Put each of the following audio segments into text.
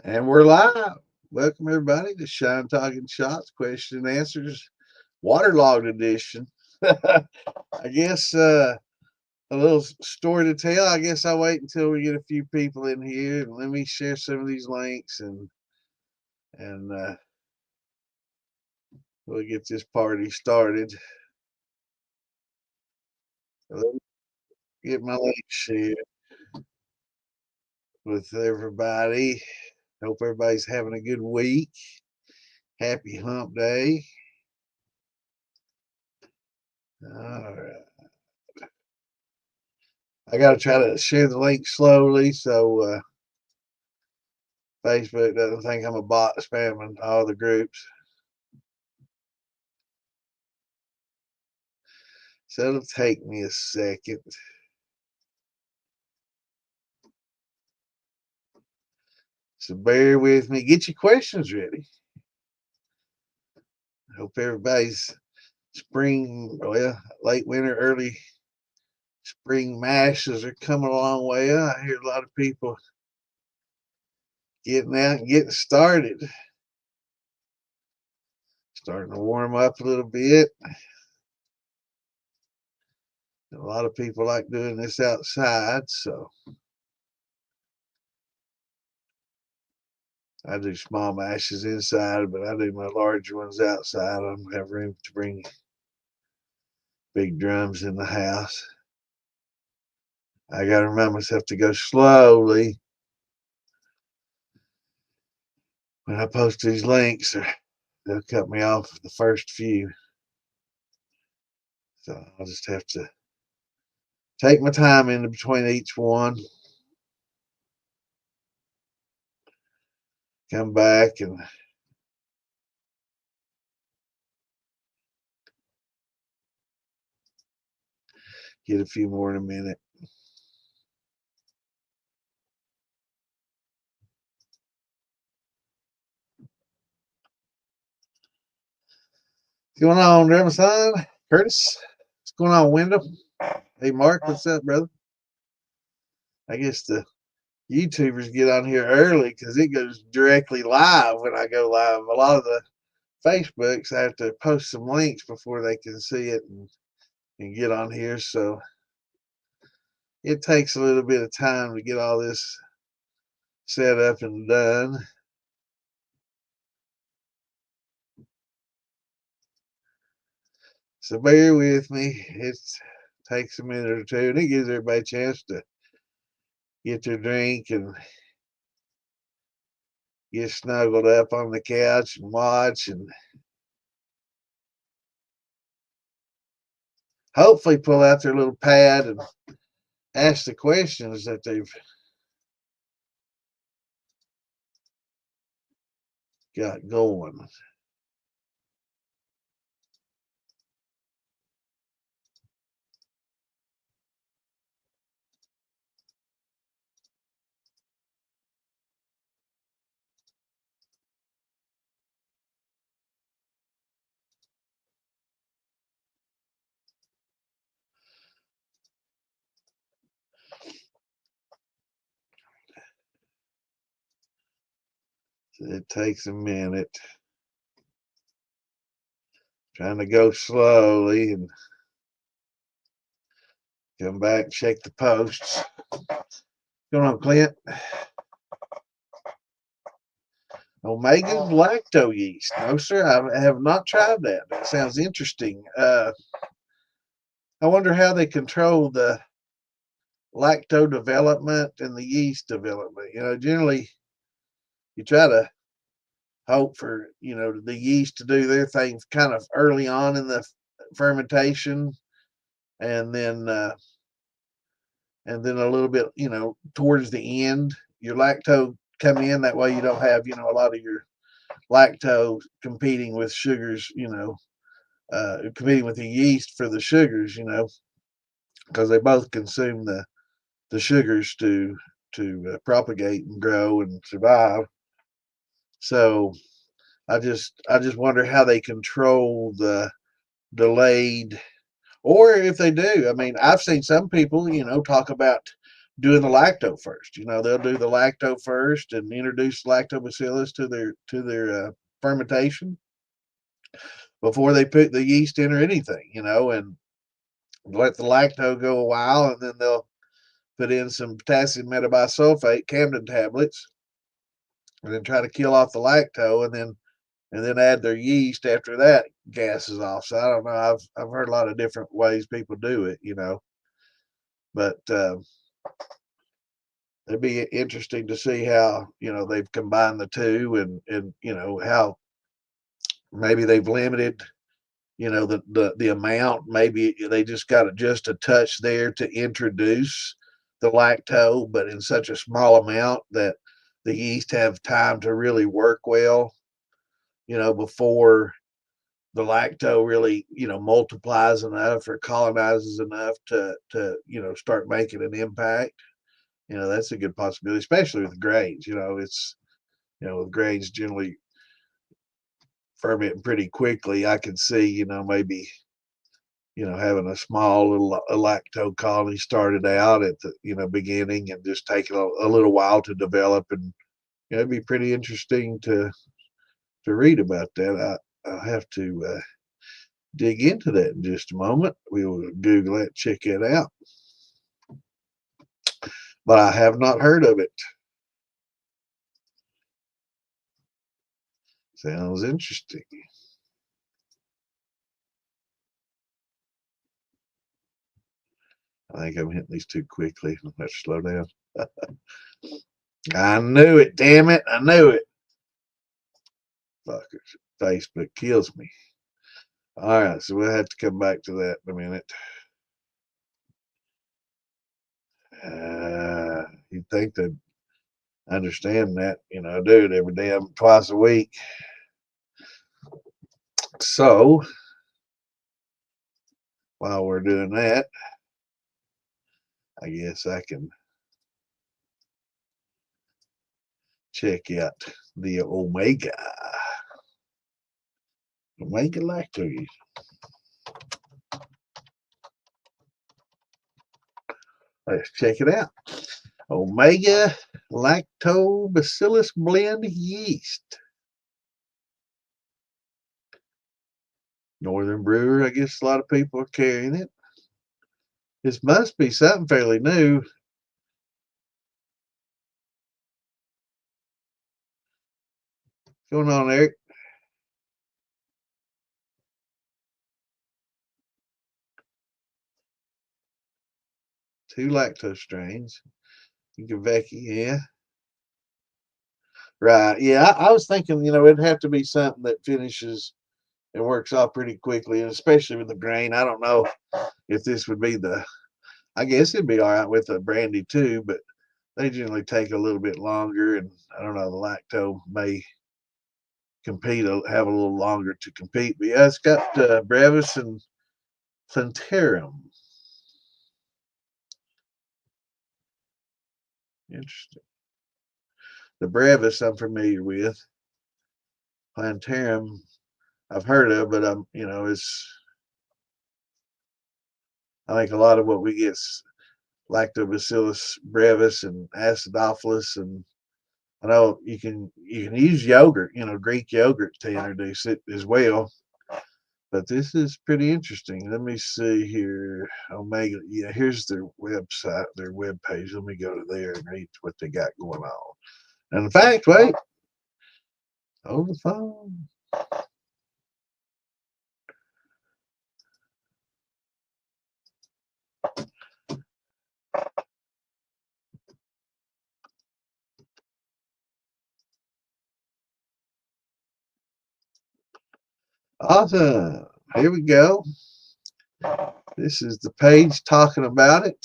And we're live. Welcome everybody to Shine Talking Shots Question and Answers Waterlogged edition. I guess a little story to tell. I guess I'll wait until we get a few people in here and let me share some of these links and we'll get this party started. Let me get my link shared with everybody. Hope everybody's having a good week. Happy hump day. All right. I got to try to share the link slowly so Facebook doesn't think I'm a bot spamming all the groups. So it'll take me a second. So bear with me. Get your questions ready. I hope everybody's spring, well, late winter, early spring mashes are coming a long way. I hear a lot of people getting out and getting started. Starting to warm up a little bit. A lot of people like doing this outside, so I do small mashes inside, but I do my larger ones outside. I don't have room to bring big drums in the house. I got to remind myself to go slowly when I post these links, or they'll cut me off the first few. So I'll just have to take my time in between each one. Come back and get a few more in a minute. What's going on, Dramason? Curtis? What's going on, Wendell? Hey, Mark, what's up, brother? I guess the YouTubers get on here early because it goes directly live when I go live. A lot of the Facebooks, I have to post some links before they can see it and get on here. So it takes a little bit of time to get all this set up and done. So bear with me. It takes a minute or two, and it gives everybody a chance to get their drink and get snuggled up on the couch and watch, and hopefully pull out their little pad and ask the questions that they've got going. So it takes a minute. Trying to go slowly and come back, check the posts. What's going on, Clint? Omega lacto yeast. No, sir, I have not tried that. That sounds interesting. I wonder how they control the lacto development and the yeast development. Generally you try to hope for, the yeast to do their thing kind of early on in the fermentation, and then a little bit, towards the end, your lacto come in. That way you don't have, a lot of your lactose competing with sugars, competing with the yeast for the sugars, because they both consume the sugars to propagate and grow and survive. So I just wonder how they control the delayed, or if they do. I mean, I've seen some people, talk about doing the lacto first. They'll do the lacto first and introduce lactobacillus to their fermentation before they put the yeast in or anything. And let the lacto go a while, and then they'll put in some potassium metabisulfate, Camden tablets, and then try to kill off the lacto, and then add their yeast after that gas is off. So I don't know. I've heard a lot of different ways people do it. But it'd be interesting to see how they've combined the two, and how maybe they've limited the amount. Maybe they just got just a touch there to introduce the lacto, but in such a small amount that the yeast have time to really work well, before the lacto really multiplies enough or colonizes enough to start making an impact. That's a good possibility, especially with grains. It's with grains generally fermenting pretty quickly. I can see maybe having a small little lacto colony started out at the beginning, and just taking a little while to develop, and it'd be pretty interesting to read about that. I'll have to dig into that in just a moment. We will Google it, check it out, but I have not heard of it. Sounds interesting. I think I'm hitting these too quickly. I'll have to slow down. I knew it, damn it. I knew it. Fuckers. Facebook kills me. All right, so we'll have to come back to that in a minute. You'd think they'd understand that. I do it every day, twice a week. So, while we're doing that, I guess I can check out the omega lactose. Let's check it out. Omega lactobacillus blend yeast. Northern Brewer, I guess a lot of people are carrying it. This must be something fairly new. What's going on, Eric? 2 lactose strains. Gavecki, yeah. Right. Yeah, I was thinking, it'd have to be something that finishes and works off pretty quickly, and especially with the grain. I don't know if this would be I guess it'd be all right with the brandy too, but they generally take a little bit longer, and I don't know, the lacto may have a little longer to compete. But yeah, it's got brevis and plantarum. Interesting. The brevis I'm familiar with. Plantarum I've heard of, but I think a lot of what we get is lactobacillus brevis and acidophilus, and I know you can use yogurt, Greek yogurt, to introduce it as well. But this is pretty interesting. Let me see here. Omega, yeah, here's their website, their web page. Let me go to there and read what they got going on. And in fact, wait, hold the phone. Awesome. Here we go. This is the page talking about it.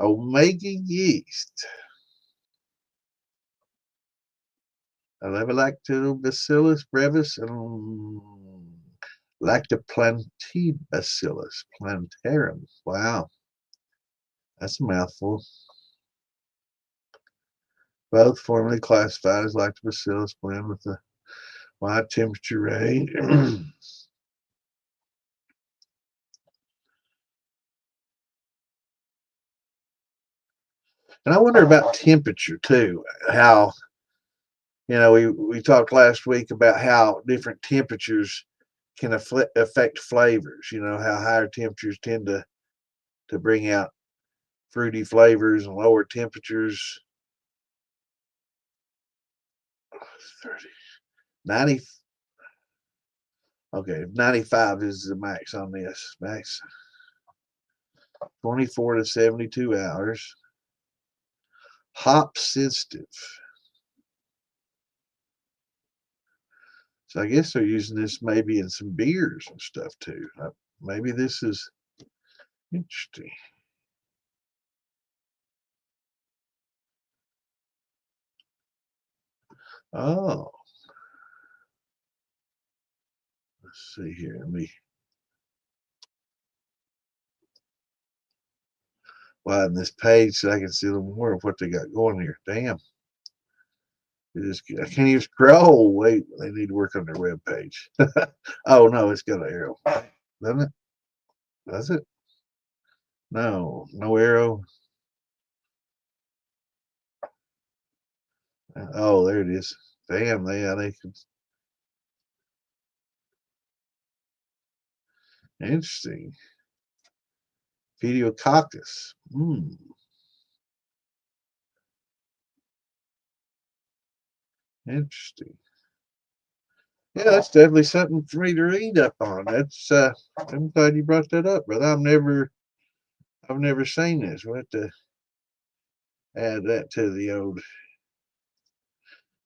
Omega yeast. Lactobacillus brevis and lactoplantibacillus plantarum. Wow, that's a mouthful. Both formerly classified as lactobacillus blend with the wide temperature range. And I wonder about temperature too. How, we talked last week about how different temperatures can affect flavors. How higher temperatures tend to bring out fruity flavors, and lower temperatures. 30, 90. Okay, 95 is the max on this. Max 24 to 72 hours. Hop sensitive. So I guess they're using this maybe in some beers and stuff too. Maybe this is interesting. Oh, let's see here. Let me widen this page so I can see a little more of what they got going here. Damn. I can't even scroll. Wait, they need to work on their web page. Oh no, it's got an arrow. Doesn't it? Does it? No, no arrow. Oh, there it is. Damn, they can. Interesting. Pediococcus. Interesting. Yeah, that's definitely something for me to read up on. I'm glad you brought that up, brother. I've never seen this. We'll have to add that to the old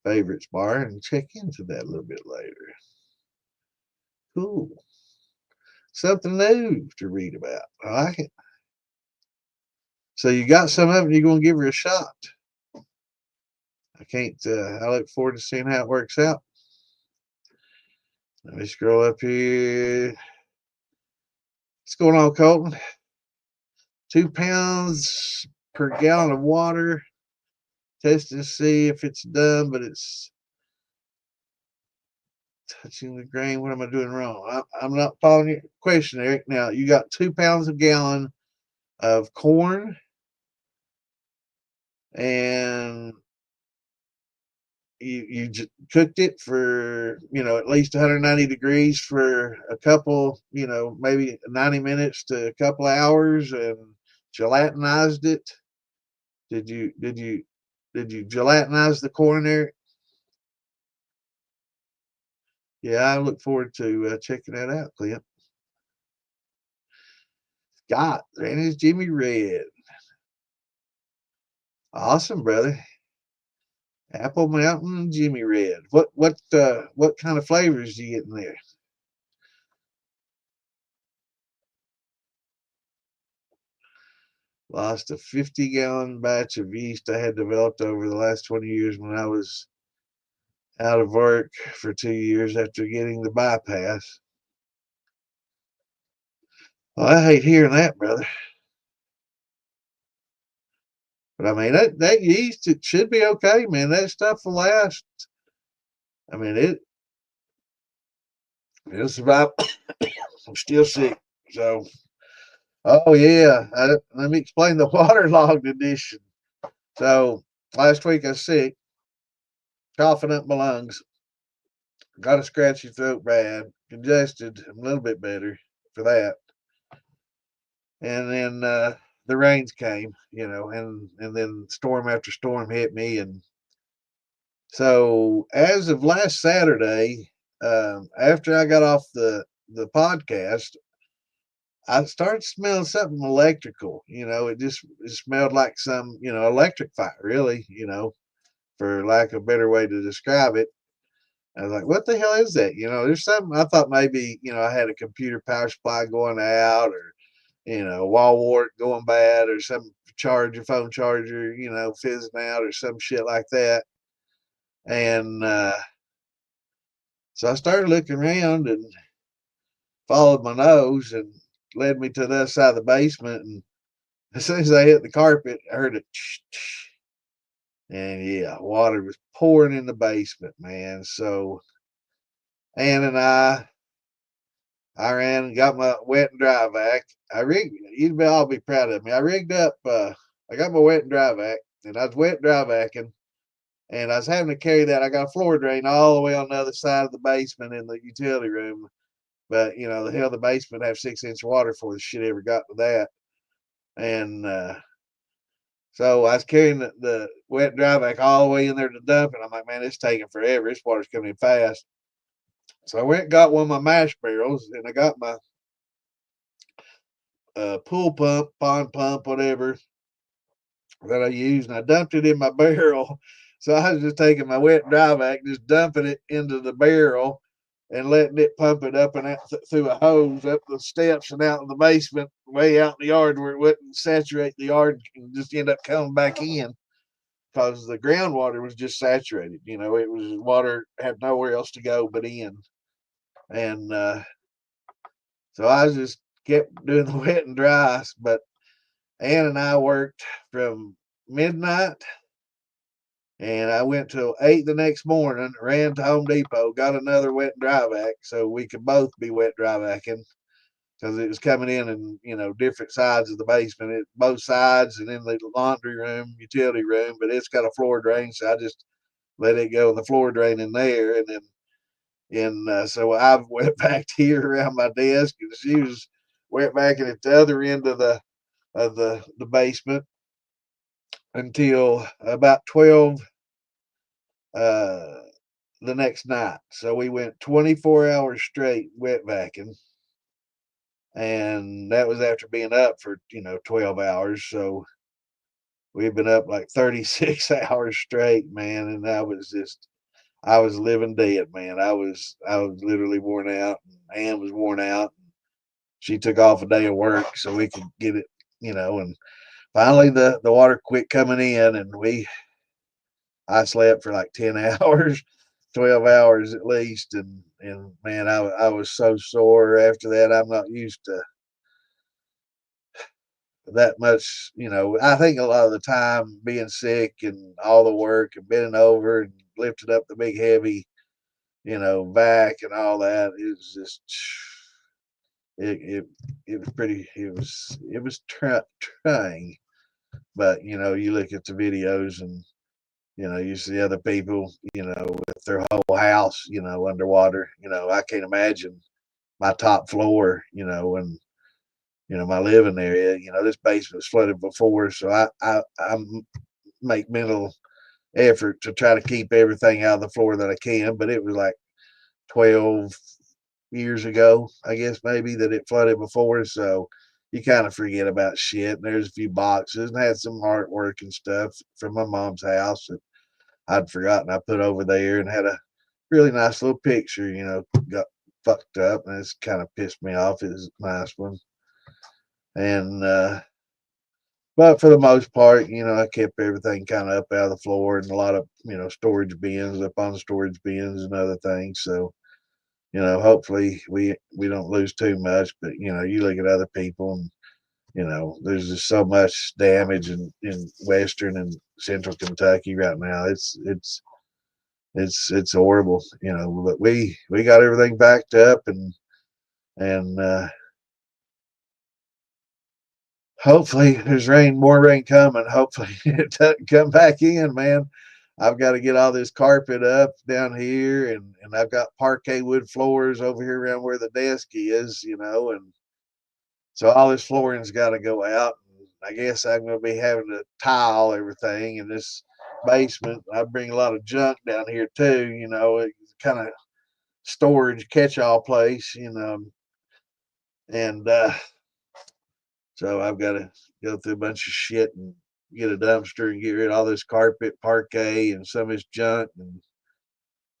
favorites bar and check into that a little bit later. Cool. Something new to read about. I like it. So you got some of it, you're going to give her a shot. I look forward to seeing how it works out. Let me scroll up here. What's going on, Colton? 2 pounds per gallon of water. Test to see if it's done, but it's touching the grain. What am I doing wrong? I'm not following your question, Eric. Now, you got 2 pounds a gallon of corn, and you cooked it for at least 190 degrees for a couple, maybe 90 minutes to a couple hours, and gelatinized it. Did you gelatinize the corn there? Yeah, I look forward to checking that out, Clint. Scott, and it's Jimmy Red. Awesome, brother. Apple Mountain Jimmy Red. What kind of flavors do you get in there? Lost a 50-gallon batch of yeast I had developed over the last 20 years when I was out of work for 2 years after getting the bypass. Well, I hate hearing that, brother. But I mean, that yeast, it should be okay, man. That stuff will last. I mean, it'll survive. I'm still sick. So, oh yeah. Let me explain the waterlogged edition. So last week I was sick, coughing up my lungs, got a scratchy throat bad, congested. I'm a little bit better for that. And then the rains came, and then storm after storm hit me. And so as of last Saturday, after I got off the podcast, I started smelling something electrical. It smelled like some, electric fire, really, for lack of a better way to describe it. I was like, what the hell is that? There's something. I thought maybe, I had a computer power supply going out, or, wall wart going bad, or some phone charger, fizzing out, or some shit like that. And so I started looking around and followed my nose and led me to the other side of the basement. And as soon as I hit the carpet, I heard it. And yeah, water was pouring in the basement, man. So Ann and I ran and got my wet and dry vac. You'd all be proud of me. I rigged up, I got my wet and dry vac, and I was wet dry vacuuming, and I was having to carry that. I got a floor drain all the way on the other side of the basement in the utility room. But you know, the hell, the basement have 6-inch water before the shit ever got to that. And so I was carrying the wet dry vac all the way in there to dump, and I'm like, man, it's taking forever. This water's coming in fast. So I went and got one of my mash barrels, and I got my pool pump, pond pump, whatever that I used, and I dumped it in my barrel. So I was just taking my wet dry vac, just dumping it into the barrel and letting it pump it up and out through a hose up the steps and out in the basement, way out in the yard where it wouldn't saturate the yard and just end up coming back in because the groundwater was just saturated. You know, it was water had nowhere else to go but in. And so I just kept doing the wet and dry. But Ann and I worked from midnight, and I went till 8 the next morning, ran to Home Depot, got another wet and dry vac so we could both be wet dry vacuuming because it was coming in, you know, different sides of the basement, both sides, and in the laundry room, utility room. But it's got a floor drain, so I just let it go in the floor drain in there, and then so I went back here around my desk, and she was went back at the other end of the basement until about 12 the next night. So we went 24 hours straight wet vacuum, and that was after being up for 12 hours. So we've been up like 36 hours straight, man, and I was living dead, man. I was literally worn out, and Ann was worn out. She took off a day of work so we could get it, and finally the water quit coming in, and I slept for like 10 hours, 12 hours at least. And man, I was so sore after that. I'm not used to that much. I think a lot of the time being sick and all the work and bending over and lifting up the big heavy, vac and all that is just, it was pretty, it was trying. But, you look at the videos and, you see other people, with their whole house, underwater. I can't imagine my top floor, and my living area. This basement's flooded before, so I make mental effort to try to keep everything out of the floor that I can. But it was like 12 years ago, I guess maybe, that it flooded before, so you kind of forget about shit. And there's a few boxes and had some artwork and stuff from my mom's house that I'd forgotten I put over there, and had a really nice little picture, got fucked up, and it's kind of pissed me off. It was a nice one. And but for the most part, I kept everything kind of up out of the floor, and a lot of, storage bins up on the storage bins and other things. So, hopefully we don't lose too much. But you look at other people, and there's just so much damage in western and central Kentucky right now. It's horrible, but we got everything backed up, and hopefully there's more rain coming. Hopefully it doesn't come back in, man. I've got to get all this carpet up down here, and I've got parquet wood floors over here around where the desk is, and so all this flooring's got to go out. And I guess I'm going to be having to tile everything in this basement. I bring a lot of junk down here too, it's kind of storage catch-all place, and so I've got to go through a bunch of shit and get a dumpster and get rid of all this carpet, parquet, and some of this junk, and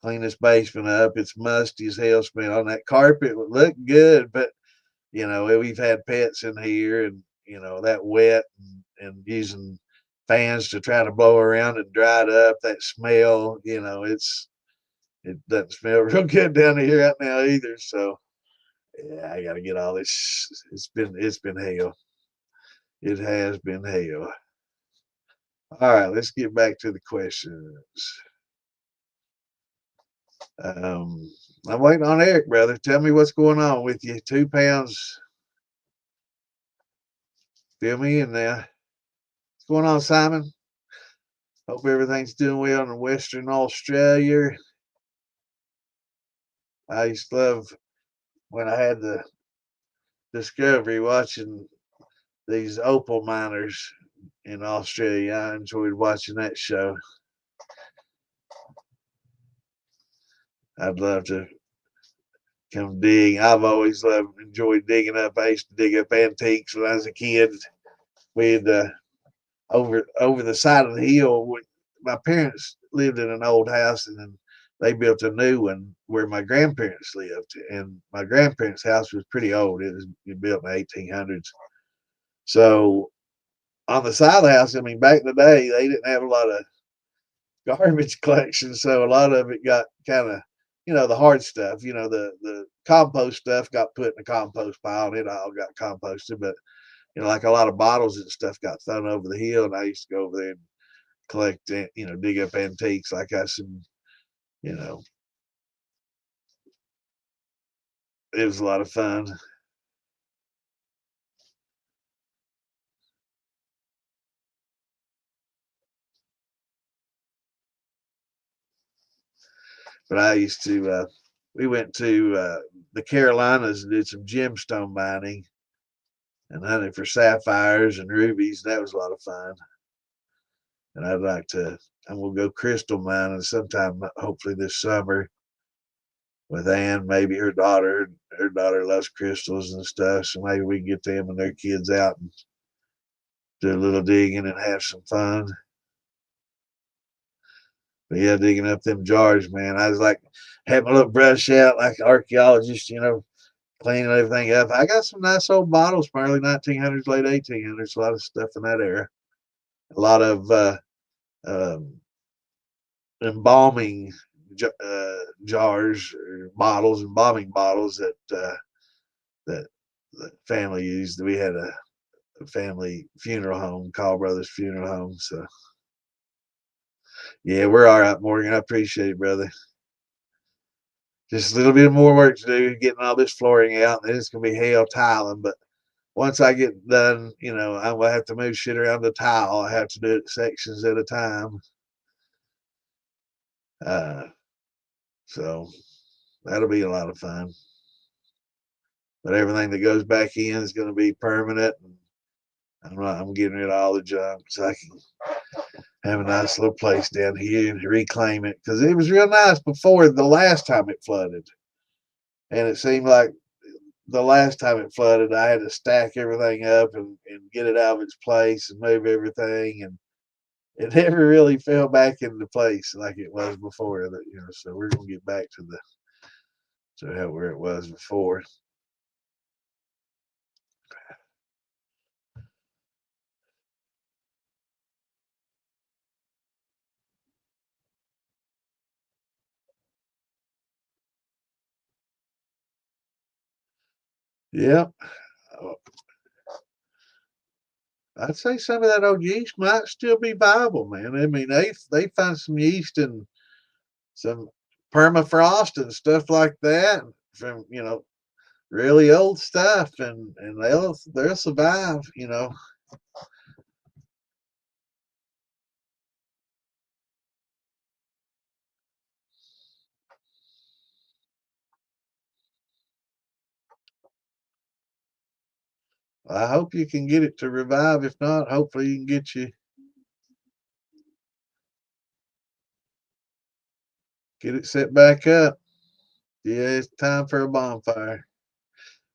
clean this basement up. It's musty as hell. Smell on that carpet would look good, but we've had pets in here, and that wet, and using fans to try to blow around and dry it up. That smell, it doesn't smell real good down here right now either. So yeah, I got to get all this. It's been hell. It has been hell. All right, let's get back to the questions. I'm waiting on Eric, brother. Tell me what's going on with you. 2 pounds. Fill me in there. What's going on, Simon? Hope everything's doing well in Western Australia. I used to love when I had the discovery watching these opal miners in Australia. I enjoyed watching that show. I'd love to come dig. I've always enjoyed digging up. I used to dig up antiques when I was a kid. We'd over the side of the hill. My parents lived in an old house, and then they built a new one where my grandparents lived. And my grandparents' house was pretty old. It was built in the 1800s. So on the side of the house, I mean, back in the day, they didn't have a lot of garbage collection, so a lot of it got kind of, the hard stuff, the compost stuff got put in the compost pile, and it all got composted. But like a lot of bottles and stuff got thrown over the hill, and I used to go over there and collect, dig up antiques. Like I some, you know, it was a lot of fun. But I used to, we went to the Carolinas and did some gemstone mining and hunting for sapphires and rubies. That was a lot of fun. And I'd like to, I'm gonna go crystal mining sometime, hopefully this summer with Ann, maybe her daughter. Her daughter loves crystals and stuff, so maybe we can get them and their kids out and do a little digging and have some fun. But yeah, digging up them jars, man. I was like, had my little brush out like an archaeologist, cleaning everything up. I got some nice old bottles from early 1900s, late 1800s. A lot of stuff in that era. A lot of um, embalming jars, or bottles, embalming bottles that the family used. We had a family funeral home, Call Brothers Funeral Home. So yeah, we're all right, Morgan. I appreciate it, brother. Just a little bit more work to do, getting all this flooring out, and then it's gonna be hell tiling. But once I get done, I'm gonna have to move shit around the tile. I have to do it sections at a time. Uh, so that'll be a lot of fun. But everything that goes back in is going to be permanent. And I'm getting rid of all the junk so I can have a nice little place down here and reclaim it, because it was real nice before the last time it flooded. And it seemed like the last time it flooded, I had to stack everything up and get it out of its place and move everything. And it never really fell back into place like it was before. So we're gonna get back to how where it was before. Yeah, I'd say some of that old yeast might still be viable, man. I mean, they find some yeast in some permafrost and stuff like that from really old stuff, and they'll survive. I hope you can get it to revive. If not, hopefully you can get it set back up. Yeah, it's time for a bonfire.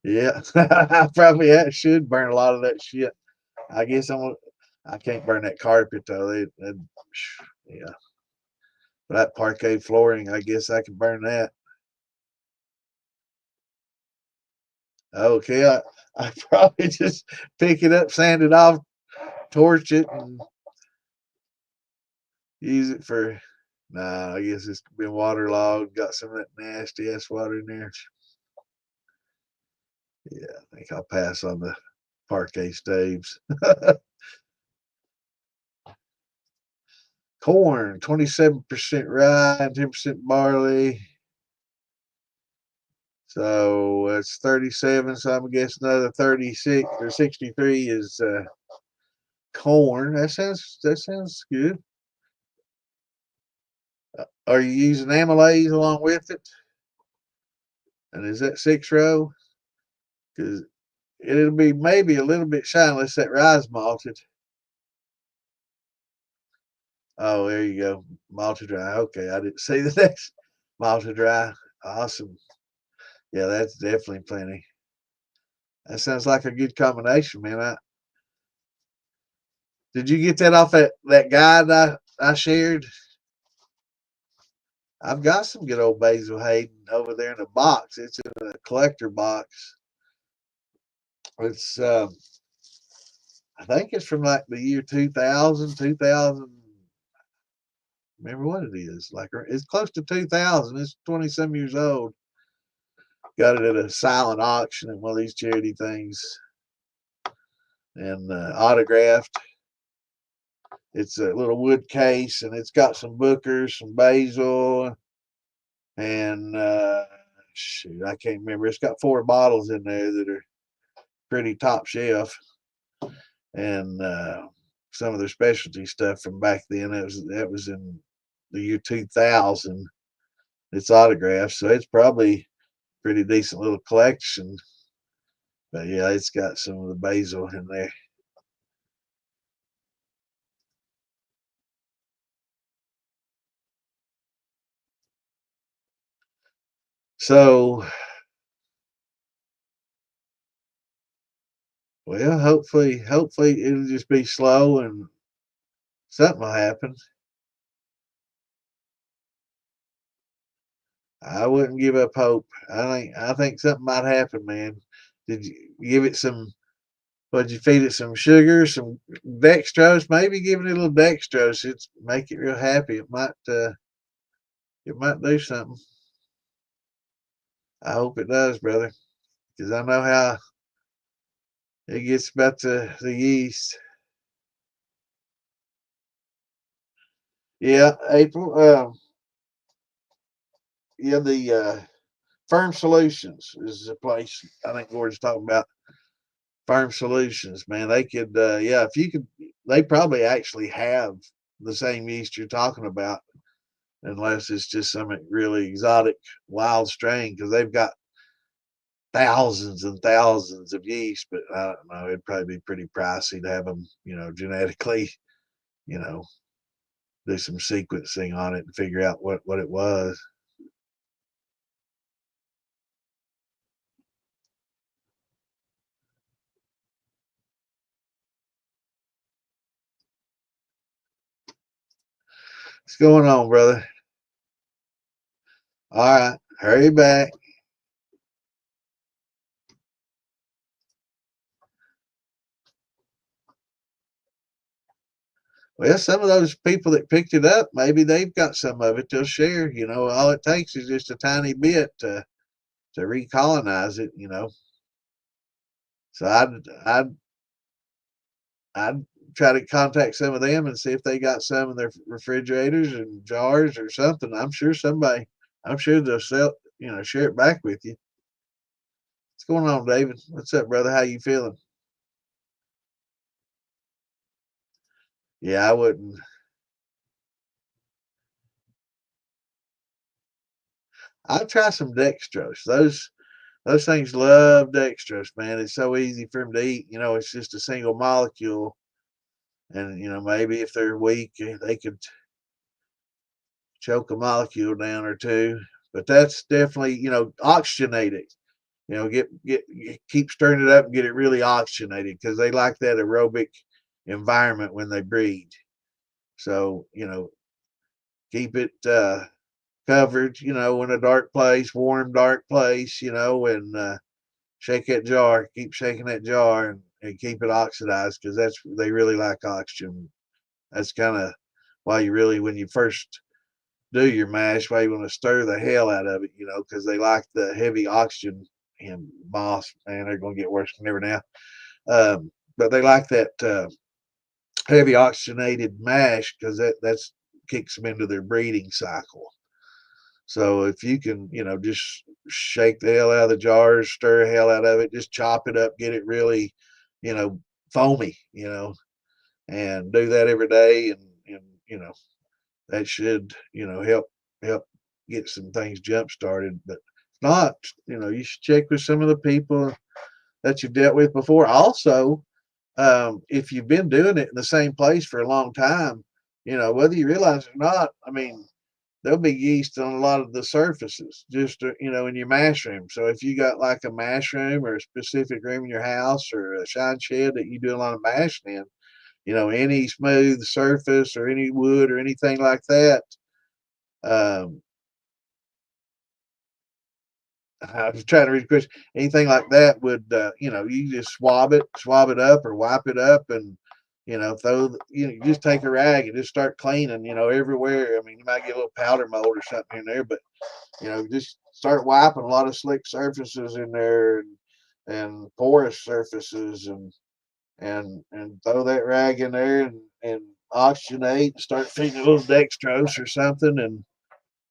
Yeah, I probably should burn a lot of that shit. I guess I can't burn that carpet though. Yeah, that parquet flooring, I guess I can burn that. Okay, I probably just pick it up, sand it off, torch it, and use it for. Nah, I guess it's been waterlogged. Got some of that nasty ass water in there. Yeah, I think I'll pass on the parquet staves. Corn, 27% rye and 10% barley. So it's 37. So I'm guessing another 36 or 63 is corn. That sounds good. Are you using amylase along with it? And is that 6 row? Because it'll be maybe a little bit shy unless that rye's malted. Oh, there you go. Malted dry. Okay, I didn't see the next malted dry. Awesome. Yeah, that's definitely plenty. That sounds like a good combination, man. Did you get that off that guide I shared? I've got some good old Basil Hayden over there in a box. It's in a collector box. It's I think it's from like the year 2000, 2000. Remember what it is? Like it's close to 2000. It's 20 some years old. Got it at a silent auction at one of these charity things, and autographed. It's a little wood case, and it's got some Bookers, some basil, and shoot, I can't remember. It's got 4 bottles in there that are pretty top shelf, and some of their specialty stuff from back then. That was in the year 2000. It's autographed, so it's probably pretty decent little collection. But yeah, it's got some of the basil in there. So, well, hopefully it'll just be slow and something will happen. I wouldn't give up hope. I think something might happen, man. Did you give it some? Would you feed it some sugar, some dextrose? Maybe giving it a little dextrose, it's make it real happy. It might do something. I hope it does, brother, because I know how it gets about the yeast. Yeah, April. Yeah, the Firm Solutions is the place I think Gordon's talking about. Firm Solutions, man, they could, yeah, if you could, they probably actually have the same yeast you're talking about, unless it's just some really exotic wild strain, because they've got thousands and thousands of yeast. But I don't know, it'd probably be pretty pricey to have them, genetically, you know, do some sequencing on it and figure out what it was. What's going on, brother? All right, hurry back. Well, some of those people that picked it up, maybe they've got some of it they'll share. All it takes is just a tiny bit to recolonize it. So I'd try to contact some of them and see if they got some in their refrigerators and jars or something. I'm sure they'll share it back with you. What's going on, David? What's up, brother? How you feeling? Yeah, I wouldn't. I'd try some dextrose. Those things love dextrose, man. It's so easy for them to eat. It's just a single molecule. And, maybe if they're weak, they could choke a molecule down or two. But that's definitely, oxygenate it. Keep stirring it up and get it really oxygenated, because they like that aerobic environment when they breed. So, keep it covered, in a dark place, warm, dark place, and shake that jar, keep shaking that jar, and keep it oxidized, because they really like oxygen. That's kind of why when you first do your mash, why you want to stir the hell out of it, because they like the heavy oxygen. And moss, man, they're going to get worse than ever now. But they like that heavy oxygenated mash, because that's kicks them into their breeding cycle. So if you can, just shake the hell out of the jars, stir the hell out of it, just chop it up, get it really, you know, foamy, and do that every day, and that should, help get some things jump started. But if not, you should check with some of the people that you've dealt with before. Also, if you've been doing it in the same place for a long time, whether you realize it or not, I mean, there'll be yeast on a lot of the surfaces, just in your mash room. So if you got like a mash room or a specific room in your house or a shine shed that you do a lot of mashing in, any smooth surface or any wood or anything like that. Um, I was trying to read the question. Anything like that would, you just swab it up or wipe it up, and you just take a rag and just start cleaning, everywhere. I mean, you might get a little powder mold or something in there, but just start wiping a lot of slick surfaces in there, and porous surfaces, and throw that rag in there, and oxygenate, start feeding a little dextrose or something,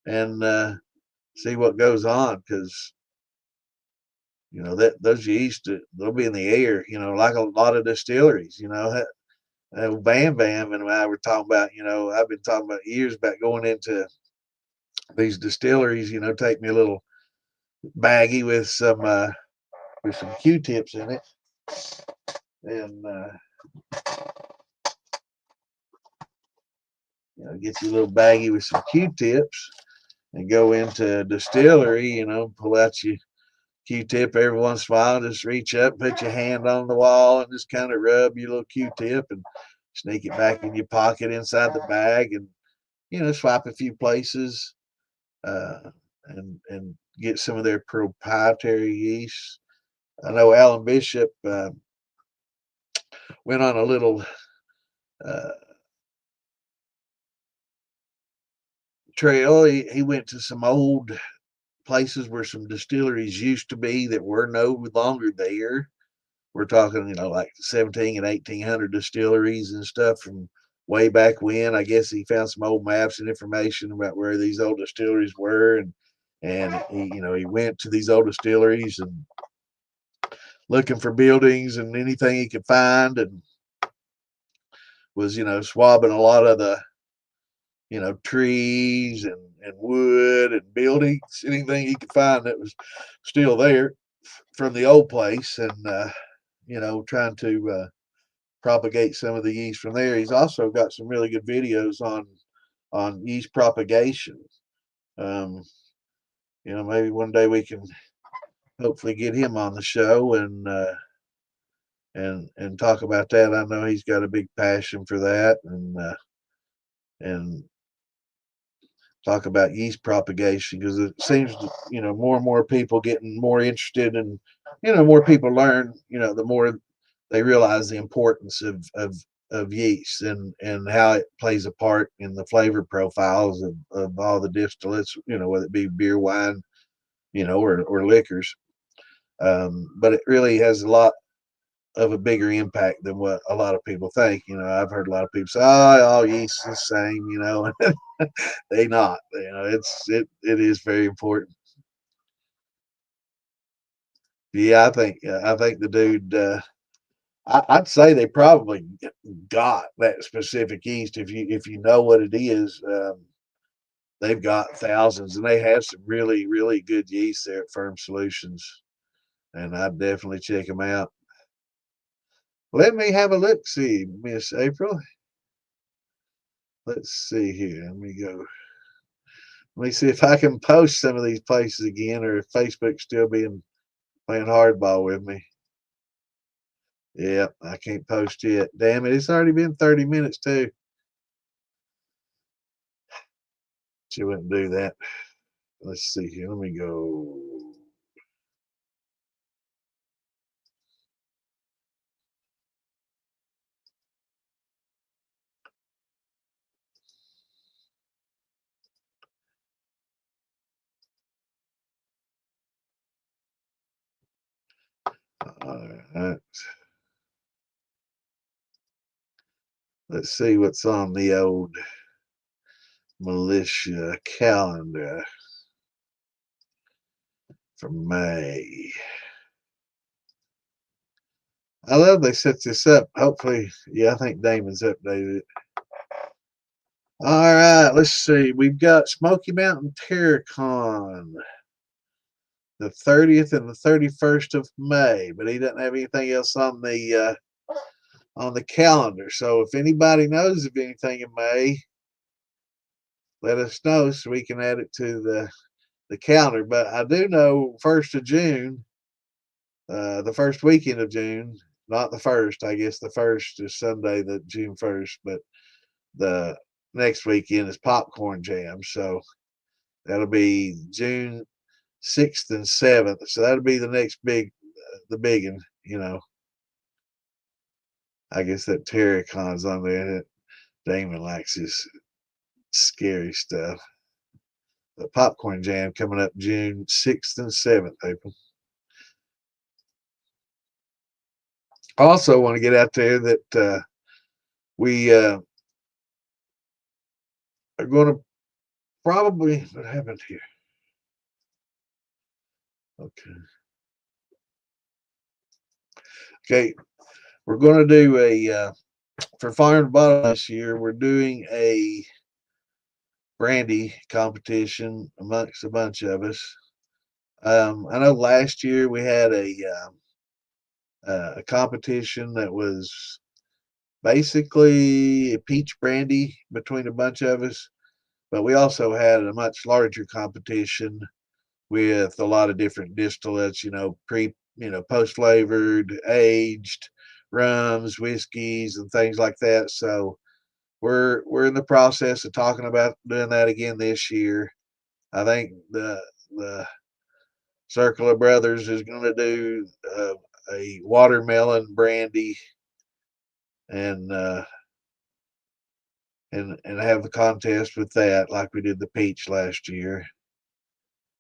and see what goes on, because that those yeast, they'll be in the air, like a lot of distilleries. Bam Bam and I were talking about, I've been talking about years about going into these distilleries, take me a little baggie with some Q-tips in it, and get you a little baggie with some Q-tips, and go into a distillery, pull out your Q-tip every once in a while, just reach up, put your hand on the wall, and just kind of rub your little Q-tip and sneak it back in your pocket inside the bag, and swipe a few places, and get some of their proprietary yeast. I know Alan Bishop went on a little uh, trail. He went to some old places where some distilleries used to be that were no longer there. We're talking, like 17 and 1800 distilleries and stuff from way back when. I guess he found some old maps and information about where these old distilleries were, and he went to these old distilleries and looking for buildings and anything he could find, and was swabbing a lot of the trees and wood and buildings, anything he could find that was still there from the old place, and trying to propagate some of the yeast from there. He's also got some really good videos on yeast propagation. Um, maybe one day we can hopefully get him on the show, and talk about that. I know he's got a big passion for that, and talk about yeast propagation, because it seems more and more people getting more interested, and more people learn, the more they realize the importance of yeast, and how it plays a part in the flavor profiles of all the distillates, whether it be beer, wine, or liquors. But it really has a lot of a bigger impact than what a lot of people think. I've heard a lot of people say, "Oh, all yeast is the same," they not. It is very important. Yeah, I think the dude. I'd say they probably got that specific yeast. If you know what it is, they've got thousands, and they have some really really good yeast there at Firm Solutions, and I'd definitely check them out. Let me have a look. See, Miss April. Let's see here. Let me go. Let me see if I can post some of these places again, or if Facebook's still being playing hardball with me. Yeah, I can't post yet. Damn it, it's already been 30 minutes too. She wouldn't do that. Let's see here. Let me go. All right. Let's see what's on the old militia calendar for May. I love they set this up. Hopefully, yeah, I think Damon's updated it. All right, let's see. We've got Smoky Mountain Terracon, the 30th and the 31st of May, but he doesn't have anything else on the calendar. So if anybody knows of anything in May, let us know so we can add it to the calendar. But I do know 1st of June, the first weekend of June, not the first. I guess the first is Sunday, the June 1st, but the next weekend is Popcorn Jam. So that'll be June 6th and 7th. So that'll be the next the big one, you know. I guess that Terracon's on there. Damon likes his scary stuff. The Popcorn Jam coming up June 6th and 7th, April. I also want to get out there that we are going to probably, what happened here? Okay. Okay. We're going to do for Fire and Bottle this year, we're doing a brandy competition amongst a bunch of us. I know last year we had a competition that was basically a peach brandy between a bunch of us, but we also had a much larger competition with a lot of different distillates, post flavored, aged rums, whiskeys, and things like that. So we're in the process of talking about doing that again this year. I think the Circle of Brothers is going to do a watermelon brandy and and have the contest with that, like we did the peach last year.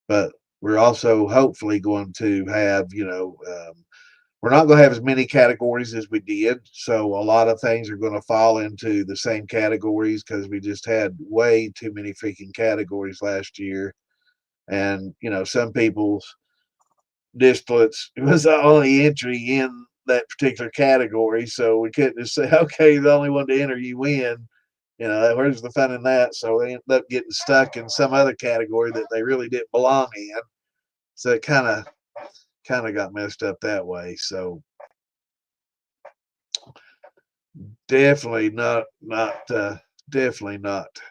But we're also hopefully going to have, we're not going to have as many categories as we did. So a lot of things are going to fall into the same categories because we just had way too many freaking categories last year. And, some people's distillates was the only entry in that particular category. So we couldn't just say, okay, the only one to enter, you win. Where's the fun in that? So they ended up getting stuck in some other category that they really didn't belong in. So it kind of got messed up that way. So definitely not definitely not.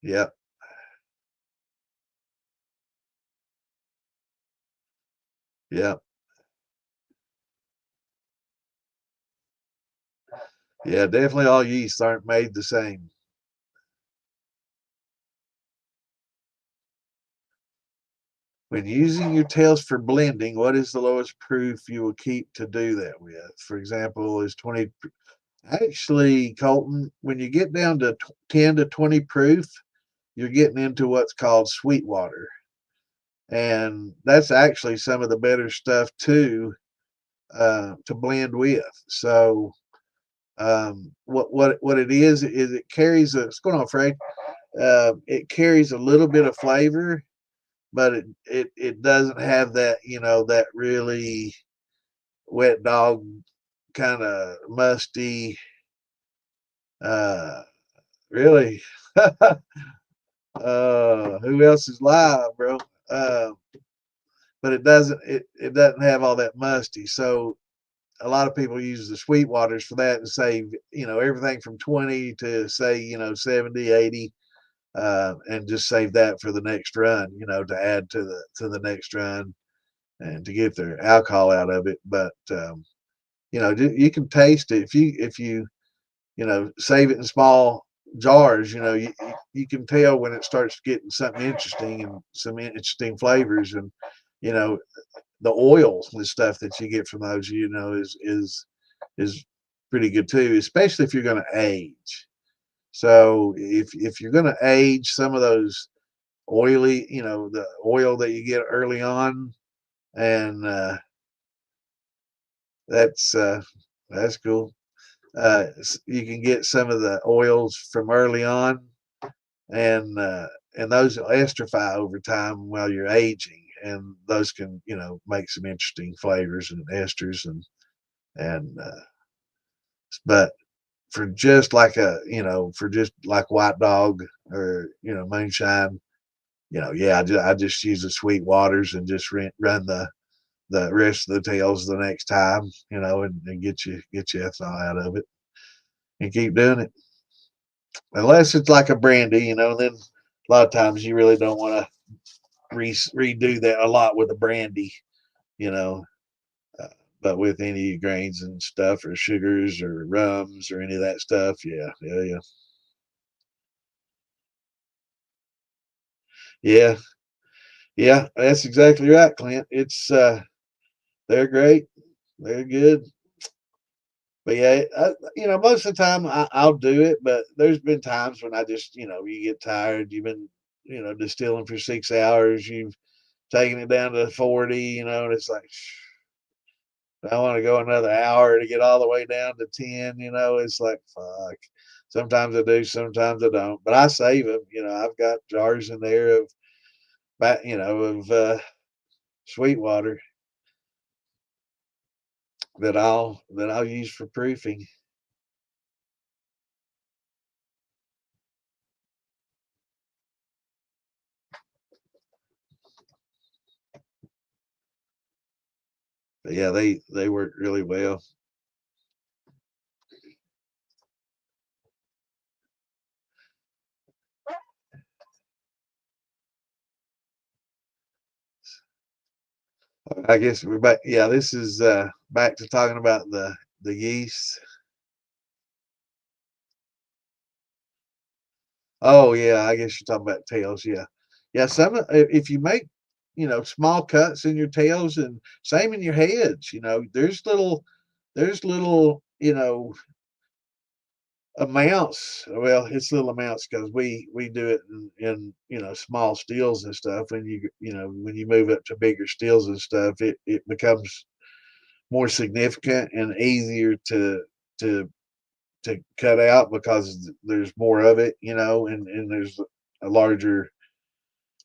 Yep. Yep. Yeah, definitely all yeasts aren't made the same. When using your tails for blending, what is the lowest proof you will keep to do that with? For example, is 20. Actually, Colton, when you get down to 10 to 20 proof, you're getting into what's called sweet water. And that's actually some of the better stuff too to blend with. So what it is it carries what's going on, Frank? It carries a little bit of flavor, but it doesn't have that that really wet dog kind of musty. Uh, really. Who else is live, bro? Uh, but it doesn't have all that musty. So a lot of people use the sweet waters for that and save everything from 20 to say 70, 80, and just save that for the next run, to add to the next run and to get their alcohol out of it. But you can taste it if you save it in small jars. You can tell when it starts getting something interesting and some interesting flavors, and you know the oils and stuff that you get from those is pretty good too, especially if you're going to age. So if you're going to age some of those oily, the oil that you get early on, and that's uh, that's cool. You can get some of the oils from early on, and those will estrify over time while you're aging, and those can, make some interesting flavors and esters, and. But for just like for just like white dog or moonshine, yeah, I just use the sweet waters and just run the rest of the tails the next time, and get you ethanol out of it and keep doing it. Unless it's like a brandy, then a lot of times you really don't want to redo that a lot with a brandy, you know. Uh, but with any grains and stuff or sugars or rums or any of that stuff, yeah, yeah, yeah, yeah, yeah. That's exactly right, Clint. They're great, they're good. But yeah, most of the time I'll do it, but there's been times when I just, you get tired. You've been, distilling for 6 hours. You've taken it down to 40, and it's like, I want to go another hour to get all the way down to 10. It's like, fuck. Sometimes I do, sometimes I don't. But I save them. I've got jars in there of sweet water that I'll use for proofing. But yeah, they work really well. I guess we're back. Yeah, this is back to talking about the yeast. Oh yeah, I guess you're talking about tails. Yeah, yeah. If you make small cuts in your tails and same in your heads, there's little amounts. Well, it's little amounts because we do it in small stills and stuff. When you move up to bigger stills and stuff, it becomes more significant and easier to to cut out because there's more of it, and there's a larger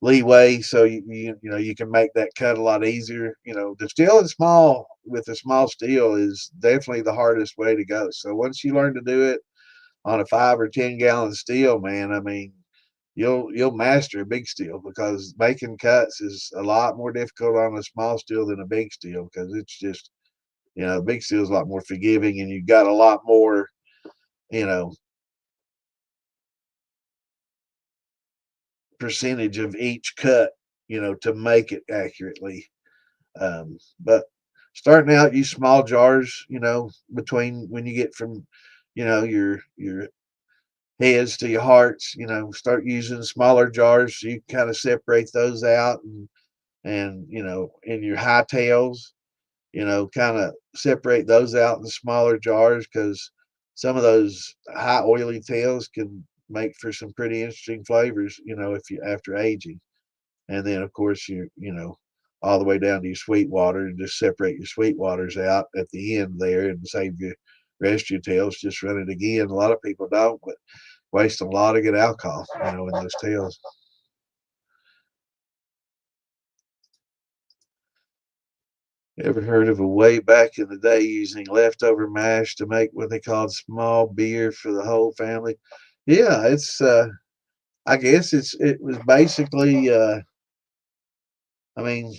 leeway, so you can make that cut a lot easier. Distilling small with a small steel is definitely the hardest way to go. So once you learn to do it on a 5 or 10 gallon steel, man, I mean, you'll master a big steel because making cuts is a lot more difficult on a small steel than a big steel because it's just big steel is a lot more forgiving and you've got a lot more you know percentage of each cut, to make it accurately. But starting out, use small jars, between when you get from, your heads to your hearts, start using smaller jars so you kind of separate those out and in your high tails, kind of separate those out in smaller jars because some of those high oily tails can make for some pretty interesting flavors, if you after aging. And then of course all the way down to your sweet water and just separate your sweet waters out at the end there and save your rest of your tails. Just run it again. A lot of people don't, but waste a lot of good alcohol, in those tails. Ever heard of a way back in the day using leftover mash to make what they called small beer for the whole family? Yeah, it's I guess it was basically I mean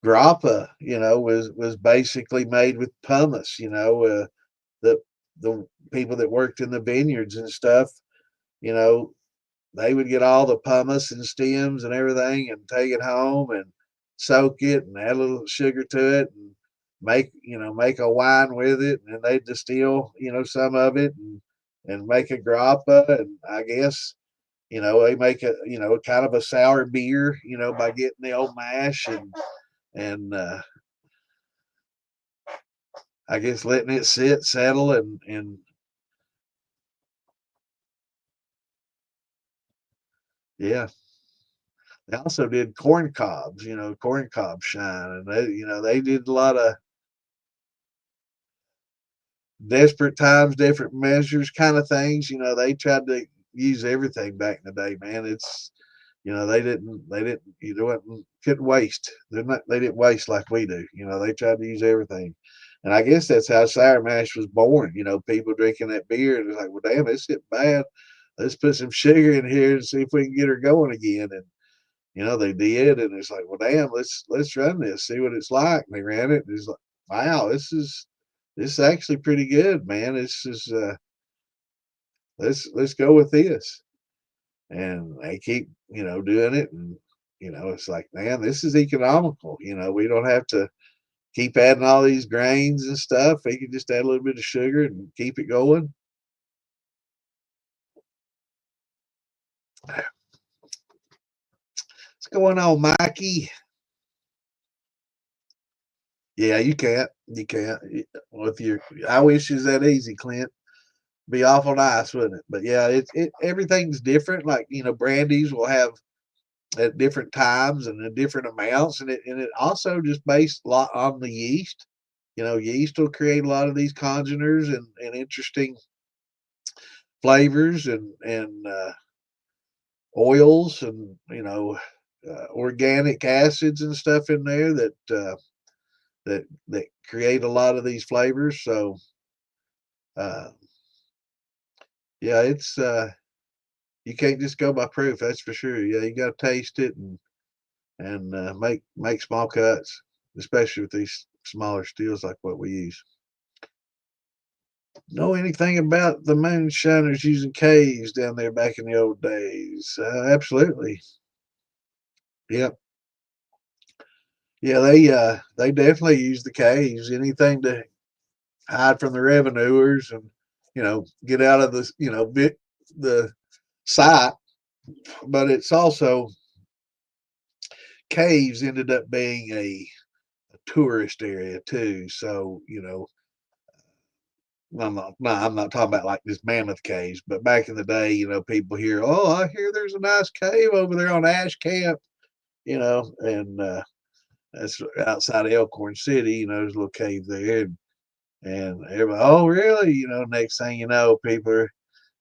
grappa, was basically made with pumice, the the people that worked in the vineyards and stuff, you know, they would get all the pumice and stems and everything and take it home and soak it and add a little sugar to it and make a wine with it, and then they distill, some of it and make a grappa, and I guess they make a kind of a sour beer, by getting the old mash and I guess letting it settle and yeah. They also did corn cobs, corn cob shine, and they did a lot of desperate times, different measures kind of things. They tried to use everything back in the day, man. It's they didn't couldn't waste. They didn't waste like we do. They tried to use everything. And I guess that's how sour mash was born. You know, people drinking that beer and it's like, well, damn, this is bad. Let's put some sugar in here and see if we can get her going again. And you know, they did, and it's like, well, damn, let's run this, see what it's like. And they ran it, and it's like, wow, this is actually pretty good, man. This is let's go with this. And they keep, you know, doing it, and you know, it's like, man, this is economical. You know, we don't have to keep adding all these grains and stuff. We can just add a little bit of sugar and keep it going. What's going on, Mikey? Yeah, you can't. You can't. With your, I wish it was that easy, Clint. Be awful nice, wouldn't it? But yeah, it everything's different. Like, you know, brandies will have at different times and at different amounts, and it also just based a lot on the yeast. You know, yeast will create a lot of these congeners and interesting flavors and oils and organic acids and stuff in there that create a lot of these flavors. So uh, yeah, it's you can't just go by proof. That's for sure. Yeah, you got to taste it and make small cuts, especially with these smaller steels like what we use. Know anything about the moonshiners using caves down there back in the old days? Absolutely. Yep. Yeah, they definitely use the caves. Anything to hide from the revenuers and get out of the the site. But it's also caves ended up being a tourist area too. So I'm not talking about like this mammoth caves, but back in the day, people hear, oh, I hear there's a nice cave over there on Ash Camp, and that's outside of Elkhorn City. There's a little cave there, and everybody, oh, really? Next thing you know, people are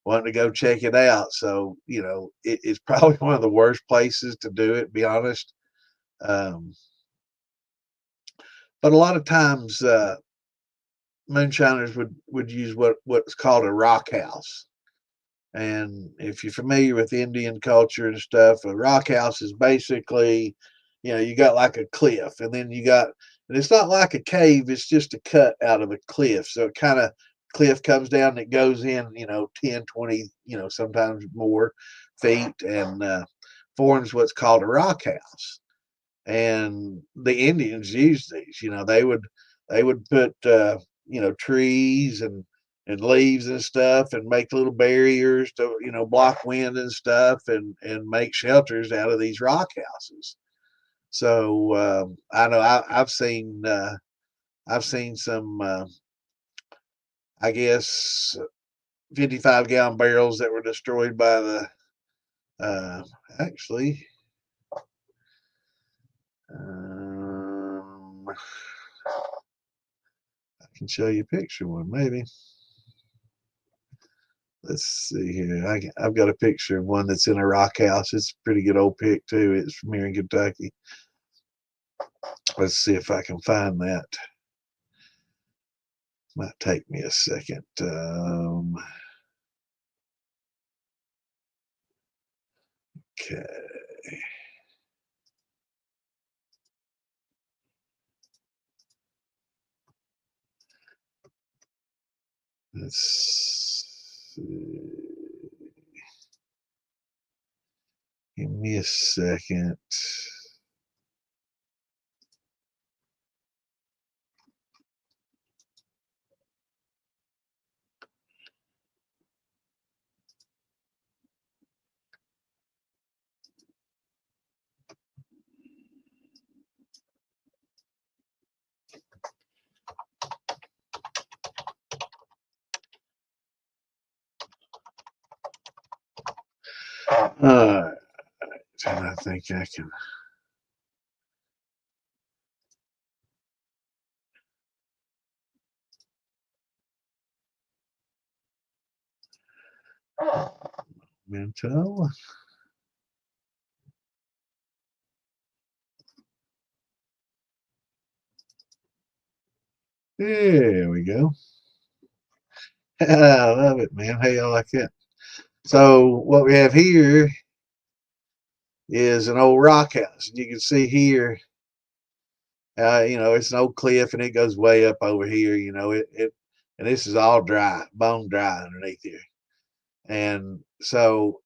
wanting to go check it out. So, it's probably one of the worst places to do it, to be honest. Um, but a lot of times, moonshiners would use what's called a rock house. And if you're familiar with Indian culture and stuff, a rock house is basically, you got like a cliff, and then and it's not like a cave, it's just a cut out of a cliff. So it kind of cliff comes down and it goes in, 10, 20, sometimes more feet, and forms what's called a rock house. And the Indians used these. They would put trees and leaves and stuff and make little barriers to block wind and stuff and make shelters out of these rock houses. So I know I've seen some I guess 55-gallon barrels that were destroyed by the actually I can show you a picture one maybe. Let's see here. I've got a picture of one that's in a rock house. It's a pretty good old pic too. It's from here in Kentucky. Let's see if I can find that. Might take me a second. Okay. Let's see. Give me a second. All right. I think I can. Mental. There we go. I love it, man. Hey, I like that. So what we have here is an old rock house. And you can see here, it's an old cliff and it goes way up over here. And this is all dry, bone dry underneath here. And so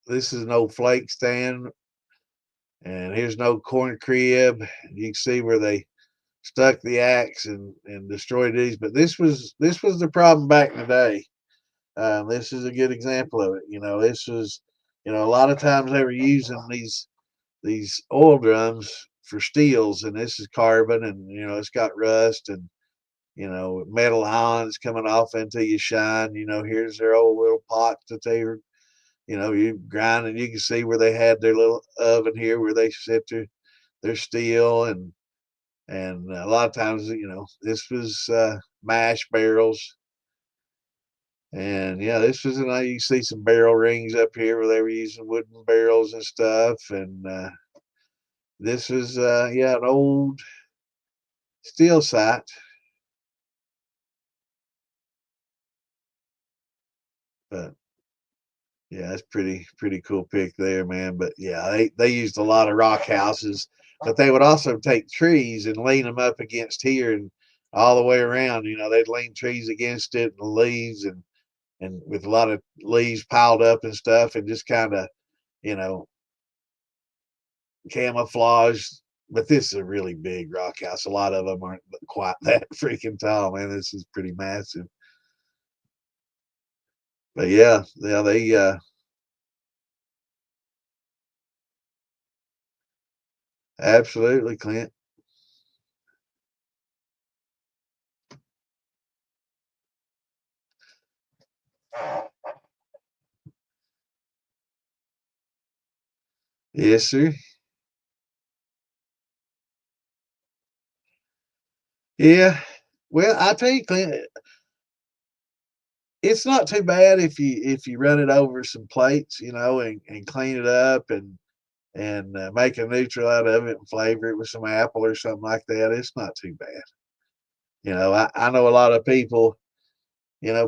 this is an old flake stand, and here's an old corn crib. You can see where they stuck the axe and destroyed these. But this was the problem back in the day. This is a good example of it. This was, a lot of times they were using these oil drums for steels, and this is carbon, and it's got rust and metal ions coming off into your shine. Here's their old little pots that they were, you grind, and you can see where they had their little oven here where they set their steel, and a lot of times, this was mash barrels. And yeah, this was you see some barrel rings up here where they were using wooden barrels and stuff. And this was yeah, an old steel site. But yeah, that's pretty cool pick there, man. But yeah, they used a lot of rock houses, but they would also take trees and lean them up against here and all the way around. They'd lean trees against it and leaves and with a lot of leaves piled up and stuff, and just kind of you know camouflage. But this is a really big rock house. A lot of them aren't quite that freaking tall, man. This is pretty massive. But yeah, they absolutely, Clint. Yes, sir. Yeah. Well, I tell you, Clint, it's not too bad if you run it over some plates, and clean it up and make a neutral out of it and flavor it with some apple or something like that. It's not too bad. I know a lot of people,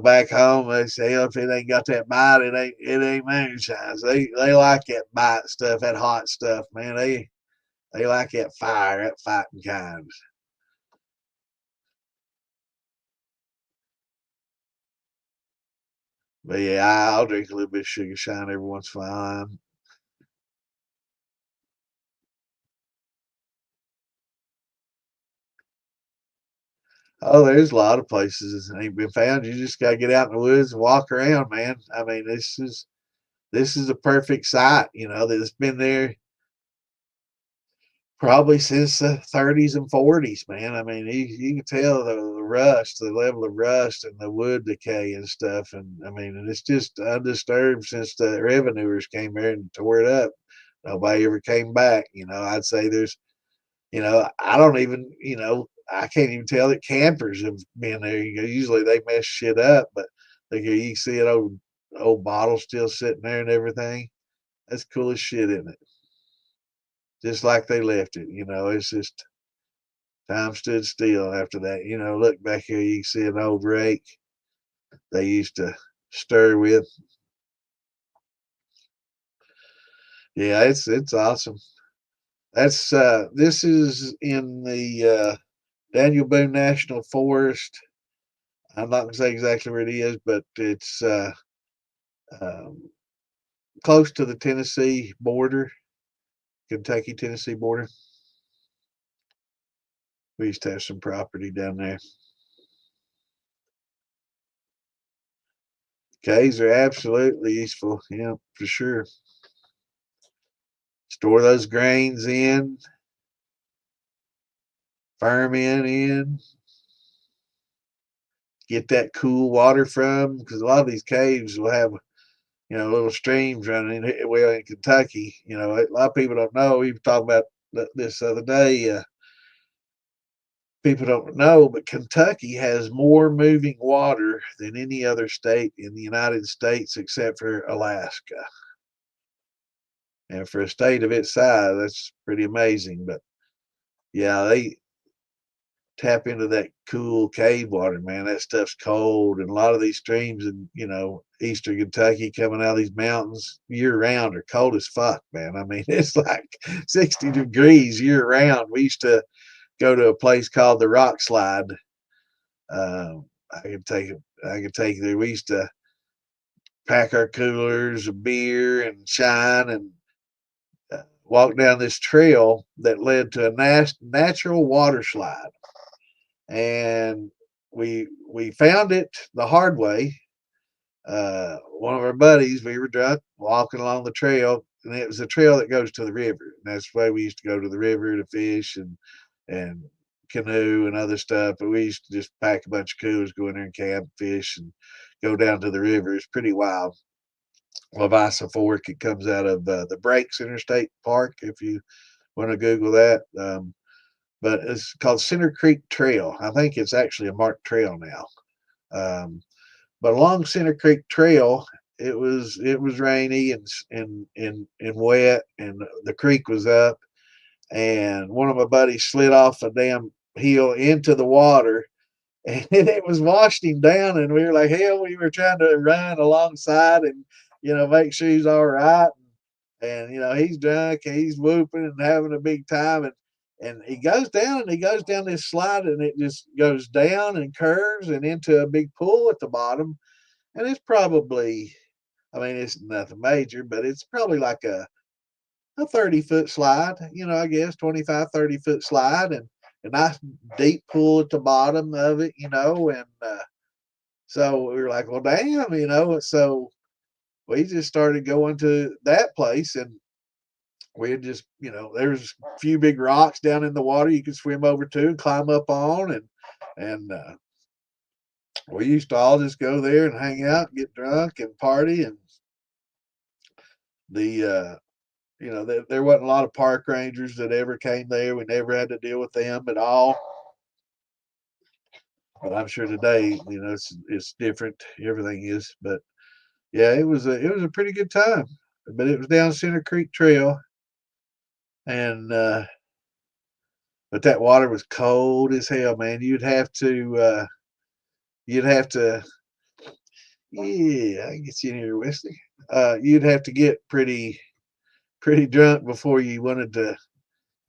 back home, they say, oh, if it ain't got that bite, it ain't moonshine. So they like that bite stuff, that hot stuff, man. They like that fire, that fighting kind. But yeah, I'll drink a little bit of sugar shine every once in a while. Oh, there's a lot of places that ain't been found. You just gotta get out in the woods and walk around, man. I mean, this is a perfect site, that's been there probably since the 30s and 40s, man. I mean, you can tell the rust, the level of rust and the wood decay and stuff. And I mean, and it's just undisturbed since the revenuers came here and tore it up. Nobody ever came back. I'd say there's, I don't even, I can't even tell that campers have been there. Usually they mess shit up, but like you see an old bottle still sitting there and everything. That's cool as shit, isn't it? Just like they left it. It's just time stood still after that. Look back here, you can see an old rake they used to stir with. Yeah, it's awesome. This is in the Daniel Boone National Forest. I'm not gonna say exactly where it is, but it's um, close to the Tennessee border, Kentucky Tennessee border. We used to have some property down there. Caves are absolutely useful, yeah, for sure. Store those grains in, ferment in, get that cool water from, because a lot of these caves will have little streams running in. Well, in Kentucky, a lot of people don't know. We were talking about this other day. People don't know, but Kentucky has more moving water than any other state in the United States except for Alaska. And for a state of its size, that's pretty amazing. But yeah, tap into that cool cave water, man. That stuff's cold, and a lot of these streams in eastern Kentucky coming out of these mountains year round are cold as fuck, man. I mean, it's like 60 degrees year round. We used to go to a place called the Rock Slide. I could take you there. We used to pack our coolers of beer and shine and walk down this trail that led to a natural water slide. And we found it the hard way. One of our buddies, we were drunk walking along the trail, and it was a trail that goes to the river. And that's the way we used to go to the river to fish and canoe and other stuff. But we used to just pack a bunch of coolers, go in there and camp, fish, and go down to the river. It's pretty wild. Lavisa Fork, it comes out of the Breaks Interstate Park, if you want to Google that. But it's called Center Creek Trail. I think it's actually a marked trail now. But along Center Creek Trail, it was rainy and wet, and the creek was up, and one of my buddies slid off a damn hill into the water, and it was washed him down, and we were like, hell, we were trying to run alongside and make sure he's all right. And he's drunk, and he's whooping and having a big time, and he goes down this slide, and it just goes down and curves and into a big pool at the bottom. And it's probably, I mean, it's nothing major, but it's probably like a 30-foot slide, I guess 25, 30-foot slide, and a nice deep pool at the bottom of it, and so we were like, well, damn, so we just started going to that place, and we had just, there's a few big rocks down in the water you could swim over to and climb up on, and we used to all just go there and hang out, get drunk, and party. And there wasn't a lot of park rangers that ever came there. We never had to deal with them at all. But I'm sure today, it's different. Everything is. But yeah, it was a pretty good time. But it was down Center Creek Trail, and but that water was cold as hell, man. You'd have to, yeah, I can get you in here, Wesley. You'd have to get pretty drunk before you wanted to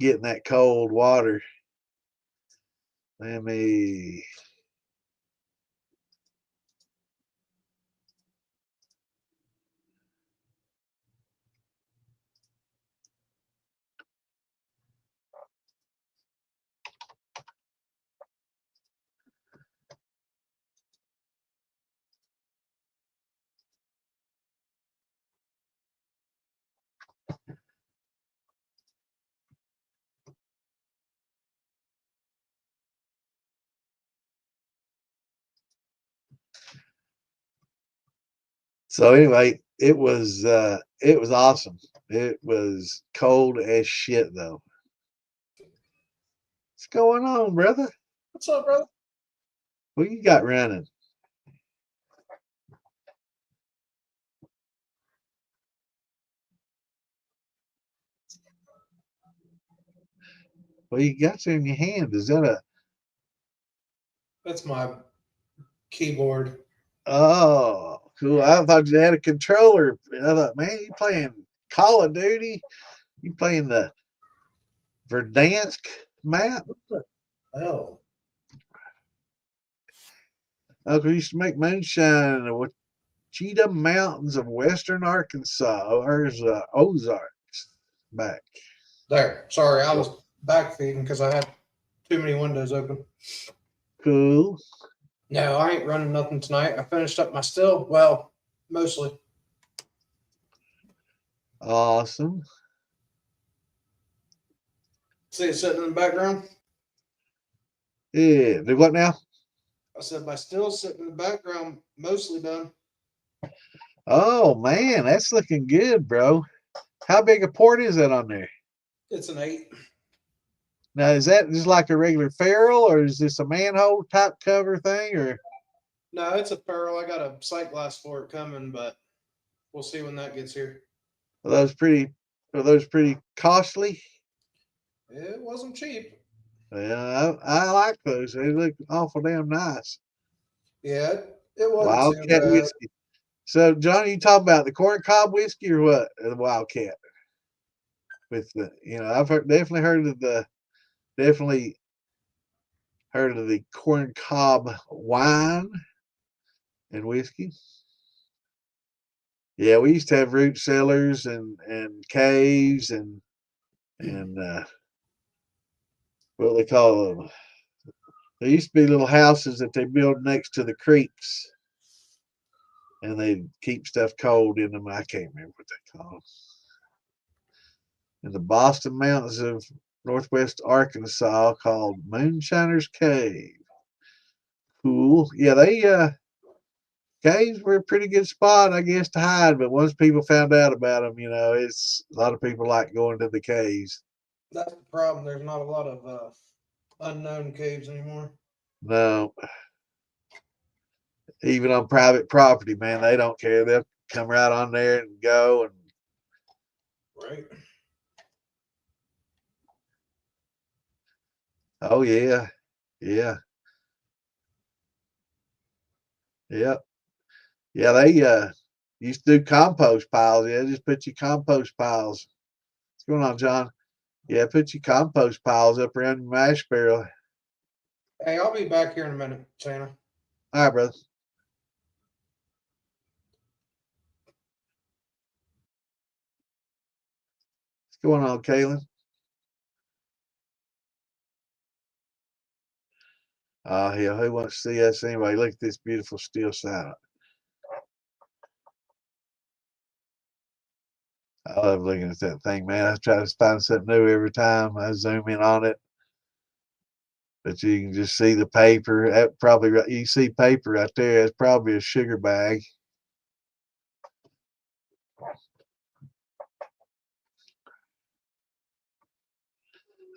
get in that cold water. Let me. So anyway, it was awesome. It was cold as shit though. What's going on, brother? What's up, brother? What you got running? What you got there in your hand? Is that a? That's my keyboard. Oh, cool. I thought you had a controller. I thought, man, you playing Call of Duty? You playing the Verdansk map? Oh. Uncle used to make moonshine in the Cheetah Mountains of western Arkansas. There's Ozarks back. There. Sorry, I was back feeding because I had too many windows open. Cool. No, I ain't running nothing tonight. I finished up my still. Well, mostly. Awesome. See it sitting in the background? Yeah. Do what now? I said my still's sitting in the background, mostly done. Oh man, that's looking good, bro. How big a port is that on there? It's an 8. Now, is that just like a regular ferrule, or is this a manhole type cover thing, or? No, it's a pearl. I got a sight glass for it coming, but we'll see when that gets here. Are those pretty costly? It wasn't cheap. Yeah, I like those. They look awful damn nice. Yeah, it wasn't too Wildcat bad. whiskey. So, Johnny, you talking about the corn cob whiskey or what? Or the Wildcat? With the, I've definitely heard of the corn cob wine and whiskey. Yeah, we used to have root cellars and caves and what they call them. There used to be little houses that they built next to the creeks, and they keep stuff cold in them. I can't remember what they call them. In the Boston Mountains of northwest Arkansas, called Moonshiner's Cave. Cool. Yeah, caves were a pretty good spot, I guess, to hide. But once people found out about them, it's a lot of people like going to the caves. That's the problem. There's not a lot of unknown caves anymore. No, even on private property, man, they don't care. They'll come right on there and go. And right. oh yeah, yeah, yeah, yeah. They used to do compost piles. Yeah, just put your compost piles. What's going on, John? Yeah, put your compost piles up around your mash barrel. Hey, I'll be back here in a minute, Santa. All right, brother. What's going on, Kaylin? Oh, hell, who wants to see us anyway? Look at this beautiful still silent. I love looking at that thing, man. I try to find something new every time I zoom in on it. But you can just see the paper. That probably you see paper right there. It's probably a sugar bag.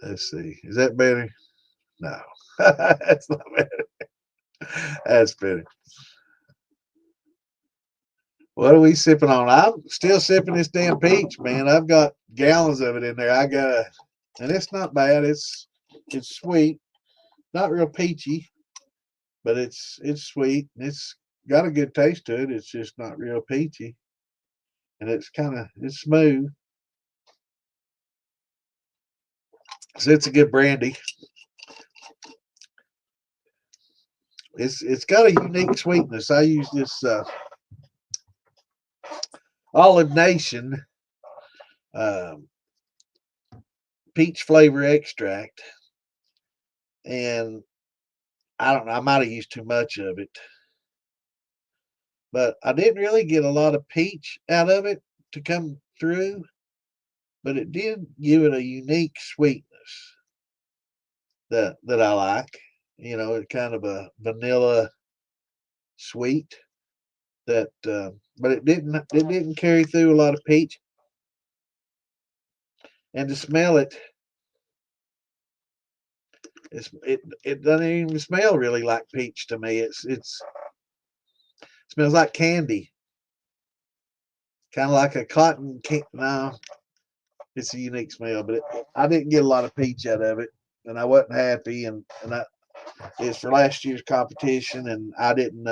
Let's see. Is that better? No, that's not better. That's better. What are we sipping on? I'm still sipping this damn peach, man. I've got gallons of it in there. And it's not bad. It's sweet, not real peachy, but it's sweet. It's got a good taste to it. It's just not real peachy, and it's smooth. So it's a good brandy. It's got a unique sweetness. I use this Olive Nation um, peach flavor extract, and I don't know. I might have used too much of it, but I didn't really get a lot of peach out of it to come through. But it did give it a unique sweetness that I like. It's kind of a vanilla sweet but it didn't carry through a lot of peach. And to smell it, it doesn't even smell really like peach to me. It smells like candy, kind of like a cotton candy. No, it's a unique smell, but I didn't get a lot of peach out of it, and I wasn't happy. And it's for last year's competition, and I didn't.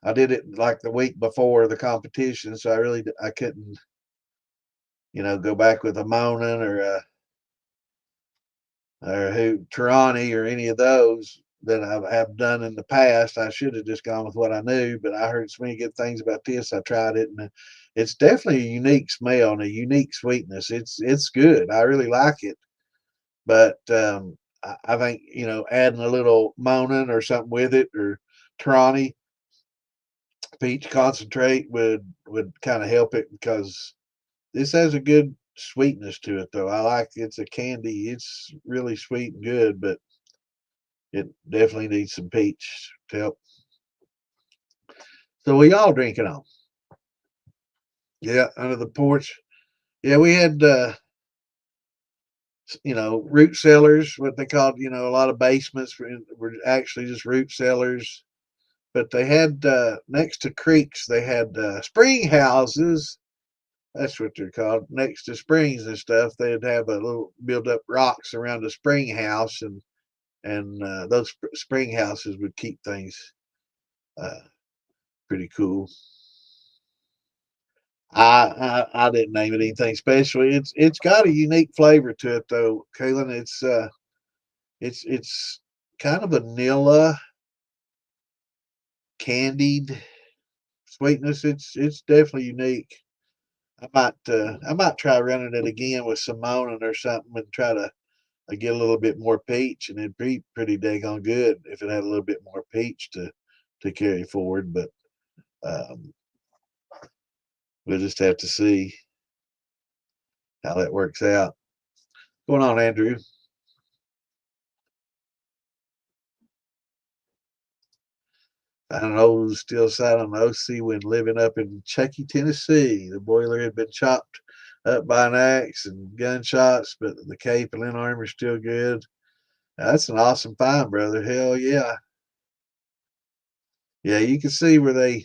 I did it like the week before the competition, so I couldn't, go back with a Monin or Tarani or any of those that I have done in the past. I should have just gone with what I knew, but I heard so many good things about this. I tried it, and it's definitely a unique smell and a unique sweetness. It's good. I really like it, but I think adding a little Monin or something with it or Tarani peach concentrate would kind of help it because this has a good sweetness to it though. I like it's a candy. It's really sweet and good, but it definitely needs some peach to help. So we all drinking on. Yeah, under the porch. Yeah, we had root cellars, what they called, a lot of basements were actually just root cellars. But they had next to creeks, they had spring houses That's what they're called. Next to springs and stuff, they'd have a little build up rocks around the spring house, and those spring houses would keep things uh, pretty cool. I didn't name it anything special. It's got a unique flavor to it though, Kaylin. It's kind of vanilla, candied sweetness. It's definitely unique. I might try running it again with some Monin or something and try to get a little bit more peach, and it'd be pretty daggone good if it had a little bit more peach to carry forward. But um, we'll just have to see how that works out. What's going on, Andrew? I don't know, still sat on the OC when living up in Chuckey, Tennessee. The boiler had been chopped up by an axe and gunshots, but the cape and linen armor still good. Now, that's an awesome find, brother. Hell yeah. Yeah, you can see where they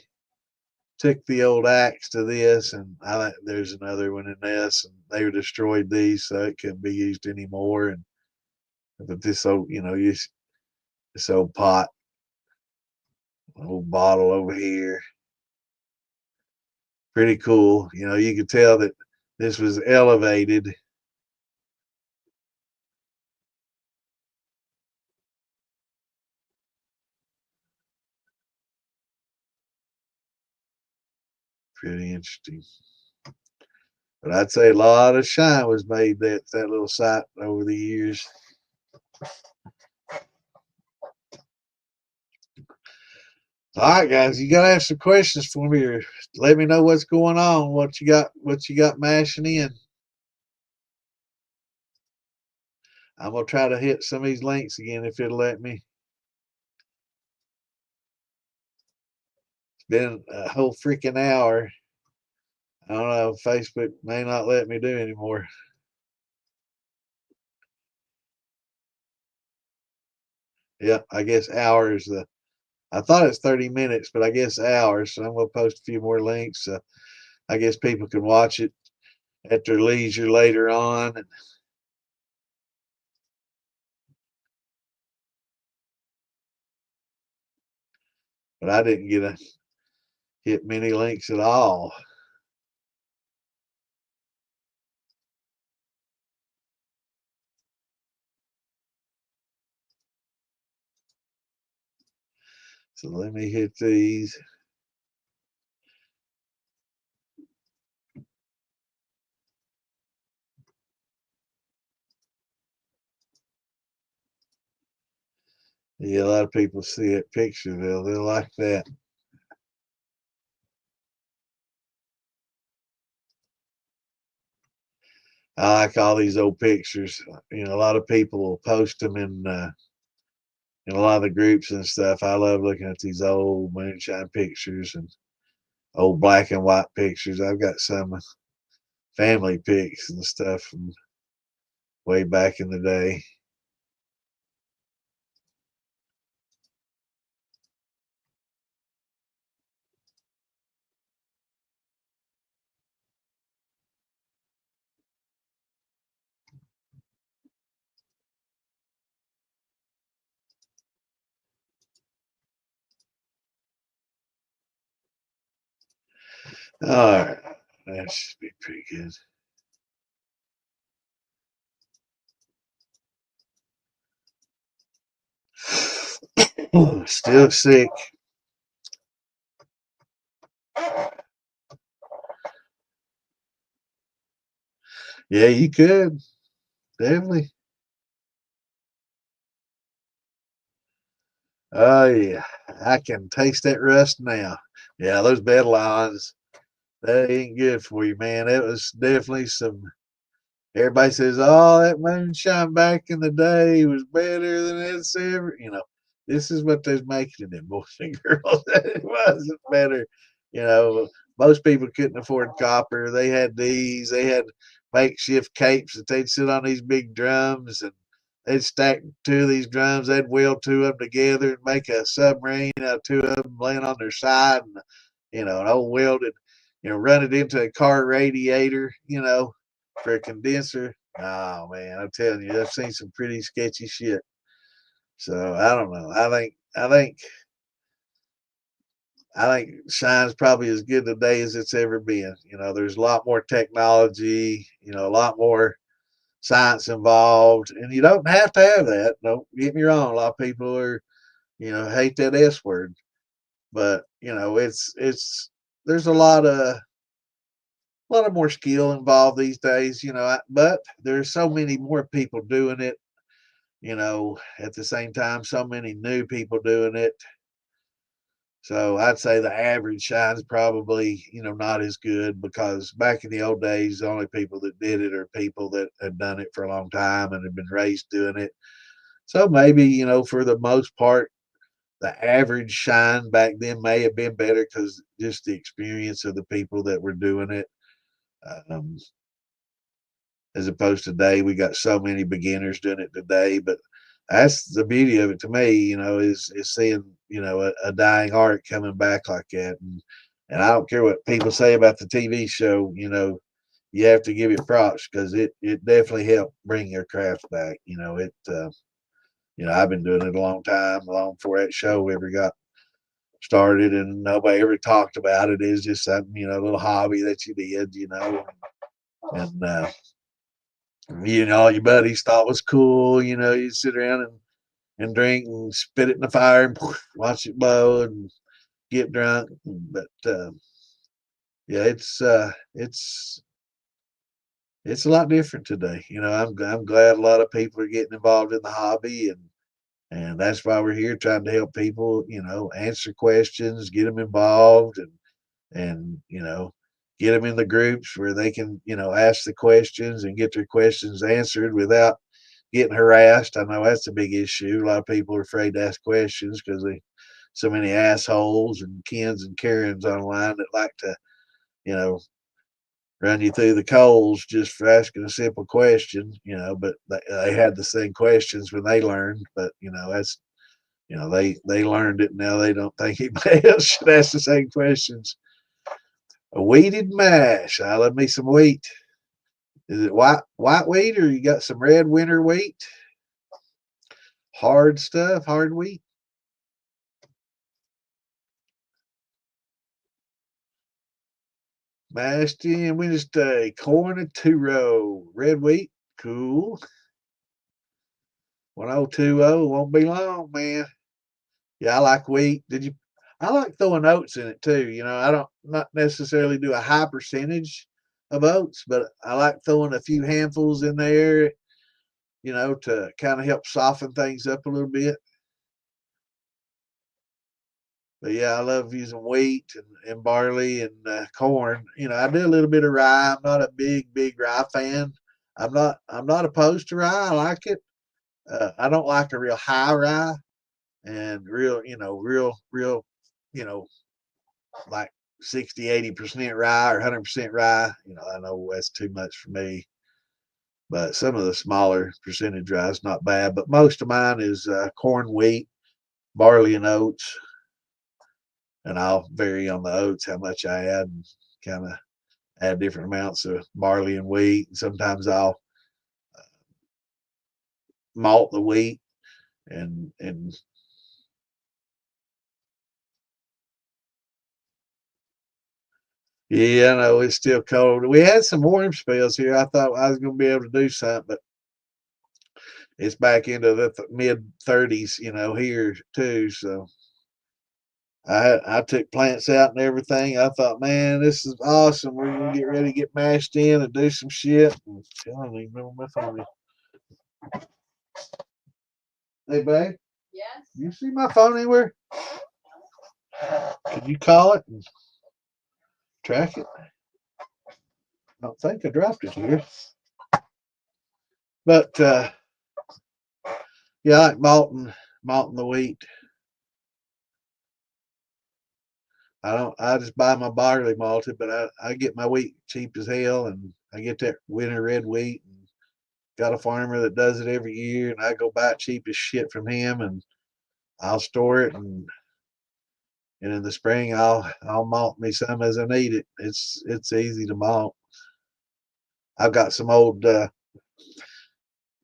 took the old axe to this, and there's another one in this, and they destroyed these, so it couldn't be used anymore. And but this old, this old pot, old bottle over here, pretty cool. You could tell that this was elevated. Pretty interesting. But I'd say a lot of shine was made that little site over the years. All right, guys, you gotta have some questions for me, or let me know what's going on, what you got mashing in. I'm gonna try to hit some of these links again if it'll let me. It's been a whole freaking hour. I don't know. Facebook may not let me do anymore. Yeah, I guess hours. I thought it's 30 minutes, but I guess hours. So I'm gonna post a few more links. I guess people can watch it at their leisure later on. But I didn't hit many links at all. So let me hit these. Yeah, a lot of people see that picture. They'll like that. I like all these old pictures. A lot of people will post them in a lot of the groups and stuff. I love looking at these old moonshine pictures and old black and white pictures. I've got some family pics and stuff from way back in the day. All right, that should be pretty good. Still sick. Yeah, you could definitely. Oh yeah, I can taste that rust now. Yeah, those bed lines, that ain't good for you, man. That was definitely some. Everybody says, "Oh, that moonshine back in the day was better than it's ever." This is what they're making it, boys and girls. It wasn't better. You know, most people couldn't afford copper. They had these. They had makeshift capes that they'd sit on these big drums, and they'd stack two of these drums. They'd weld two of them together and make a submarine out of two of them laying on their side, and an old welded run it into a car radiator, for a condenser. Oh man, I'm telling you, I've seen some pretty sketchy shit. So I don't know. I think shine's probably as good today as it's ever been. There's a lot more technology, a lot more science involved, and you don't have to have that. Don't get me wrong. A lot of people are, hate that S word, but it's there's a lot of more skill involved these days. But there's so many more people doing it. At the same time, so many new people doing it. So I'd say the average shine's probably, not as good, because back in the old days, the only people that did it are people that had done it for a long time and had been raised doing it. So maybe, for the most part, the average shine back then may have been better because just the experience of the people that were doing it. Um, as opposed to today, we got so many beginners doing it today. But that's the beauty of it to me, is seeing, a dying art coming back like that. And I don't care what people say about the TV show, you have to give it props, because it definitely helped bring your craft back. I've been doing it a long time, long before that show ever got started, and nobody ever talked about it. It's just something, a little hobby that you did, and all your buddies thought was cool. You sit around and drink and spit it in the fire and watch it blow and get drunk. But yeah, it's a lot different today. I'm glad a lot of people are getting involved in the hobby, and that's why we're here, trying to help people, answer questions, get them involved, and get them in the groups where they can, ask the questions and get their questions answered without getting harassed. I know that's a big issue. A lot of people are afraid to ask questions because they so many assholes and Kens and Karens online that like to, you know, run you through the coals just for asking a simple question, but they had the same questions when they learned, but that's, they learned it. Now they don't think anybody else should ask the same questions. A wheated mash. I love me some wheat. Is it white wheat, or you got some red winter wheat? Hard stuff, hard wheat. Mashed in Wednesday, corn and two-row, red wheat, cool. 1020 won't be long, man. Yeah, I like wheat. I like throwing oats in it too. I don't not necessarily do a high percentage of oats, but I like throwing a few handfuls in there, to kind of help soften things up a little bit. But yeah, I love using wheat and barley and corn. I do a little bit of rye. I'm not a big rye fan. I'm not opposed to rye. I like it. I don't like a real high rye, and real, you know, like 60, 80% rye or 100% rye. I know that's too much for me. But some of the smaller percentage rye is not bad. But most of mine is corn, wheat, barley, and oats. And I'll vary on the oats how much I add, and kind of add different amounts of barley and wheat. And sometimes I'll malt the wheat and yeah, I know it's still cold. We had some warm spells here. I thought I was going to be able to do something, but it's back into the mid 30s, here too. So I took plants out and everything. I thought, man, this is awesome. We're gonna get ready to get mashed in and do some shit. I don't even remember my phone. Hey, babe. Yes. You see my phone anywhere? Could you call it and track it? I don't think I dropped it here. But yeah, I like malting the wheat. I just buy my barley malted, but I get my wheat cheap as hell, and I get that winter red wheat, and got a farmer that does it every year, and I go buy it cheap as shit from him, and I'll store it, and And in the spring, I'll malt me some as I need it. It's easy to malt. I've got some old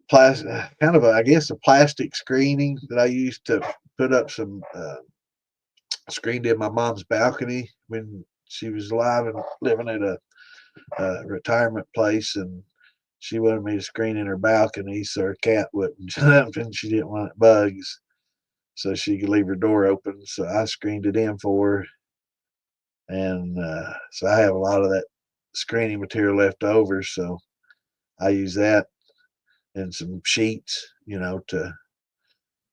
plastic, kind of a, I guess, a plastic screening that I used to put up some screened in my mom's balcony when she was alive and living at a retirement place, and she wanted me to screen in her balcony so her cat wouldn't jump and she didn't want bugs, so she could leave her door open. So I screened it in for her, and so I have a lot of that screening material left over. So I use that and some sheets, to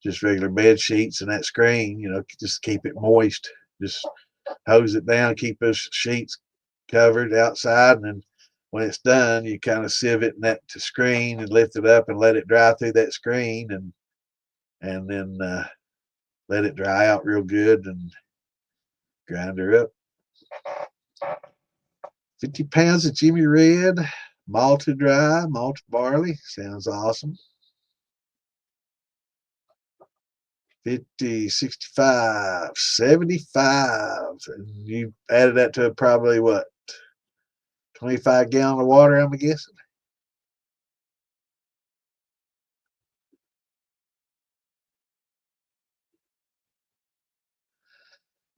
just regular bed sheets and that screen, just keep it moist. Just hose it down, keep those sheets covered outside, and then when it's done, you kind of sieve it in that to screen and lift it up and let it dry through that screen, and then let it dry out real good and grind her up. 50 pounds of Jimmy Red, malted dry, malted barley. Sounds awesome. 50, 65, 75. And you added that to probably what? 25 gallon of water, I'm guessing.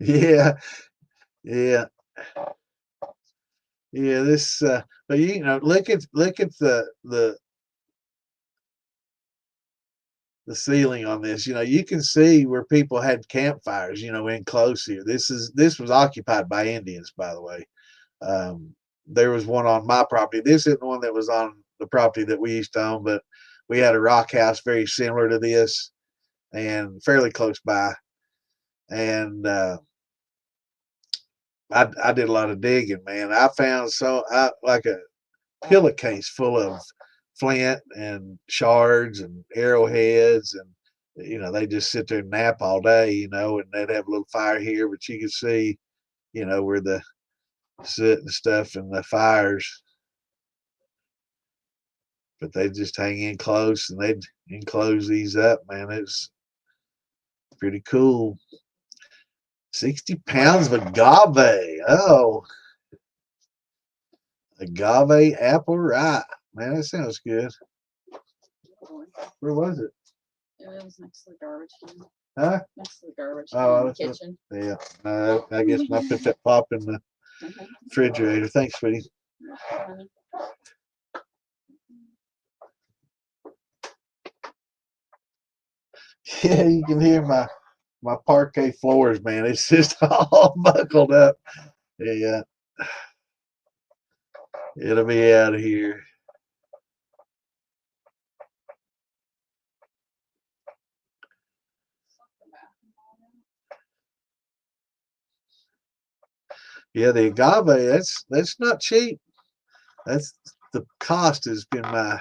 Yeah, yeah, yeah. This, but look at the ceiling on this. You can see where people had campfires. In close here. This was occupied by Indians, by the way. There was one on my property. This isn't the one that was on the property that we used to own, but we had a rock house very similar to this and fairly close by. And I did a lot of digging, man. I found like a pillowcase full of flint and shards and arrowheads, and they just sit there and nap all day, and they'd have a little fire here, but you could see, where the soot and stuff and the fires, but they just hang in close and they'd enclose these up, man. It's pretty cool. 60 pounds of agave. Oh, agave apple rye. Man, that sounds good. Where was it? It was next to the garbage can. Huh? Next to the garbage Oh, in the that's kitchen. Yeah. I guess when I put that pop in the refrigerator. Thanks, sweetie. Honey. Yeah, you can hear my parquet floors, man. It's just all buckled up. Yeah. It'll be out of here. Yeah, the agave, that's not cheap. That's the cost has been my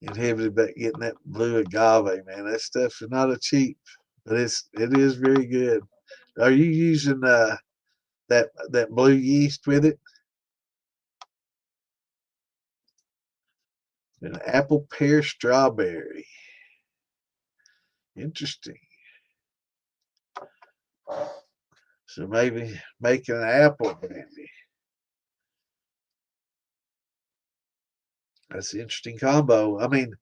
inhibited back getting that blue agave, man. That stuff's not a cheap, but it is very good. Are you using that blue yeast with it? An apple pear strawberry. Interesting. So maybe making an apple brandy. That's an interesting combo. I mean,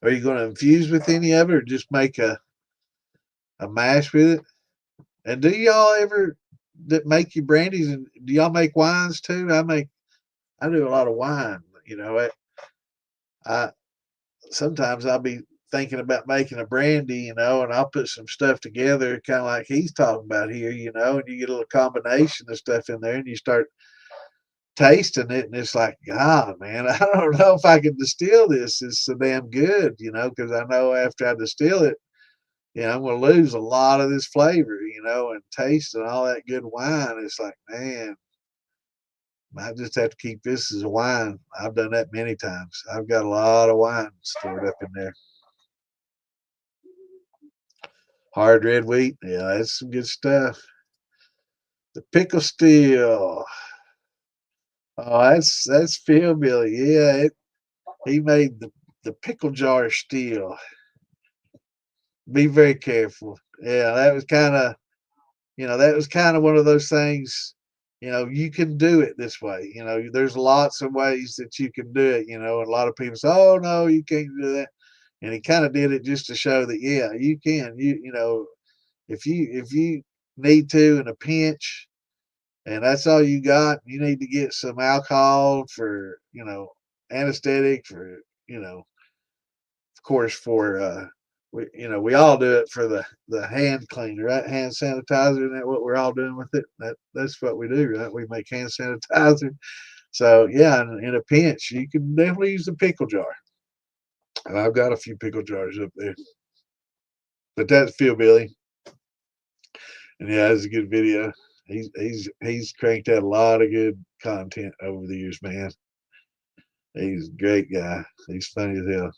are you going to infuse with any of it or just make a mash with it? And do y'all ever that make your brandies, and do y'all make wines too? I do a lot of wine. I sometimes I'll be thinking about making a brandy, and I'll put some stuff together, kind of like he's talking about here, and you get a little combination of stuff in there, and you start tasting it, and it's like, God, man, I don't know if I can distill this. It's so damn good, because I know after I distill it, I'm going to lose a lot of this flavor, and taste and all that good wine. It's like, man, I just have to keep this as a wine. I've done that many times. I've got a lot of wine stored up in there. Hard red wheat, yeah, that's some good stuff. The pickle still. Oh, that's Phil Billy. Yeah, he made the the pickle jar still. Be very careful. Yeah, that was kind of, that was kind of one of those things. You can do it this way. There's lots of ways that you can do it. And a lot of people say, "Oh no, you can't do that." And he kind of did it just to show that, yeah, you can. If you need to in a pinch, and that's all you got, you need to get some alcohol for, anesthetic for, of course, for we all do it for the hand cleaner, right? Hand sanitizer. Isn't that what we're all doing with it? That's what we do, right? We make hand sanitizer. So yeah, in a pinch, you can definitely use the pickle jar. And I've got a few pickle jars up there. But that's Phil Billy. And yeah, it's a good video. He's cranked out a lot of good content over the years, man. He's a great guy. He's funny as hell.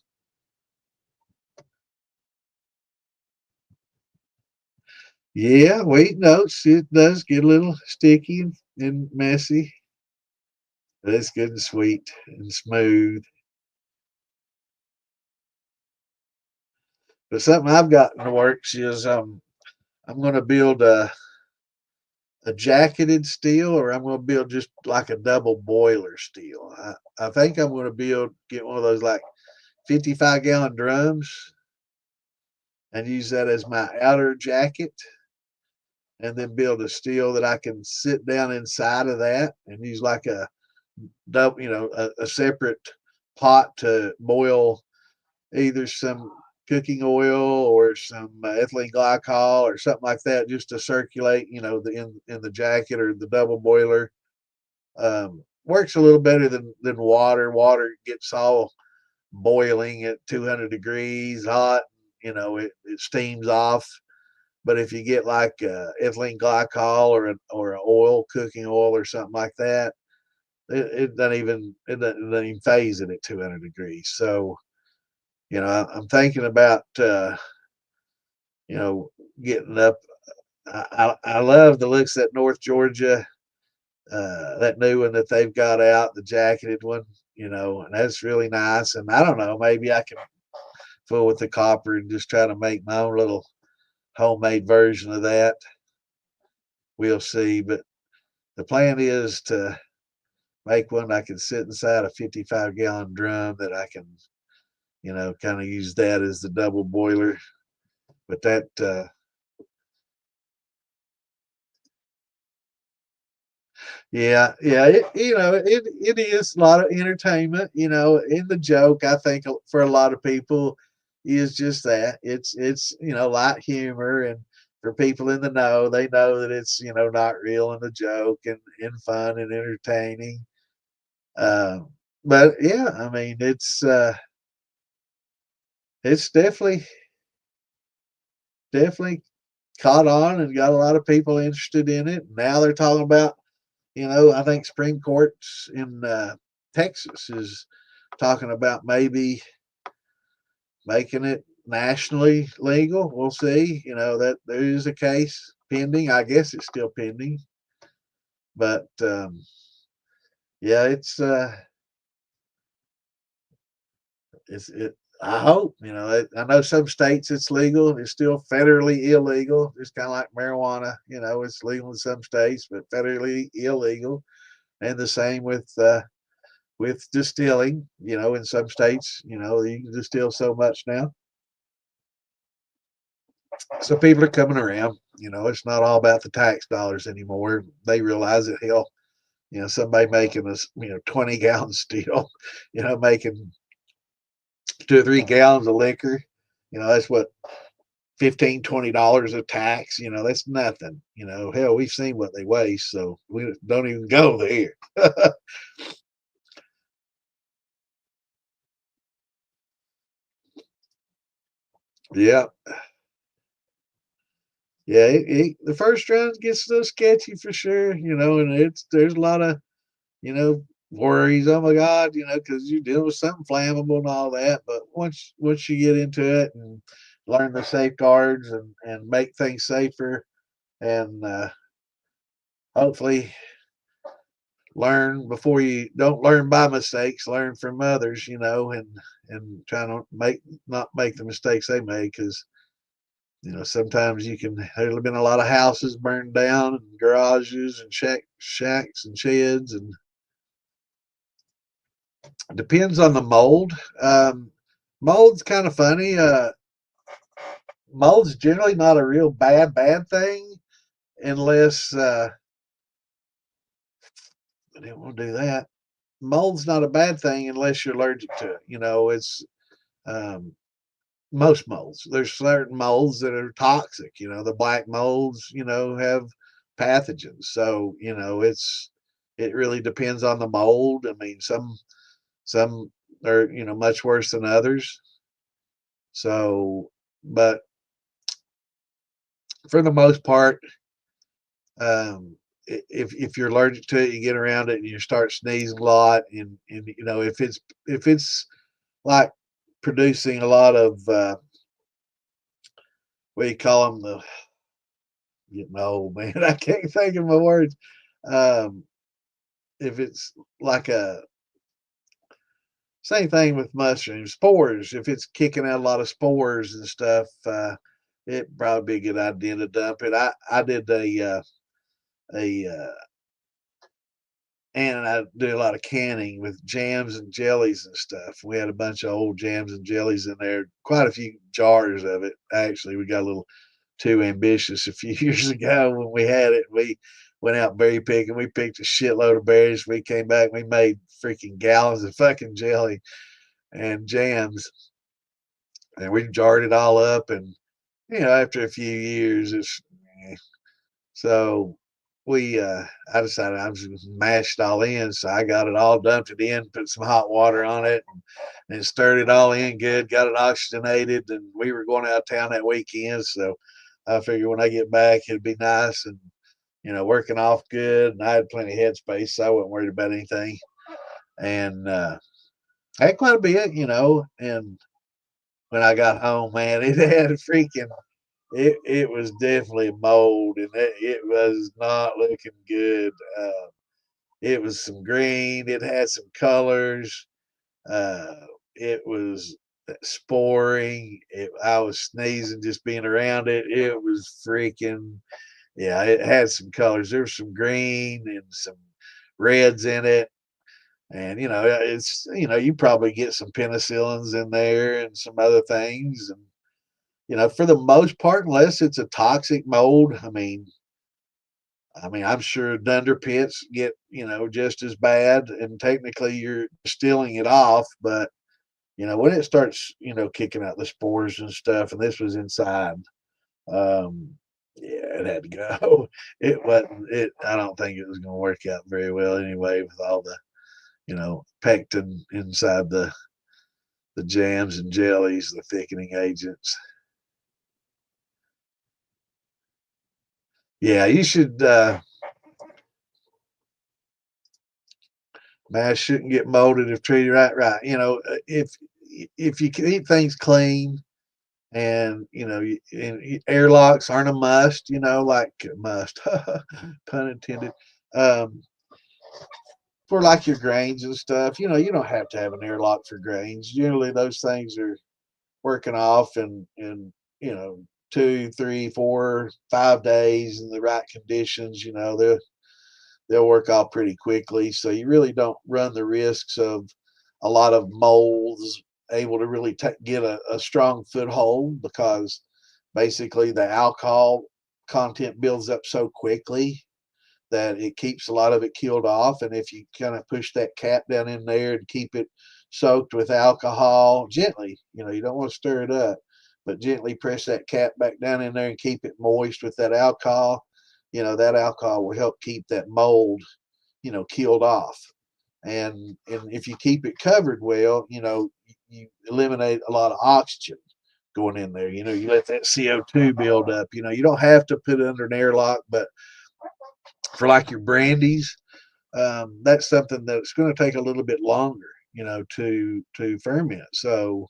Yeah, wheat notes. It does get a little sticky and messy. But it's good and sweet and smooth. But something I've got in the works is I'm going to build a jacketed steel, or I'm going to build just like a double boiler steel. I think I'm going to get one of those like 55-gallon drums and use that as my outer jacket, and then build a steel that I can sit down inside of that and use like a double, a separate pot to boil either some cooking oil or some ethylene glycol or something like that, just to circulate, in the jacket or the double boiler. Works a little better than water. Water gets all boiling at 200 degrees hot. It steams off. But if you get like ethylene glycol or an oil, cooking oil or something like that, it doesn't even phase it at 200 degrees. So, I'm thinking about, getting up. I love the looks of that North Georgia, that new one that they've got out, the jacketed one, and that's really nice. And I don't know, maybe I can fool with the copper and just try to make my own little homemade version of that. We'll see. But the plan is to make one I can sit inside a 55-gallon drum that I can, kind of use that as the double boiler. But that, yeah, it is a lot of entertainment, in the joke. I think for a lot of people is just that it's light humor, and for people in the know, they know that it's not real and a joke and fun and entertaining. But yeah, I mean it's definitely caught on and got a lot of people interested in it. Now they're talking about, I think Supreme Court in Texas is talking about maybe making it nationally legal. We'll see. That there is a case pending. I guess it's still pending. But yeah, it. I hope, I know some states it's legal. It's still federally illegal. It's kind of like marijuana. It's legal in some states, but federally illegal. And the same with distilling. In some states, you can distill so much now. So people are coming around. It's not all about the tax dollars anymore. They realize that, hell, somebody making us 20-gallon steel, making 2 or 3 gallons of liquor, that's what, $15-$20 of tax. That's nothing. Hell, we've seen what they waste, so we don't even go there. Yeah. Yeah, the first round gets a little sketchy for sure, and there's a lot of, worries. Oh my God, because you're dealing with something flammable and all that. But once you get into it and learn the safeguards and make things safer, and hopefully learn before you don't learn by mistakes, learn from others, and try to not make the mistakes they made, because sometimes there's been a lot of houses burned down, and garages and shacks and sheds, and it depends on the mold. Mold's kind of funny. Mold's generally not a real bad thing, unless I didn't want to do that. Mold's not a bad thing unless you're allergic to it. It's um, most molds. There's certain molds that are toxic. The black molds, have pathogens. So, it really depends on the mold. I mean, some are, much worse than others. So, but for the most part, if you're allergic to it, you get around it and you start sneezing a lot, and if it's like producing a lot of what do you call them, the getting old, man, I can't think of my words. Um, if it's like a same thing with mushrooms, spores, if it's kicking out a lot of spores and stuff, it'd probably be a good idea to dump it. I did a and I do a lot of canning with jams and jellies and stuff. We had a bunch of old jams and jellies in there, quite a few jars of it. Actually, we got a little too ambitious a few years ago when we had it. We went out berry picking. We picked a shitload of berries. We came back. We made freaking gallons of fucking jelly and jams, and we jarred it all up. And after a few years, it's so I decided I was just mashed all in. So I got it all dumped it in, put some hot water on it, and stirred it all in good, got it oxygenated, and we were going out of town that weekend. So I figured when I get back, it'd be nice and, working off good. And I had plenty of headspace, so I wasn't worried about anything. And I had quite a bit, and when I got home, man, it had freaking it was definitely mold, and it was not looking good. It was some green. It had some colors. Uh, it was sporing. I was sneezing just being around it. It was freaking, yeah. It had some colors. There was some green and some reds in it. And it's you probably get some penicillins in there and some other things, and for the most part, unless it's a toxic mold, I'm sure dunder pits get, just as bad, and technically you're distilling it off, but when it starts, kicking out the spores and stuff, and this was inside, um, yeah, it had to go. It wasn't it I don't think it was gonna work out very well anyway with all the, pectin inside the jams and jellies, the thickening agents. Yeah, you should mash shouldn't get molded if treated right. If you can eat things clean, and airlocks aren't a must, like must, pun intended. Um, for like your grains and stuff, you don't have to have an airlock for grains. Generally, those things are working off in 2, 3, 4, 5 days in the right conditions. They'll work off pretty quickly. So you really don't run the risks of a lot of molds able to really get a strong foothold, because basically the alcohol content builds up so quickly that it keeps a lot of it killed off. And if you kind of push that cap down in there and keep it soaked with alcohol gently, you don't want to stir it up, but gently press that cap back down in there and keep it moist with that alcohol. That alcohol will help keep that mold, killed off. And if you keep it covered well, you eliminate a lot of oxygen going in there. You let that CO2 build up. You don't have to put it under an airlock, but for like your brandies, that's something that's going to take a little bit longer, to ferment. So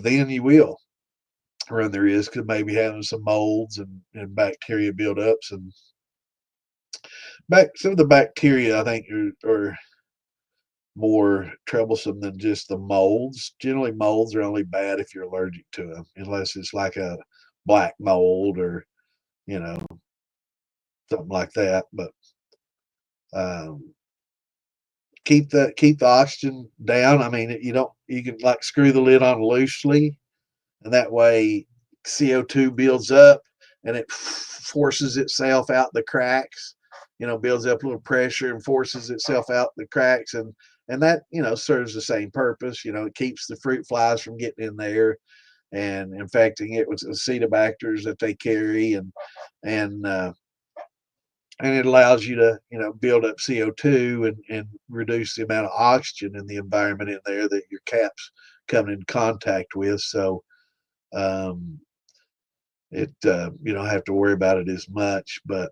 then you will run the risk of maybe having some molds and bacteria buildups, and Some of the bacteria I think are more troublesome than just the molds. Generally, molds are only bad if you're allergic to them, unless it's like a black mold or you know something like that. But um, keep the oxygen down. I mean, you can like screw the lid on loosely, and that way CO2 builds up and it forces itself out the cracks. Builds up a little pressure and forces itself out the cracks, and that serves the same purpose. It keeps the fruit flies from getting in there and infecting it with acetobacters that they carry, and it allows you to build up CO2 and reduce the amount of oxygen in the environment in there that your caps coming in contact with. So um, you don't have to worry about it as much. But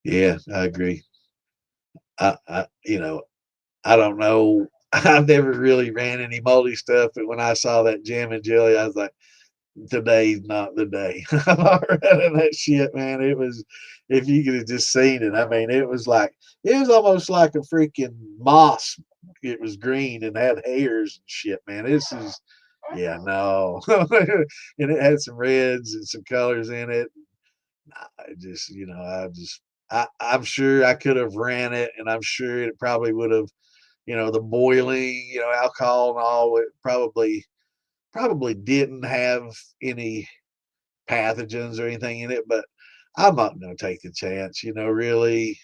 yeah, I agree. I don't know. I've never really ran any moldy stuff, but when I saw that jam and jelly, I was like, today's not the day. I'm not running that shit, man. It was, if you could have just seen it, I mean, it was almost like a freaking moss. It was green and had hairs and shit, man. Yeah, no. And it had some reds and some colors in it. I just, I'm sure I could have ran it, and I'm sure it probably would have, the boiling, alcohol and all, it probably didn't have any pathogens or anything in it, but I'm not going to take the chance, really.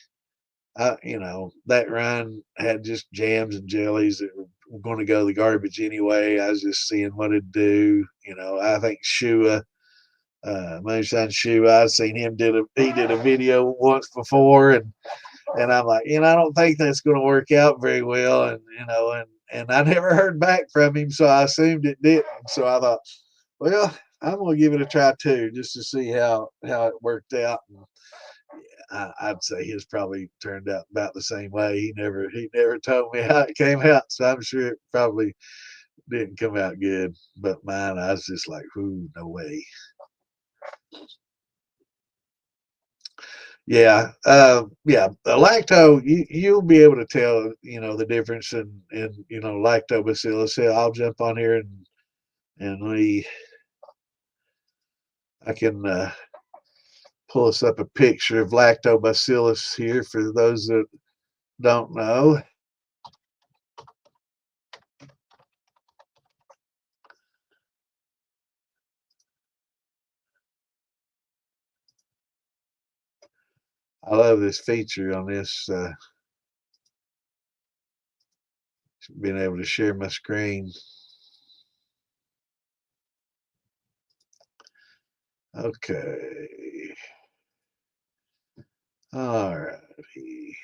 That run had just jams and jellies that were going to go to the garbage anyway. I was just seeing what it'd do. I think Shua, Moonshine Shua, I've seen he did a video once before, and I'm like, I don't think that's going to work out very well, and I never heard back from him, so I assumed it didn't. So I thought, well, I'm going to give it a try too, just to see how it worked out. And I'd say his probably turned out about the same way. He never told me how it came out, so I'm sure it probably didn't come out good. But mine, I was just like, "Ooh, no way." Yeah, yeah. The lacto, you'll be able to tell, the difference in lactobacillus. Yeah, I'll jump on here and I can pull us up a picture of lactobacillus here for those that don't know. I love this feature on this, being able to share my screen. Okay. All righty.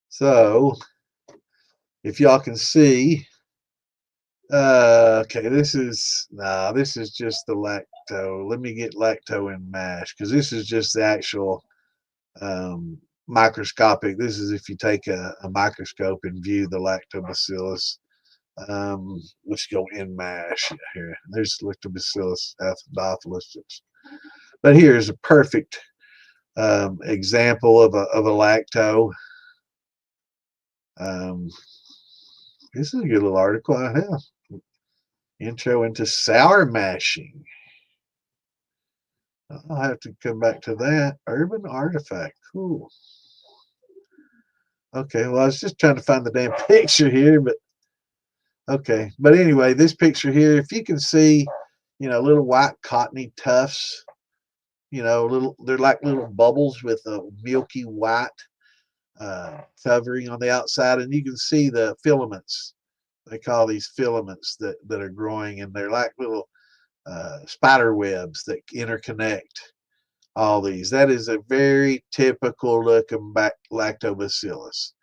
So, if y'all can see, okay, this is just the lacto. Let me get lacto in mash, because this is just the actual microscopic. This is if you take a microscope and view the lactobacillus. Let's go in mash here. There's lactobacillus acidophilus. But here's a perfect example of a lacto. This is a good little article I have. Intro into sour mashing. I'll have to come back to that. Urban artifact. Cool. Okay, well, I was just trying to find the damn picture here, but okay. But anyway, this picture here, if you can see, little white cottony tufts, they're like little bubbles with a milky white covering on the outside, and you can see the filaments. They call these filaments that are growing, and they're like little spider webs that interconnect all these. That is a very typical looking lactobacillus.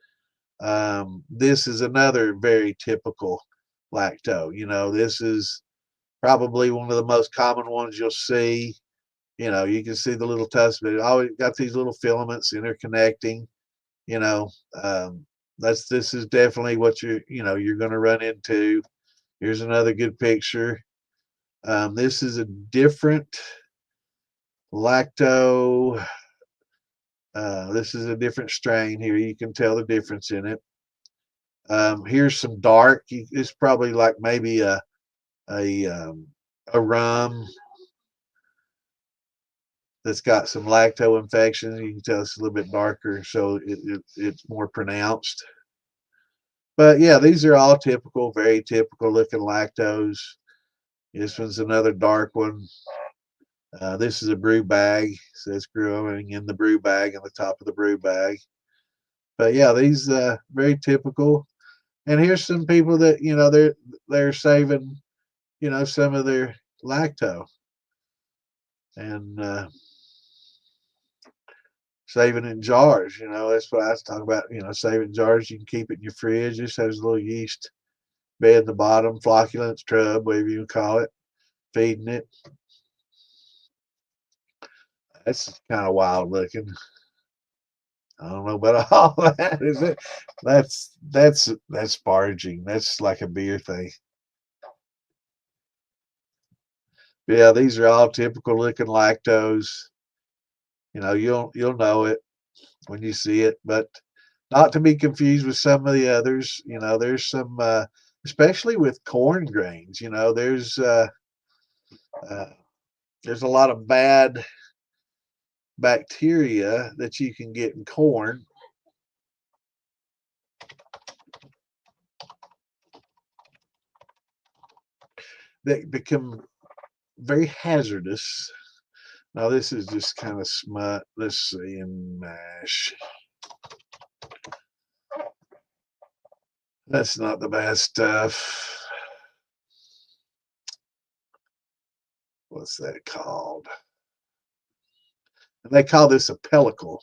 This is another very typical lacto. This is probably one of the most common ones you'll see. You can see the little tufts, but it always got these little filaments interconnecting. You know, um, this is definitely what you're going to run into. Here's another good picture. This is a different lacto. This is a different strain here. You can tell the difference in it. Here's some dark. It's probably like maybe a rum that's got some lacto infections. You can tell it's a little bit darker, so it's more pronounced. But yeah, these are all typical, very typical looking lactos. This one's another dark one. This is a brew bag. So it's growing in the brew bag on the top of the brew bag. But yeah, these very typical. And here's some people that they're saving some of their lacto and saving in jars. That's what I was talking about. Saving jars. You can keep it in your fridge. This has a little yeast bed in the bottom, flocculence, trub, whatever you call it. Feeding it. That's kind of wild looking. I don't know about all that. Is it? That's sparging. That's like a beer thing. Yeah, these are all typical looking lactos. You'll know it when you see it, but not to be confused with some of the others. There's some, especially with corn grains. Uh, there's a lot of bad bacteria that you can get in corn that become very hazardous. Now this is just kind of smut. Let's see in mash. That's not the bad stuff. What's that called? And they call this a pellicle.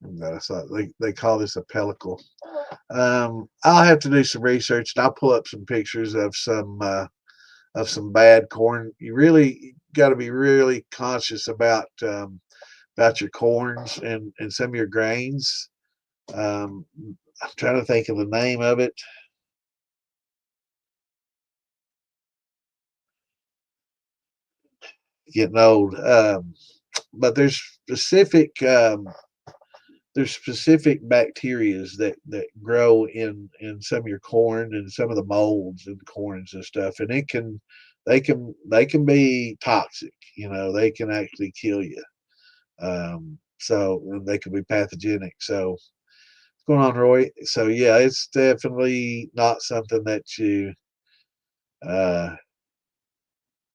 They call this a pellicle. I'll have to do some research and I'll pull up some pictures of some bad corn. You really got to be really conscious about your corns and some of your grains. I'm trying to think of the name of it. Getting old. But there's specific bacterias that grow in some of your corn and some of the molds in corns and stuff, and they can be toxic. They can actually kill you. So they can be pathogenic. So what's going on, Roy? So yeah, it's definitely not something that you uh,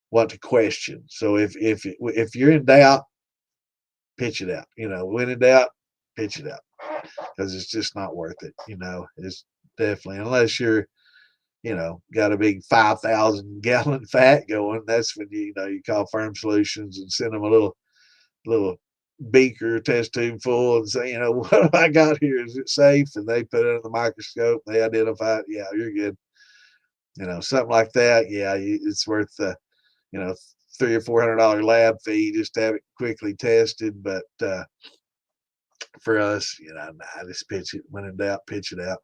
want to question. So if you're in doubt, pitch it out. When in doubt, pitch it out because it's just not worth it. It's definitely unless you're got a big 5,000 gallon vat going. That's when you call Firm Solutions and send them a little beaker test tube full and say, what have I got here? Is it safe? And they put it under the microscope. They identify it. Yeah, you're good. Something like that. Yeah, it's worth you know $300 or $400 lab fee just to have it quickly tested. But for us, nah, just pitch it. When in doubt, pitch it out.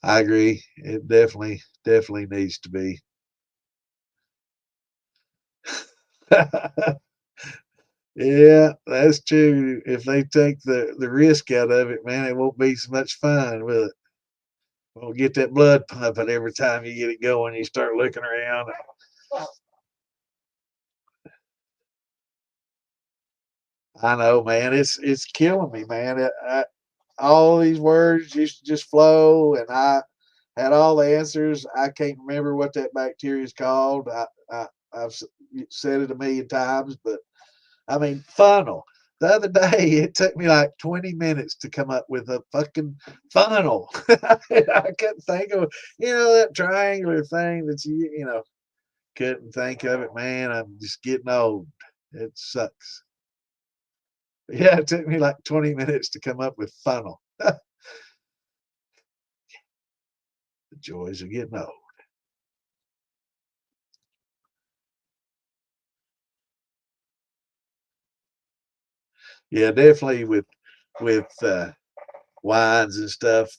I agree. It definitely needs to be. Yeah, that's true. If they take the risk out of it, man, it won't be so much fun, will it? Won't get that blood pumping every time you get it going. You start looking around. I know, man. It's killing me, man. All these words used to just flow, and I had all the answers. I can't remember what that bacteria is called. I've said it a million times, but I mean, funnel. The other day, it took me like 20 minutes to come up with a fucking funnel. I couldn't think of, that triangular thing that couldn't think of it, man. I'm just getting old. It sucks. Yeah, it took me like 20 minutes to come up with funnel. The joys of getting old. Yeah, definitely with wines and stuff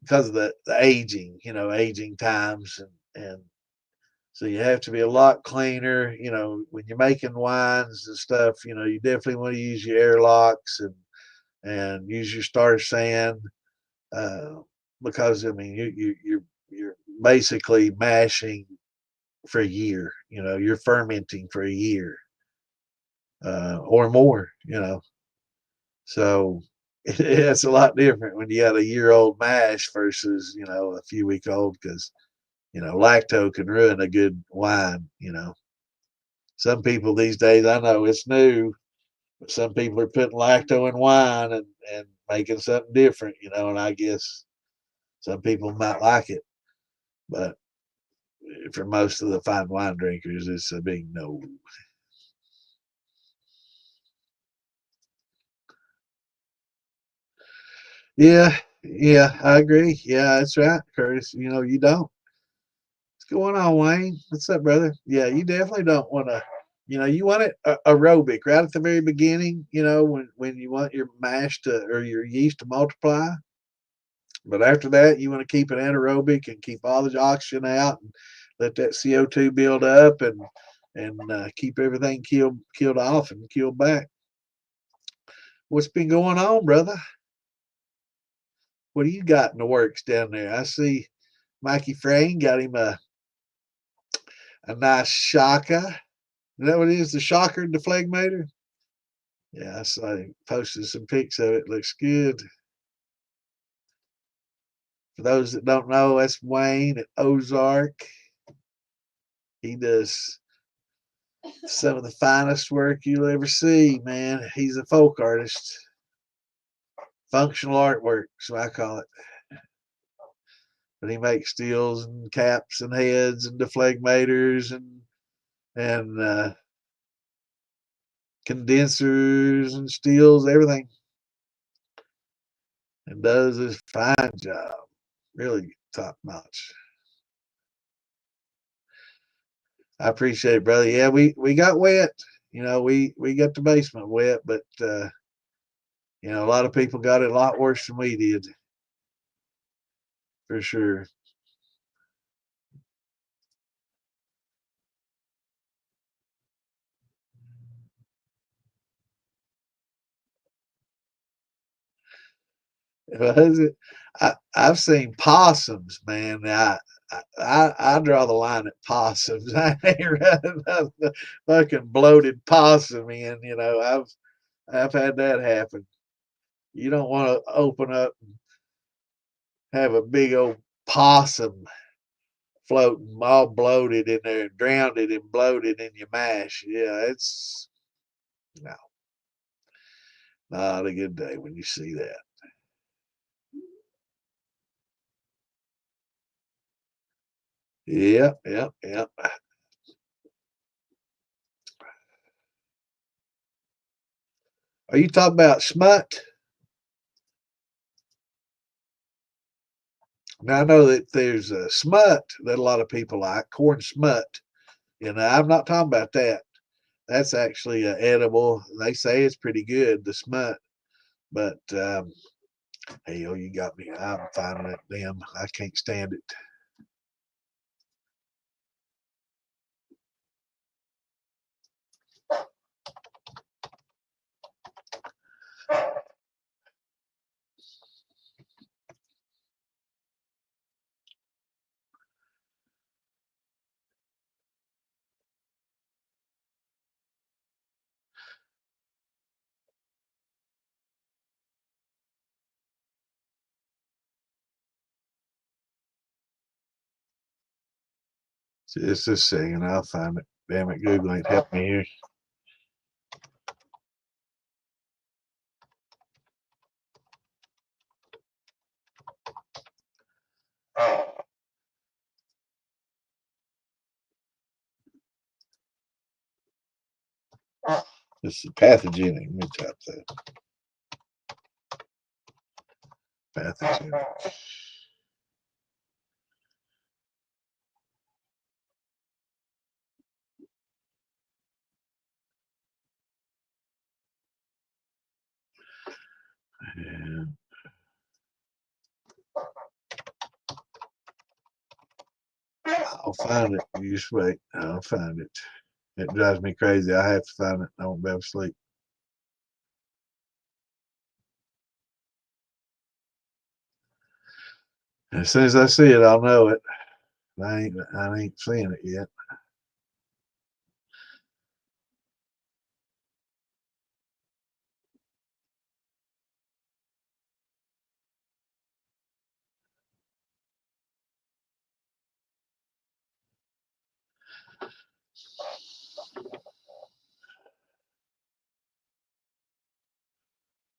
because of the aging, aging times, and so you have to be a lot cleaner. When you're making wines and stuff, you definitely want to use your airlocks and use your starter sand, uh, because I mean you're basically mashing for a year. You're fermenting for a year or more. So it's a lot different when you got a year-old mash versus a few week old, because lacto can ruin a good wine. Some people these days, I know it's new, but some people are putting lacto in wine and making something different. And I guess some people might like it, but for most of the fine wine drinkers, it's a big no. Yeah, yeah, I agree. Yeah, that's right, Curtis. You don't. What's going on, Wayne? What's up, brother? Yeah, you definitely don't want to. You want it aerobic right at the very beginning. When you want your mash to or your yeast to multiply. But after that, you want to keep it anaerobic and keep all the oxygen out and let that CO2 build up and keep everything killed off and killed back. What's been going on, brother? What do you got in the works down there? I see Mikey Frayne got him a nice shocker. Is that what it is? The shocker deflegmator? Yeah, I saw him posted some pics of it. Looks good. For those that don't know, that's Wayne at Ozark. He does some of the finest work you'll ever see, man. He's a folk artist. Functional artwork, so I call it. But he makes steels and caps and heads and deflegmators and condensers and steels, everything. And does a fine job. Really top notch. I appreciate it, brother. Yeah, we got wet. We got the basement wet, but a lot of people got it a lot worse than we did, for sure. I've seen possums, man. I draw the line at possums. I ain't running a fucking bloated possum in. I've had that happen. You don't want to open up and have a big old possum floating all bloated in there, drowned it and bloated in your mash. Yeah, it's no, not a good day when you see that. Yeah, yeah, yeah. Are you talking about smut? Now I know that there's a smut that a lot of people like, corn smut. I'm not talking about that. That's actually edible. They say it's pretty good, the smut. But hell, you got me. I'm finding it damn. I can't stand it. Just a second, I'll find it. Damn it, Google ain't helping me here. This is pathogenic. Let me type that. Pathogenic. Yeah. I'll find it. You just wait. I'll find it. It drives me crazy. I have to find it. I won't be able to sleep. As soon as I see it, I'll know it. I ain't seeing it yet.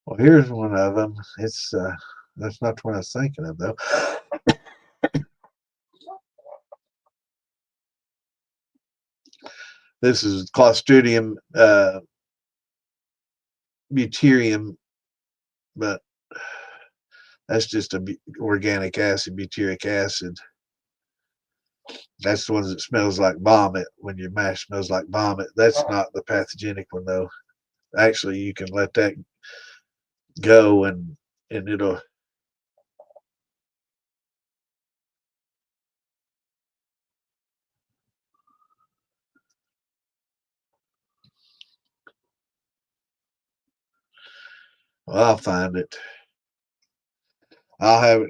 Well, here's one of them. It's that's not the one I was thinking of though. This is Clostridium butyrium, but that's just a organic acid, butyric acid. That's the one that smells like vomit. When your mash smells like vomit, that's not the pathogenic one though. Actually, you can let that go and it'll. Well, I'll find it. I'll have it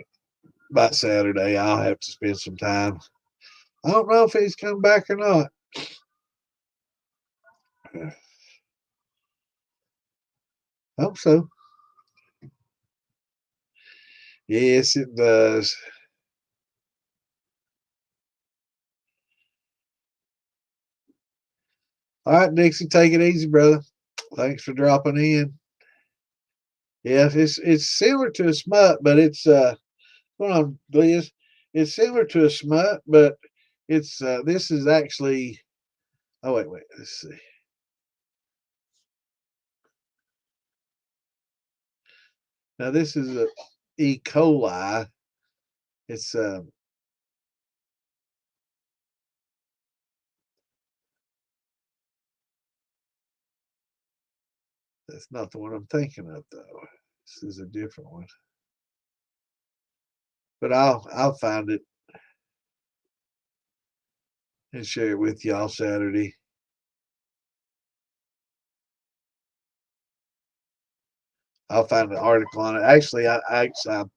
by Saturday. I'll have to spend some time. I don't know if he's come back or not. Hope so. Yes, it does. All right, Dixie, take it easy, brother. Thanks for dropping in. Yeah, it's similar to a smut, but it's hold on, Liz. It's similar to a smut, but it's this is actually. Oh wait, let's see. Now this is a E. coli. It's that's not the one I'm thinking of though. This is a different one. But I'll find it and share it with y'all Saturday. I'll find an article on it. Actually, I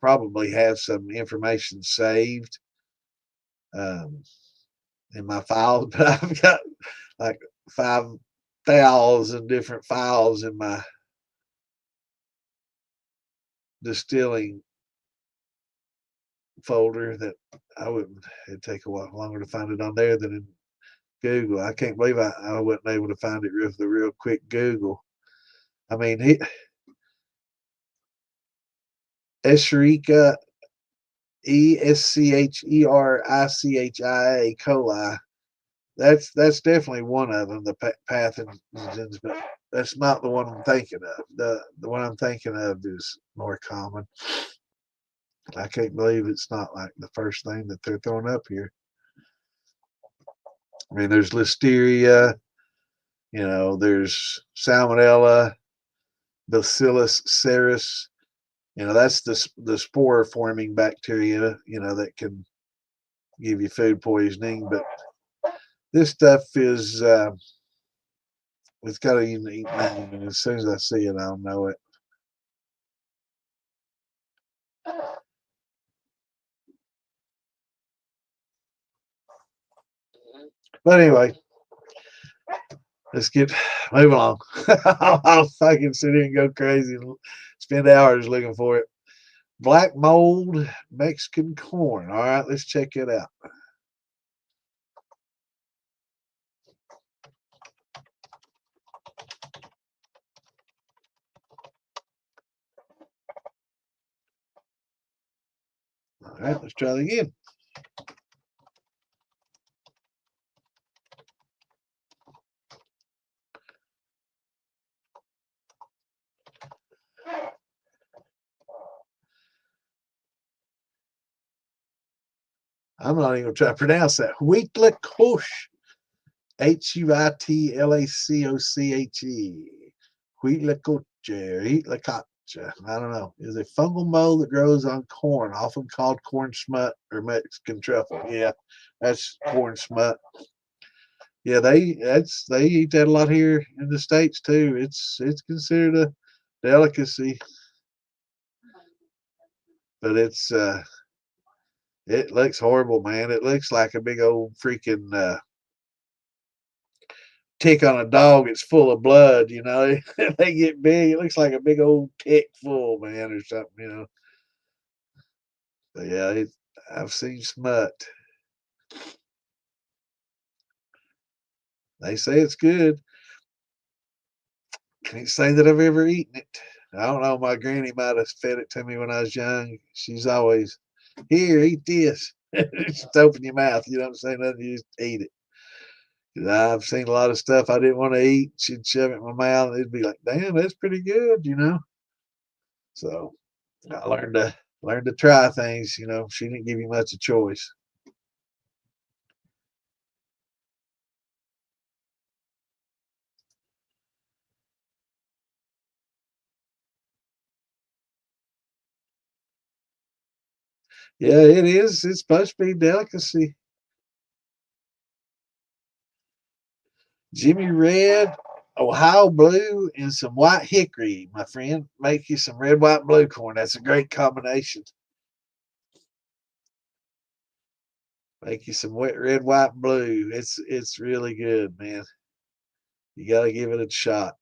probably have some information saved in my files, but I've got like 5,000 different files in my distilling folder that I wouldn't. It'd take a while longer to find it on there than in Google. I can't believe I wasn't able to find it with the real quick Google. I mean, Escherichia, Escherichia coli. That's definitely one of them, the pathogens, but that's not the one I'm thinking of. The one I'm thinking of is more common. I can't believe it's not like the first thing that they're throwing up here. I mean, there's Listeria, there's Salmonella, Bacillus cereus. That's the spore forming bacteria, that can give you food poisoning. But this stuff is, it's got a unique name, and as soon as I see it, I'll know it. But anyway, let's get moving along. I'll fucking sit here and go crazy and spend hours looking for it. Black mold Mexican corn. All right, let's check it out. All right, let's try it again. I'm not even going to try to pronounce that. Huitlacoche. Huitlacoche. Huitlacoche. I don't know, is a fungal mold that grows on corn, often called corn smut or Mexican truffle. Yeah, that's corn smut. Yeah, they eat that a lot here in the States too. It's considered a delicacy, but it looks horrible, man. It looks like a big old freaking tick on a dog. It's full of blood, you know. They get big. It looks like a big old tick full, man, or something, you know. But yeah, I've seen smut. They say it's good. Can't say that I've ever eaten it. I don't know. My granny might have fed it to me when I was young. She's always, here, eat this. Just open your mouth. You don't say nothing. You just eat it. 'Cause I've seen a lot of stuff I didn't want to eat. She'd shove it in my mouth. And it'd be like, damn, that's pretty good, you know. So I learned to try things. You know, she didn't give you much of a choice. Yeah, it is. It's supposed to be delicacy. Jimmy Red, Ohio Blue, and some white hickory, my friend. Make you some red, white, blue corn. That's a great combination. Make you some wet red, white, blue. It's really good, man. You got to give it a shot.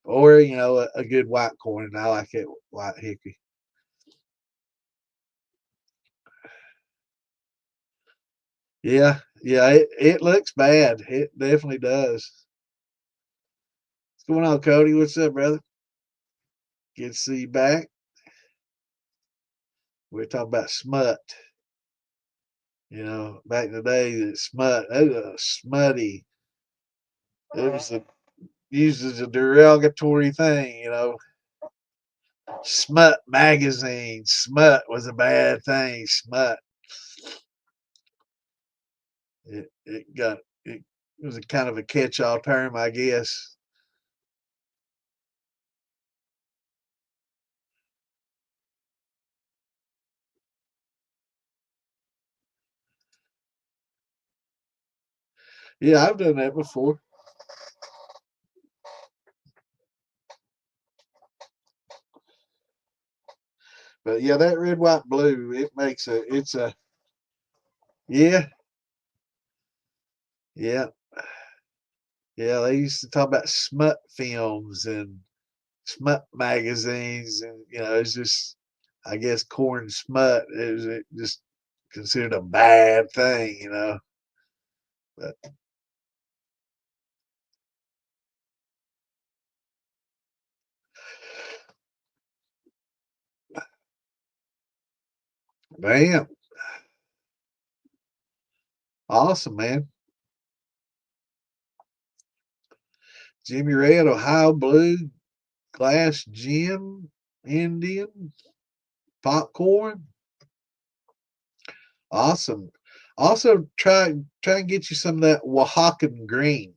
Or, you know, a good white corn. And I like it white hickory. Yeah, yeah, it looks bad. It definitely does. What's going on, Cody? What's up, brother? Good to see you back. We're talking about smut. You know, back in the day, that smut, that was a smutty. It was used as a derogatory thing, you know. Smut magazine. Smut was a bad thing. Smut. It was a kind of a catch-all term, I guess. Yeah, I've done that before. But yeah, that red, white, blue, it's a, yeah, yeah, yeah. They used to talk about smut films and smut magazines, and you know, it's just, I guess, corn smut is it just considered a bad thing, you know. But damn, awesome, man. Jimmy Red, Ohio Blue, Glass Gin, Indian, popcorn. Awesome. Also try and get you some of that Oaxacan green.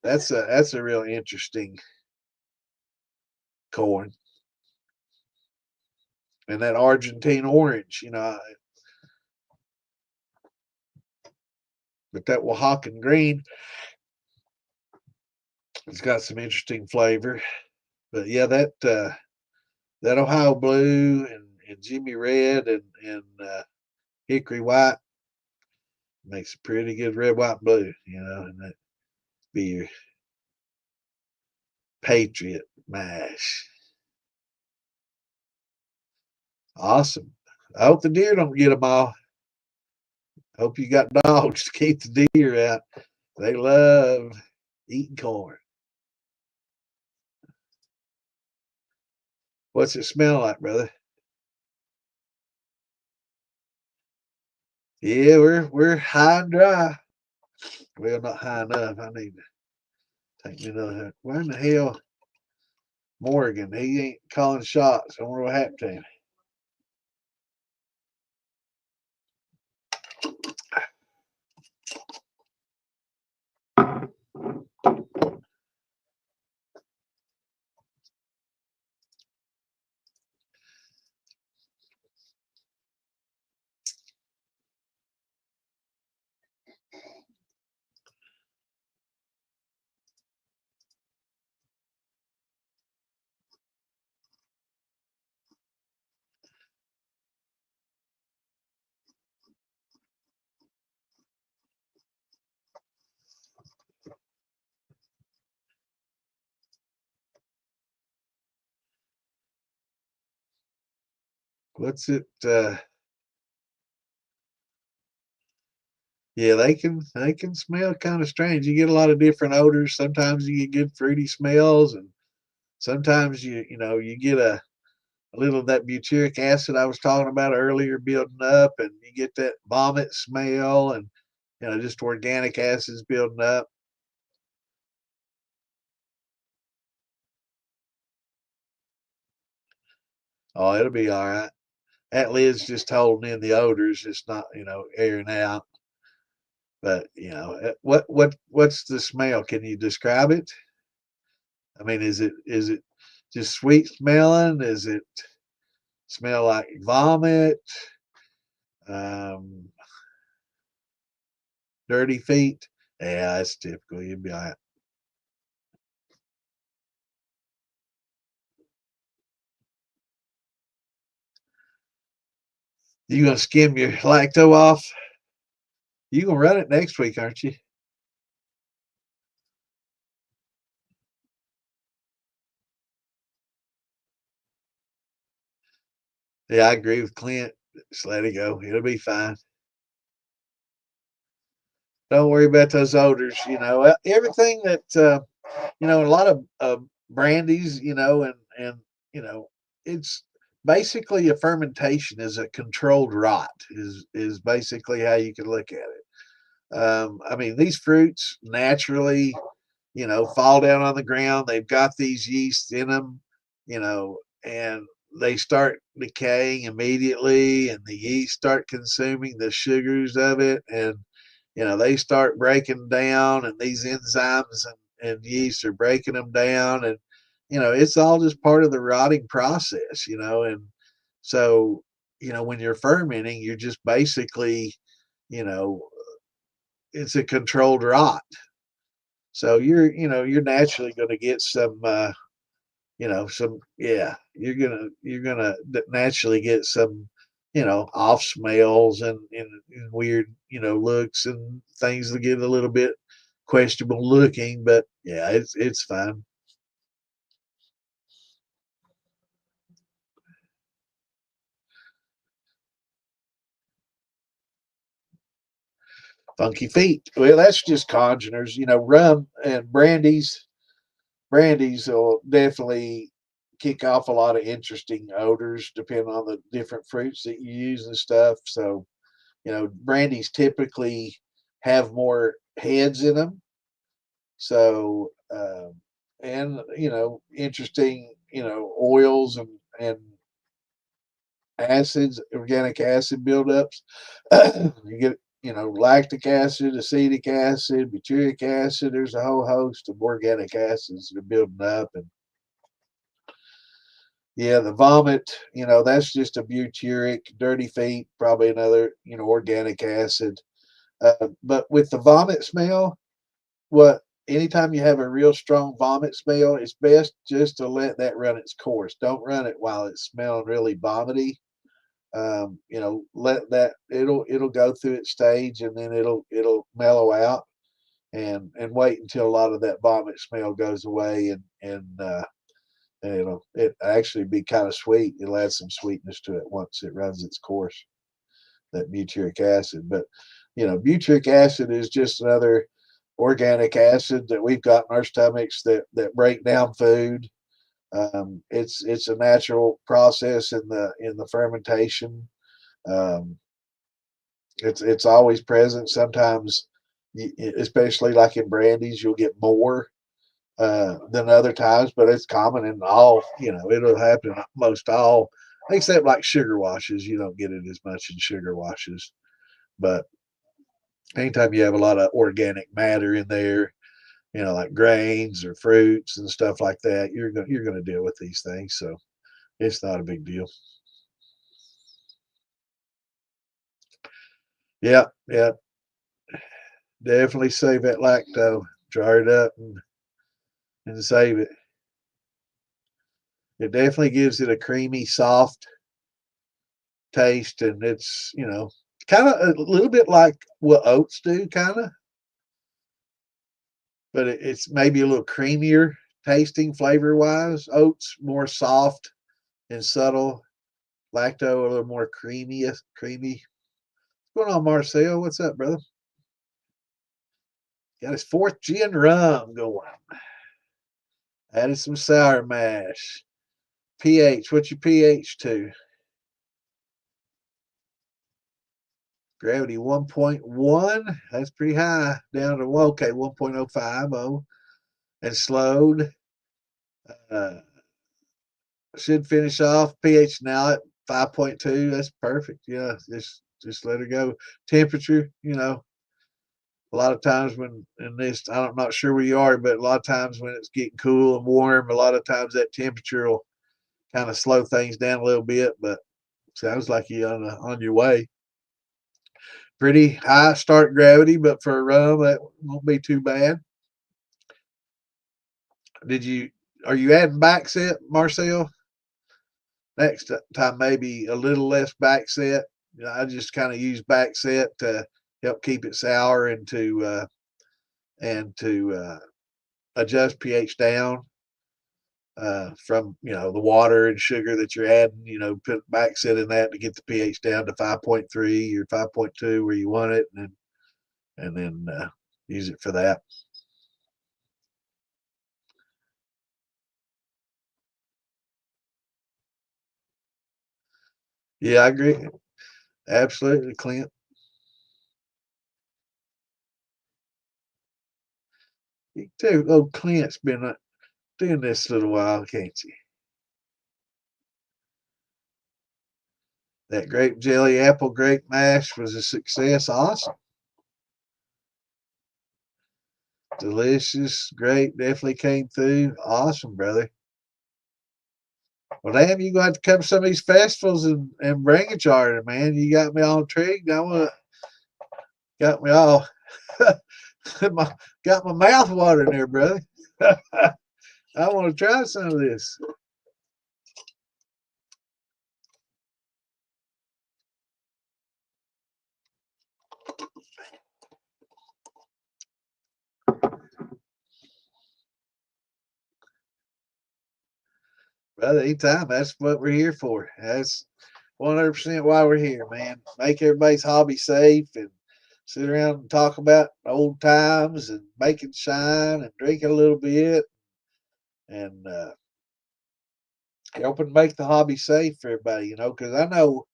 That's a real interesting corn. And that Argentine orange, you know, but that Oaxacan green, it's got some interesting flavor. But yeah, that Ohio Blue and Jimmy Red and Hickory White makes a pretty good red, white, blue, you know, and that be your Patriot mash. Awesome. I hope the deer don't get them all. Hope you got dogs to keep the deer out. They love eating corn. What's it smell like, brother? Yeah, we're high and dry. Well, not high enough. I need to take me another. Where in the hell, Morgan? He ain't calling shots. I wonder what happened to him. what's it? Yeah, they can smell kind of strange. You get a lot of different odors. Sometimes you get good fruity smells, and sometimes you get a little of that butyric acid I was talking about earlier building up, and you get that vomit smell, and just organic acids building up. Oh, it'll be all right. That lid's just holding in the odors. It's not, airing out. But what's the smell? Can you describe it? I mean, is it just sweet smelling? Is it smell like vomit? Um, dirty feet? Yeah, that's typical. You'd be all right. You gonna skim your lacto off? You gonna run it next week, aren't you? Yeah, I agree with Clint. Just let it go. It'll be fine. Don't worry about those odors. Everything that a lot of brandies, and it's basically a fermentation is a controlled rot is basically how you can look at it. I mean, these fruits naturally, fall down on the ground. They've got these yeast in them, and they start decaying immediately, and the yeast start consuming the sugars of it, and they start breaking down, and these enzymes and yeast are breaking them down, and it's all just part of the rotting process, and so when you're fermenting, you're just basically, you know it's a controlled rot. So you're naturally going to get you're gonna naturally get some, off smells and weird, looks and things that get a little bit questionable looking, but yeah, it's fine. Funky feet. Well, that's just congeners. Rum and brandies will definitely kick off a lot of interesting odors depending on the different fruits that you use and stuff. So, brandies typically have more heads in them. So, and interesting, oils and acids, organic acid buildups. You get, lactic acid, acetic acid, butyric acid. There's a whole host of organic acids that are building up, and yeah, the vomit, that's just a butyric. Dirty feet, probably another, organic acid. But with the vomit smell, what anytime you have a real strong vomit smell, it's best just to let that run its course. Don't run it while it's smelling really vomity. Let that it'll go through its stage, and then it'll mellow out, and wait until a lot of that vomit smell goes away, and it actually be kind of sweet. It'll add some sweetness to it once it runs its course, that butyric acid. But butyric acid is just another organic acid that we've got in our stomachs that break down food. It's a natural process in the fermentation. Um, it's always present. Sometimes, especially like in brandies, you'll get more than other times, but it's common in all. It'll happen in most all, except like sugar washes. You don't get it as much in sugar washes, but anytime you have a lot of organic matter in there, like grains or fruits and stuff like that, you're going to deal with these things. So it's not a big deal. Yeah, yeah, definitely save that lacto. Jar it up and save it. It definitely gives it a creamy, soft taste, and it's kind of a little bit like what oats do, kind of, but it's maybe a little creamier tasting flavor wise. Oats more soft and subtle. lacto, a little more creamy. What's going on, Marcel? What's up, brother? Got his 4th gin rum going. Added some sour mash. pH, what's your pH to? Gravity 1.1. That's pretty high. Down to, okay, 1.050. And slowed. Should finish off. pH now at 5.2. That's perfect. Yeah, just let her go. Temperature, a lot of times when in this, I'm not sure where you are, but a lot of times when it's getting cool and warm, a lot of times that temperature will kind of slow things down a little bit. But sounds like you're on your way. Pretty high start gravity, but for a rum, that won't be too bad. Are you adding back set, Marcel? Next time, maybe a little less back set. I just kind of use back set to help keep it sour and to adjust pH down from the water and sugar that you're adding. Put back set in that to get the pH down to 5.3 or 5.2 where you want it, and then use it for that. Yeah, I agree. Absolutely, Clint. You too. Oh, Clint's been doing this a little while, can't you? That grape jelly apple grape mash was a success. Awesome. Delicious. Great. Definitely came through. Awesome, brother. Well, damn, you going to have to come to some of these festivals and bring a charter, man. You got me all intrigued. Got me all, got my mouth watering there, brother. I want to try some of this. Brother, anytime. That's what we're here for. That's 100% why we're here, man. Make everybody's hobby safe and sit around and talk about old times and making shine and drinking a little bit and helping make the hobby safe for everybody, because I know,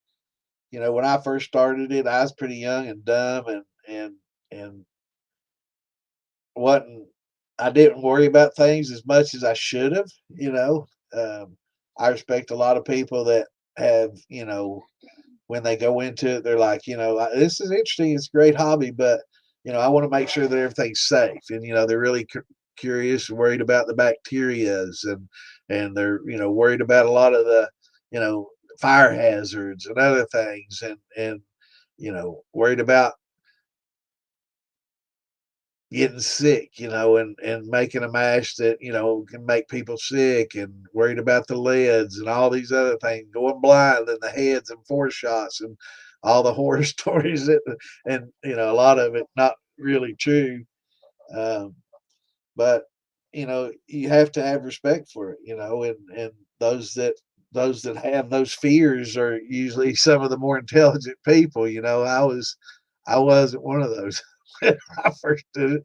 when I first started it, I was pretty young and dumb and wasn't I didn't worry about things as much as I should have. I respect a lot of people that have, when they go into it, they're like, this is interesting, it's a great hobby, but I want to make sure that everything's safe, and they're really curious and worried about the bacterias, and they're worried about a lot of the fire hazards and other things, and worried about getting sick, and making a mash that, can make people sick, and worried about the lids and all these other things, going blind in the heads and foreshots and all the horror stories and a lot of it not really true. Um, but you have to have respect for it, and those that have those fears are usually some of the more intelligent people. I wasn't one of those. When I first did it,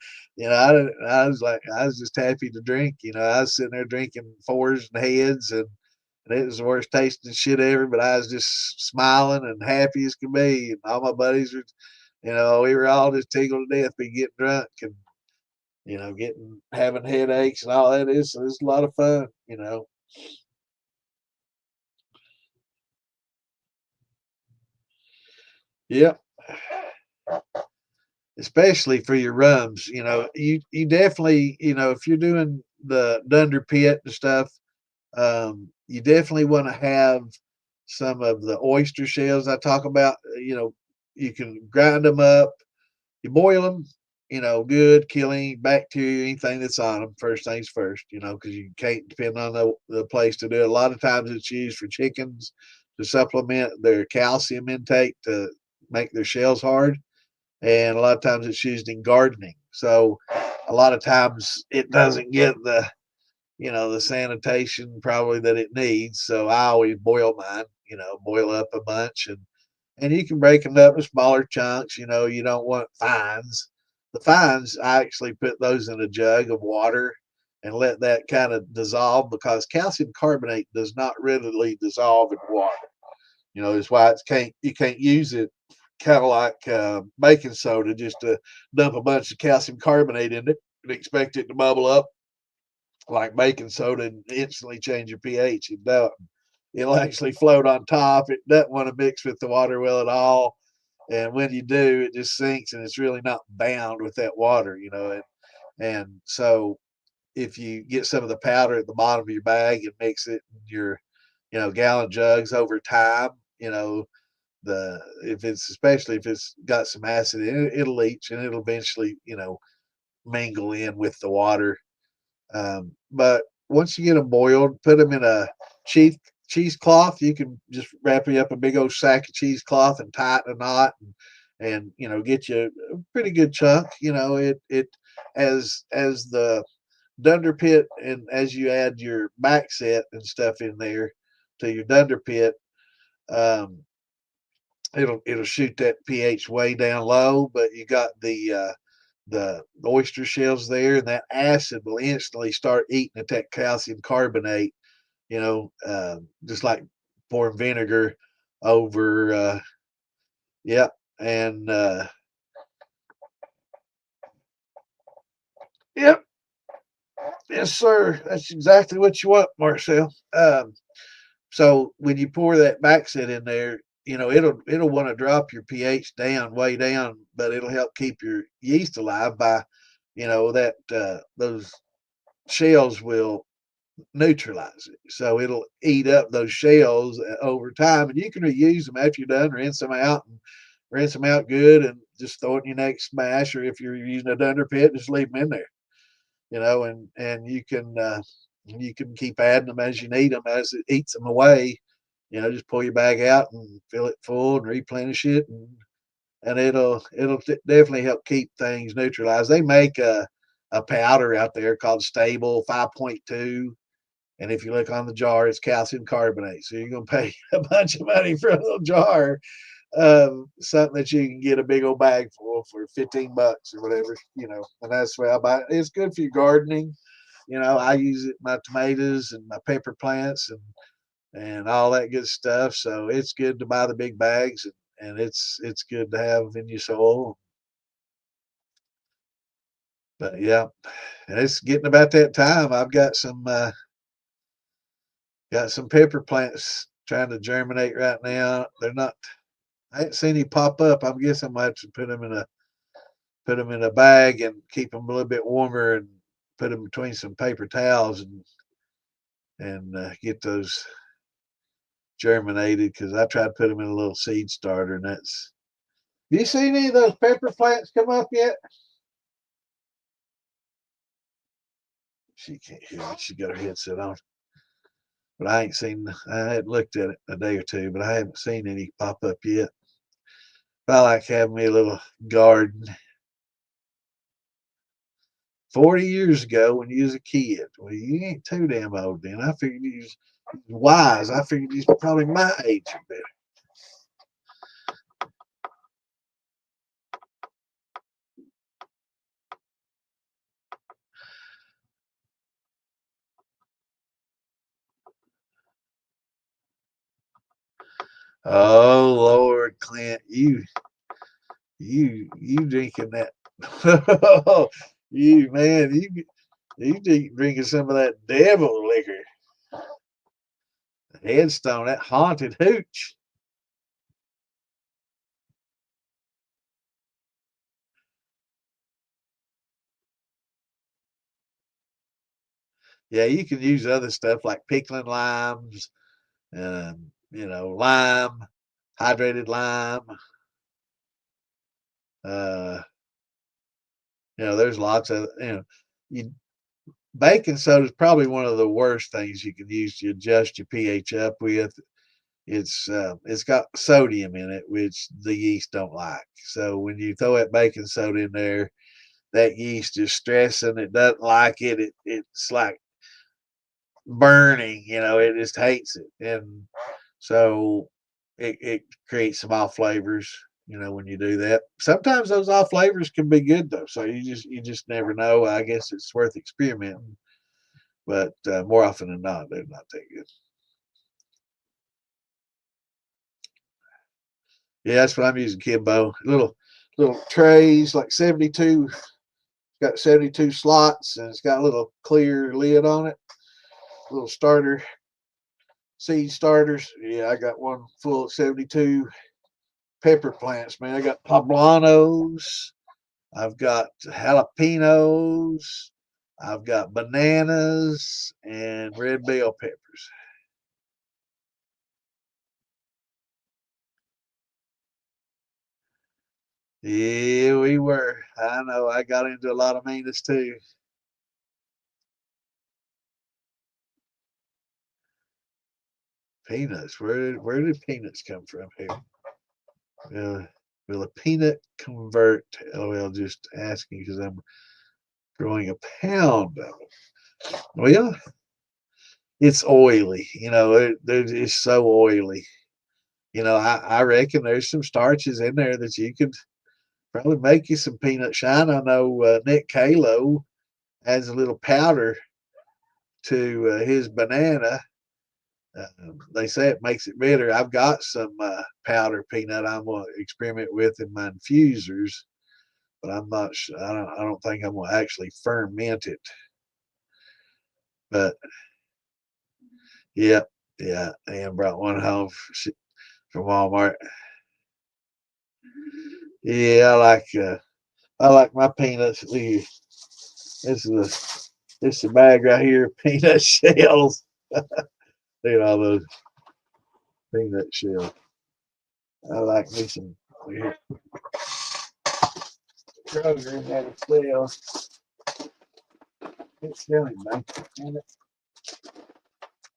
I was just happy to drink. I was sitting there drinking fours and heads, and it was the worst tasting shit ever. But I was just smiling and happy as could be. And all my buddies were, we were all just tickled to death, be getting drunk and having headaches and all that. It's a lot of fun. Yep. Especially for your rums, you definitely, if you're doing the Dunder Pit and stuff, you definitely want to have some of the oyster shells I talk about. You can grind them up, you boil them, good, kill any bacteria, anything that's on them. First things first, because you can't depend on the place to do it. A lot of times it's used for chickens to supplement their calcium intake to make their shells hard, and a lot of times it's used in gardening. So a lot of times it doesn't get the sanitation probably that it needs. So I always boil mine, boil up a bunch, and you can break them up in smaller chunks. You don't want fines. The fines, I actually put those in a jug of water and let that kind of dissolve, because calcium carbonate does not readily dissolve in water. That's why you can't use it kind of like baking soda, just to dump a bunch of calcium carbonate in it and expect it to bubble up like baking soda and instantly change your pH. It don't. It'll actually float on top. It doesn't want to mix with the water well at all. And when you do, it just sinks, and it's really not bound with that water, and so if you get some of the powder at the bottom of your bag and mix it in your, gallon jugs over time, especially if it's got some acid in it, it'll leach and it'll eventually, mingle in with the water. But once you get them boiled, put them in a cheesecloth. You can just wrap you up a big old sack of cheesecloth and tighten a knot, and get you a pretty good chunk. It as the dunder pit, and as you add your back set and stuff in there to your dunder pit, it'll shoot that pH way down low. But you got the oyster shells there, and that acid will instantly start eating at that calcium carbonate. Just like pouring vinegar over. Yep, and yep, yes, sir. That's exactly what you want, Marcel. So when you pour that back set in there, it'll want to drop your pH down, way down, but it'll help keep your yeast alive by, that those shells will neutralize it. So it'll eat up those shells over time, and you can reuse them after you're done. Rinse them out good, and just throw it in your next smash. Or if you're using a dunder pit, just leave them in there. And you can keep adding them as you need them, as it eats them away. Just pull your bag out and fill it full and replenish it, and it'll definitely help keep things neutralized. They make a powder out there called Stable 5.2, and if you look on the jar, it's calcium carbonate. So you're gonna pay a bunch of money for a little jar of something that you can get a big old bag for $15 or whatever. And that's the way I buy it. It's good for your gardening. I use it in my tomatoes and my pepper plants and all that good stuff. So it's good to buy the big bags, and it's good to have in your soil. But yeah, it's getting about that time. I've got some pepper plants trying to germinate right now. They're not. I ain't seen any pop up. I guess I might have to put them in a bag and keep them a little bit warmer, and put them between some paper towels, and get those germinated, because I tried to put them in a little seed starter, and that's. Have you seen any of those pepper plants come up yet? She can't hear me. She got her headset on. But I had looked at it a day or two, but I haven't seen any pop up yet. But I like having me a little garden. 40 years ago, when you was a kid, well, you ain't too damn old then. I figured you was wise. I figured you was probably my age or better. Oh Lord, Clint, you drinking that? You man, you drinking some of that devil liquor, Headstone, that haunted hooch. Yeah, you can use other stuff like pickling limes, lime, hydrated lime. Uh, there's lots of you baking soda is probably one of the worst things you can use to adjust your pH up with. It's got sodium in it, which the yeast don't like. So when you throw that baking soda in there, that yeast is stressing. It doesn't like it. It's like burning. It just hates it. And So it creates some off flavors, when you do that. Sometimes those off flavors can be good though. So you just never know. I guess it's worth experimenting, but more often than not, they're not that good. Yeah, that's what I'm using, Kimbo. Little trays, like 72. Got 72 slots, and it's got a little clear lid on it. Little starter seed starters. Yeah, I got one full of 72 pepper plants, man. I got poblanos. I've got jalapenos. I've got bananas and red bell peppers. Yeah, we were. I know. I got into a lot of meanness too. Peanuts. Where did peanuts come from here? Will a peanut convert? LOL, just asking because I'm growing a pound of them. Well, it's oily. It's so oily. I reckon there's some starches in there that you could probably make you some peanut shine. I know Nick Kalo adds a little powder to his banana. They say it makes it better. I've got some powder peanut I'm going to experiment with in my infusers, but I'm not sure. I don't think I'm going to actually ferment it. But yeah, yeah, and brought one home from Walmart. Yeah, I like my peanuts. This is a bag right here, peanut shells. Look at all those peanut shells. I like me some here. Kroger had a sale. It's selling, man.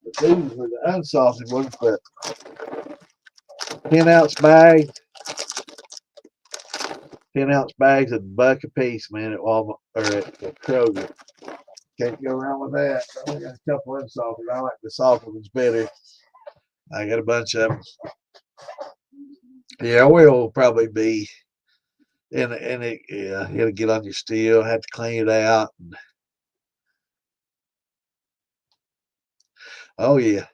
But these were the unsalted ones, but 10-ounce bag, 10-ounce bags of $1 a piece, man, at Walmart or at Kroger. Can't go wrong with that. I only got a couple unsalted. I like the salted ones better. I got a bunch of them. Yeah, oil will probably be it'll get on your steel. Have to clean it out. Oh yeah,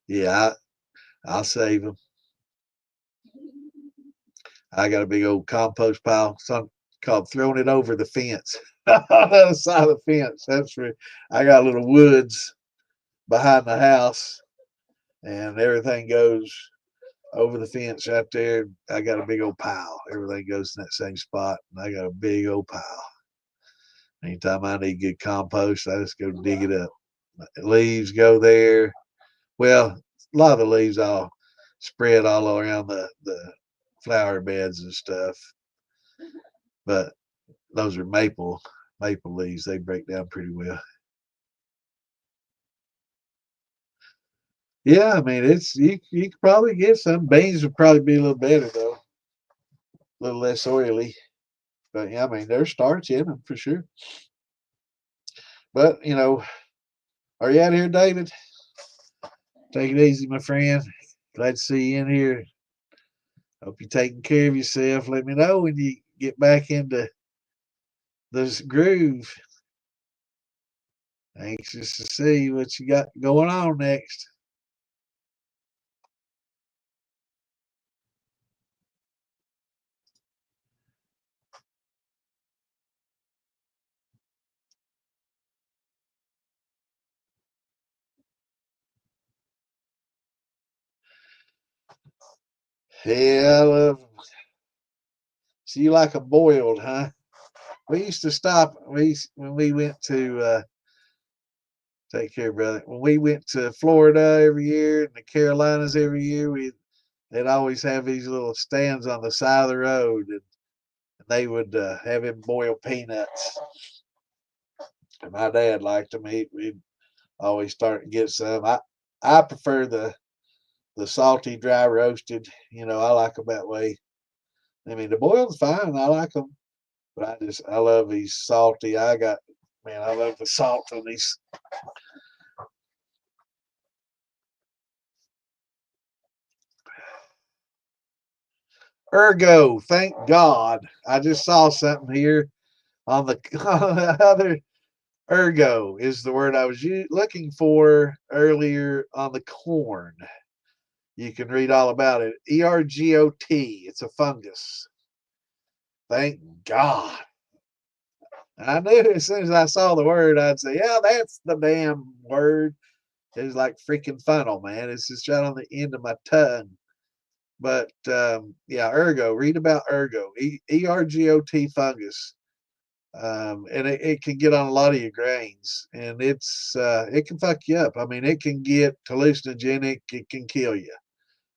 yeah. I'll save them. I got a big old compost pile. Some called throwing it over the fence. On the other side of the fence. That's where I got little woods behind the house, and everything goes over the fence right there. I got a big old pile. Everything goes in that same spot, and I got a big old pile. Anytime I need good compost, I just go dig it up. Leaves go there. Well, a lot of the leaves I'll spread all around the flower beds and stuff. But those are maple leaves. They break down pretty well. Yeah, I mean it's you could probably get some. Beans would probably be a little better though, a little less oily. But yeah, I mean there's starch in them for sure. But are you out here, David? Take it easy, my friend. Glad to see you in here. Hope you're taking care of yourself. Let me know when you get back into this groove. Anxious to see what you got going on next. Yeah, I love them. So you like a boiled, huh? We used to stop. When we went to take care, brother. When we went to Florida every year and the Carolinas every year, they'd always have these little stands on the side of the road, and they would have him boil peanuts. And my dad liked them. We'd always start to get some. I prefer the salty, dry roasted. I like them that way. I mean, the boiled's fine. I like them, but I love these salty. I love the salt on these. Ergo, thank God. I just saw something here on the, on the other. Ergo is the word I was looking for earlier on the corn. You can read all about it. ERGOT. It's a fungus. Thank God. I knew as soon as I saw the word, I'd say, yeah, that's the damn word. It's like freaking funnel, man. It's just right on the end of my tongue. But yeah, ergo. Read about ergo. ERGOT fungus. And it can get on a lot of your grains, and it can fuck you up. I mean, it can get hallucinogenic. It can kill you.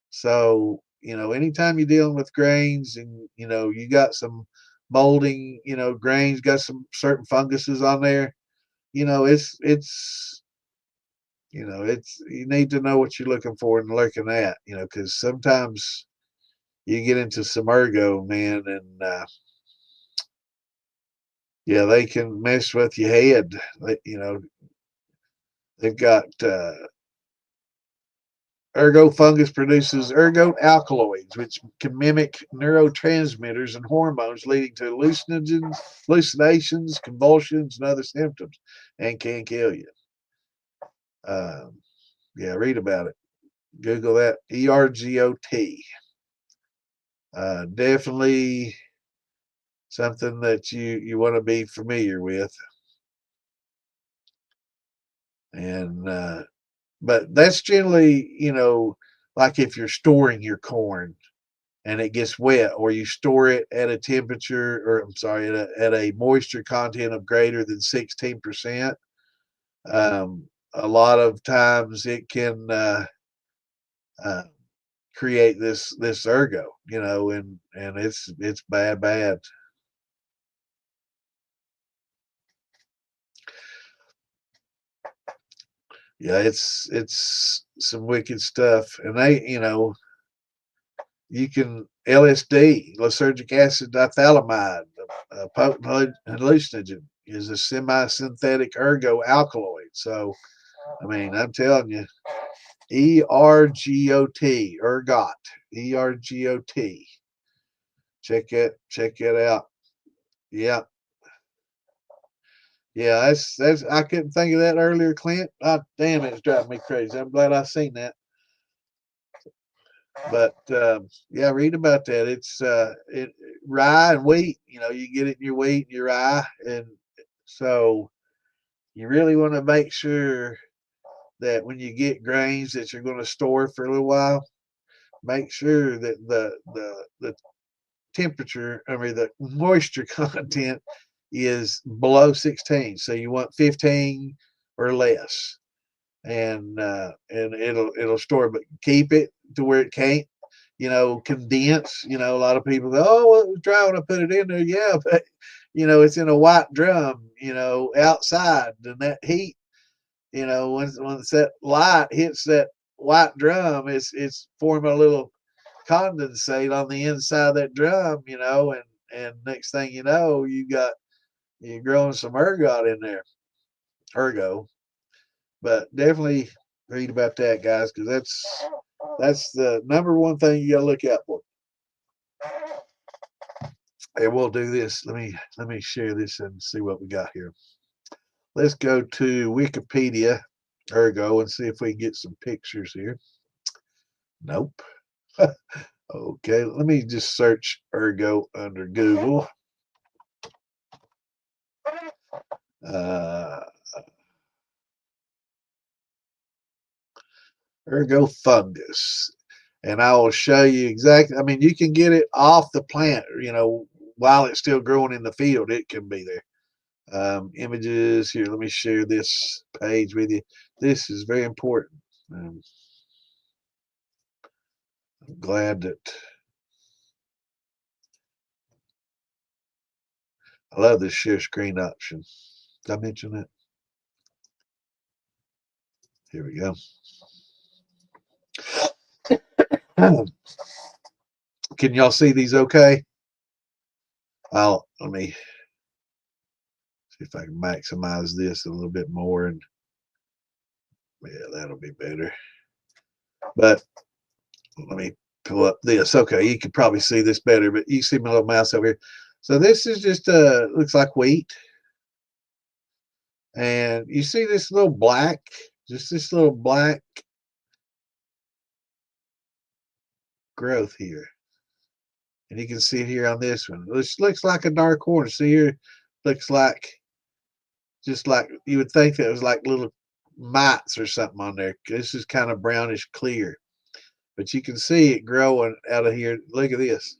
So, anytime you're dealing with grains and, you got some molding, grains, got some certain funguses on there, you need to know what you're looking for and looking at, because sometimes you get into some ergo, man, and, yeah, they can mess with your head. They've got, ergo fungus produces ergot alkaloids, which can mimic neurotransmitters and hormones, leading to hallucinations, convulsions, and other symptoms, and can kill you. Yeah, read about it. Google that. ERGOT. Definitely something that you want to be familiar with. And but that's generally, like if you're storing your corn and it gets wet, or you store it at a temperature, or I'm sorry, at a moisture content of greater than 16%. A lot of times it can uh, create this ergo, and it's bad. Yeah, it's some wicked stuff, and you can LSD, lysergic acid dithalamide, a potent hallucinogen, is a semi-synthetic ergo alkaloid. So, I mean, I'm telling you, ERGOT, ERGOT. Check it out. Yeah, yeah. That's. I couldn't think of that earlier, Clint. Oh, damn, it's driving me crazy. I'm glad I seen that. But yeah, read about that. It's rye and wheat. You get it in your wheat and your rye, and so you really want to make sure that when you get grains that you're going to store for a little while, make sure that the temperature, I mean the moisture content is below 16. So you want 15 or less, and it'll store, but keep it to where it can't, condense. A lot of people go, oh, well, it was dry when I put it in there. Yeah, but it's in a white drum, outside, and that heat, once that light hits that white drum, it's forming a little condensate on the inside of that drum, and next thing you know, you're growing some ergot in there, ergo. But definitely read about that, guys, because that's the number one thing you got to look out for. And we'll do this. Let me share this and see what we got here. Let's go to Wikipedia, ergo, and see if we can get some pictures here. Nope. Okay, let me just search ergo under Google. Uh, Ergo fungus. And I will show you exactly. I mean, you can get it off the plant, while it's still growing in the field, it can be there. Images here. Let me share this page with you. This is very important. I'm glad that I love this share screen option. Did I mention that? Here we go. Can y'all see these okay? Let me see if I can maximize this a little bit more, and yeah, that'll be better. But let me pull up this. Okay, you can probably see this better, but you see my little mouse over here. So this is just looks like wheat. And you see this little black, just this little black growth here. And you can see it here on this one. This looks like a dark orange. See here, looks like, just like you would think that it was like little mites or something on there. This is kind of brownish clear. But you can see it growing out of here. Look at this.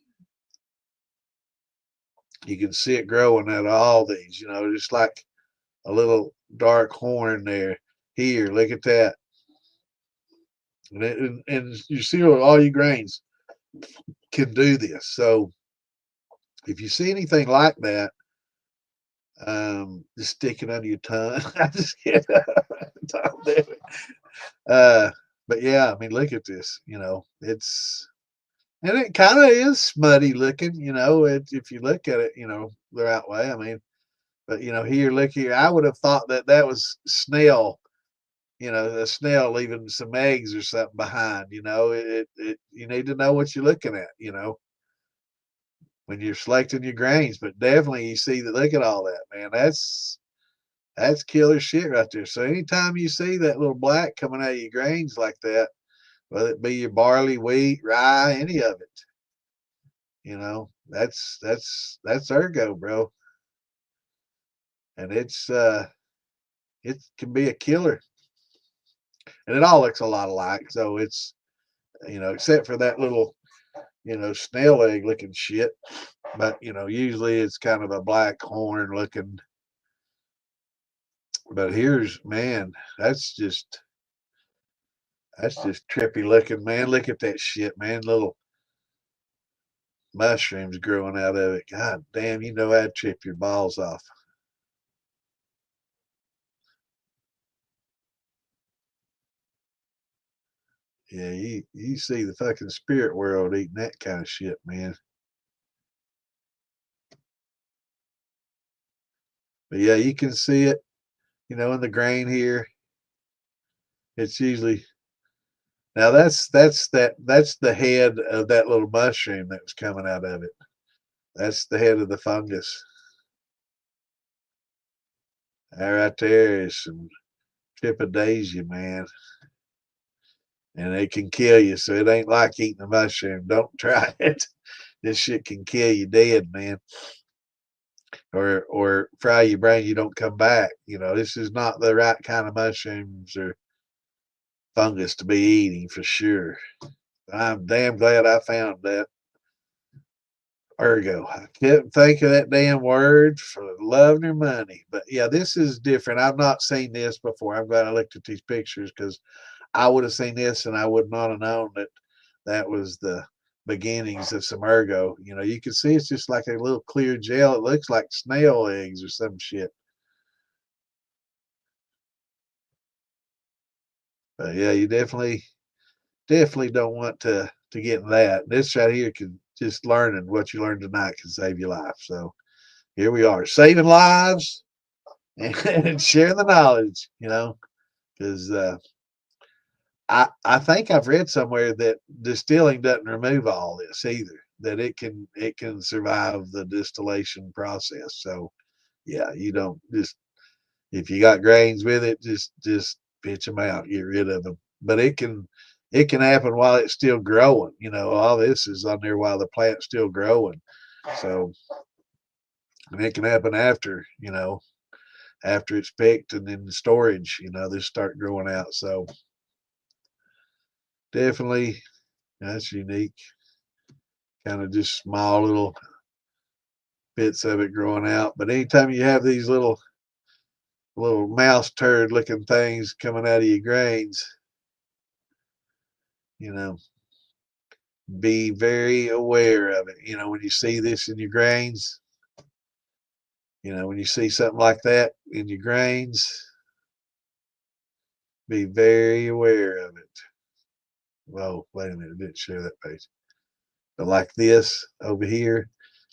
You can see it growing out of all these, just like a little dark horn there. Here, look at that. And you see all your grains can do this. So if you see anything like that, just stick it under your tongue. I just can't. But yeah, I mean, look at this. It's, and it kind of is smutty looking. If you look at it, the right way. I mean, but here, look here. I would have thought that that was snail. A snail leaving some eggs or something behind. You need to know what you're looking at. When you're selecting your grains, but definitely you see that. Look at all that, man. That's killer shit right there. So anytime you see that little black coming out of your grains like that, whether it be your barley, wheat, rye, any of it, that's ergo, bro. And it can be a killer. And it all looks a lot alike. So it's, except for that little, snail egg looking shit. But usually it's kind of a black horn looking. But here's, man, that's just trippy looking, man. Look at that shit, man. Little mushrooms growing out of it. God damn, I'd trip your balls off. Yeah, you see the fucking spirit world eating that kind of shit, man. But yeah, you can see it, in the grain here. It's usually, now that's the head of that little mushroom that was coming out of it. That's the head of the fungus. That right there is some tripidasia, man. And it can kill you. So it ain't like eating a mushroom. Don't try it. This shit can kill you dead, man. Or fry your brain, you don't come back. This is not the right kind of mushrooms or fungus to be eating for sure. I'm damn glad I found that. Ergo. I couldn't think of that damn word for love nor money. But yeah, this is different. I've not seen this before. I'm glad I looked at these pictures because I would have seen this and I would not have known that that was the beginnings of some ergo. You can see it's just like a little clear gel. It looks like snail eggs or some shit. But yeah, you definitely don't want to get in that. This right here can, just learning what you learned tonight can save your life. So here we are, saving lives and sharing the knowledge, because I think I've read somewhere that distilling doesn't remove all this either, that it can survive the distillation process. So yeah, you don't just, if you got grains with it, just pitch them out, get rid of them. But it can happen while it's still growing. All this is on there while the plant's still growing. So, and it can happen after, after it's picked and in the storage, they start growing out. So definitely that's unique. Kind of just small little bits of it growing out. But anytime you have these little mouse turd looking things coming out of your grains, be very aware of it. When you see this in your grains, when you see something like that in your grains, be very aware of it. Whoa, wait a minute, I didn't share that page. But like this over here,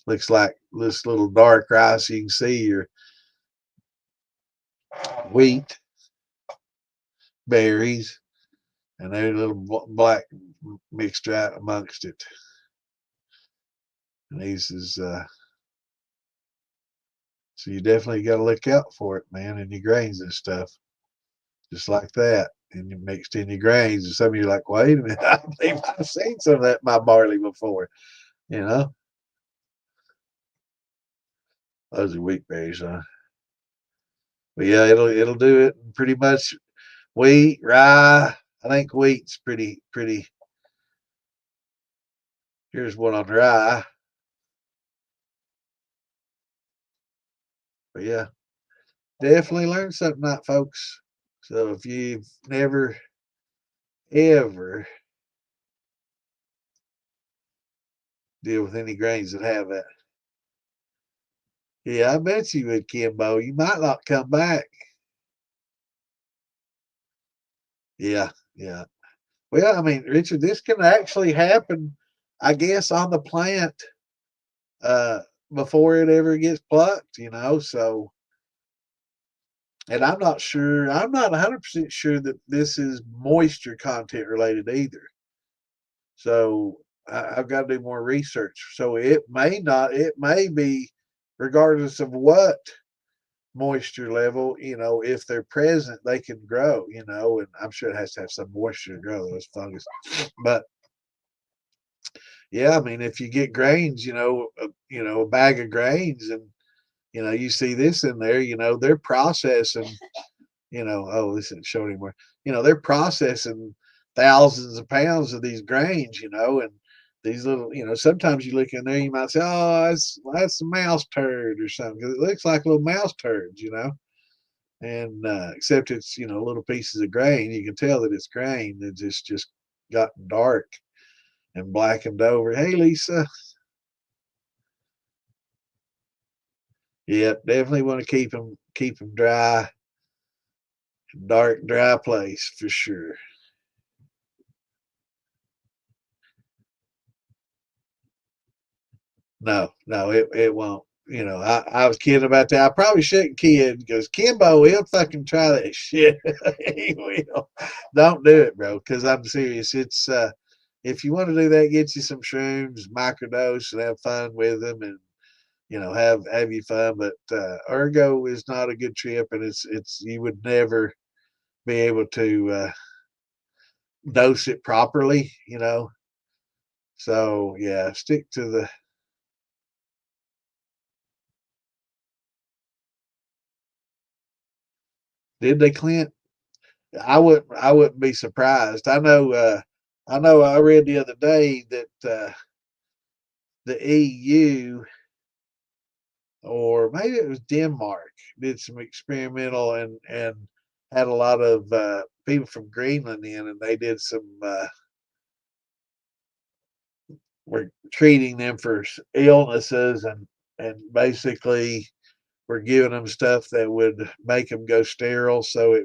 looks like this little dark rice. You can see your wheat, berries, and there's a little black mixed right amongst it. And these is so you definitely got to look out for it, man, in your grains and stuff, just like that. And you mixed in your grains, and some of you are like, wait a minute, I believe I've seen some of that in my barley before, you know. Those are wheat berries, huh? But yeah, it'll do it pretty much. Wheat, rye. I think wheat's pretty. Here's one on rye. But yeah, definitely learned something tonight, folks. So if you've never ever deal with any grains that have that, yeah, I bet you would, Kimbo. You might not come back. Yeah, yeah. Well, I mean, Richard, this can actually happen, I guess, on the plant uh, before it ever gets plucked, you know. So, and I'm not sure, I'm not 100% sure that this is moisture content related either. So, I've got to do more research. So, it may not, it may be, regardless of what moisture level, you know, if they're present, they can grow, you know, and I'm sure it has to have some moisture to grow those fungus. But yeah, I mean, if you get grains, you know, a bag of grains, and you know, you see this in there, you know, they're processing, you know, oh, this isn't showing anymore. You know, they're processing thousands of pounds of these grains, you know, and these little, you know, sometimes you look in there, you might say, oh, that's a mouse turd or something, because it looks like little mouse turds, you know. And except it's, you know, little pieces of grain, you can tell that it's grain. It's just gotten dark and blackened over. Hey, Lisa. Yep, definitely want to keep them dry, dark, dry place for sure. No, it won't. You know, I was kidding about that. I probably shouldn't kid because Kimbo will fucking try that shit. He will. Don't do it, bro. Because I'm serious. It's if you want to do that, get you some shrooms, microdose, and have fun with them, and you know, have you fun. But ergo is not a good trip, and it's you would never be able to dose it properly, you know. So yeah, stick to the. Did they, Clint? I wouldn't be surprised. I read the other day that the EU, or maybe it was Denmark, did some experimental and had a lot of people from Greenland in, and they did some were treating them for illnesses, and basically were giving them stuff that would make them go sterile, so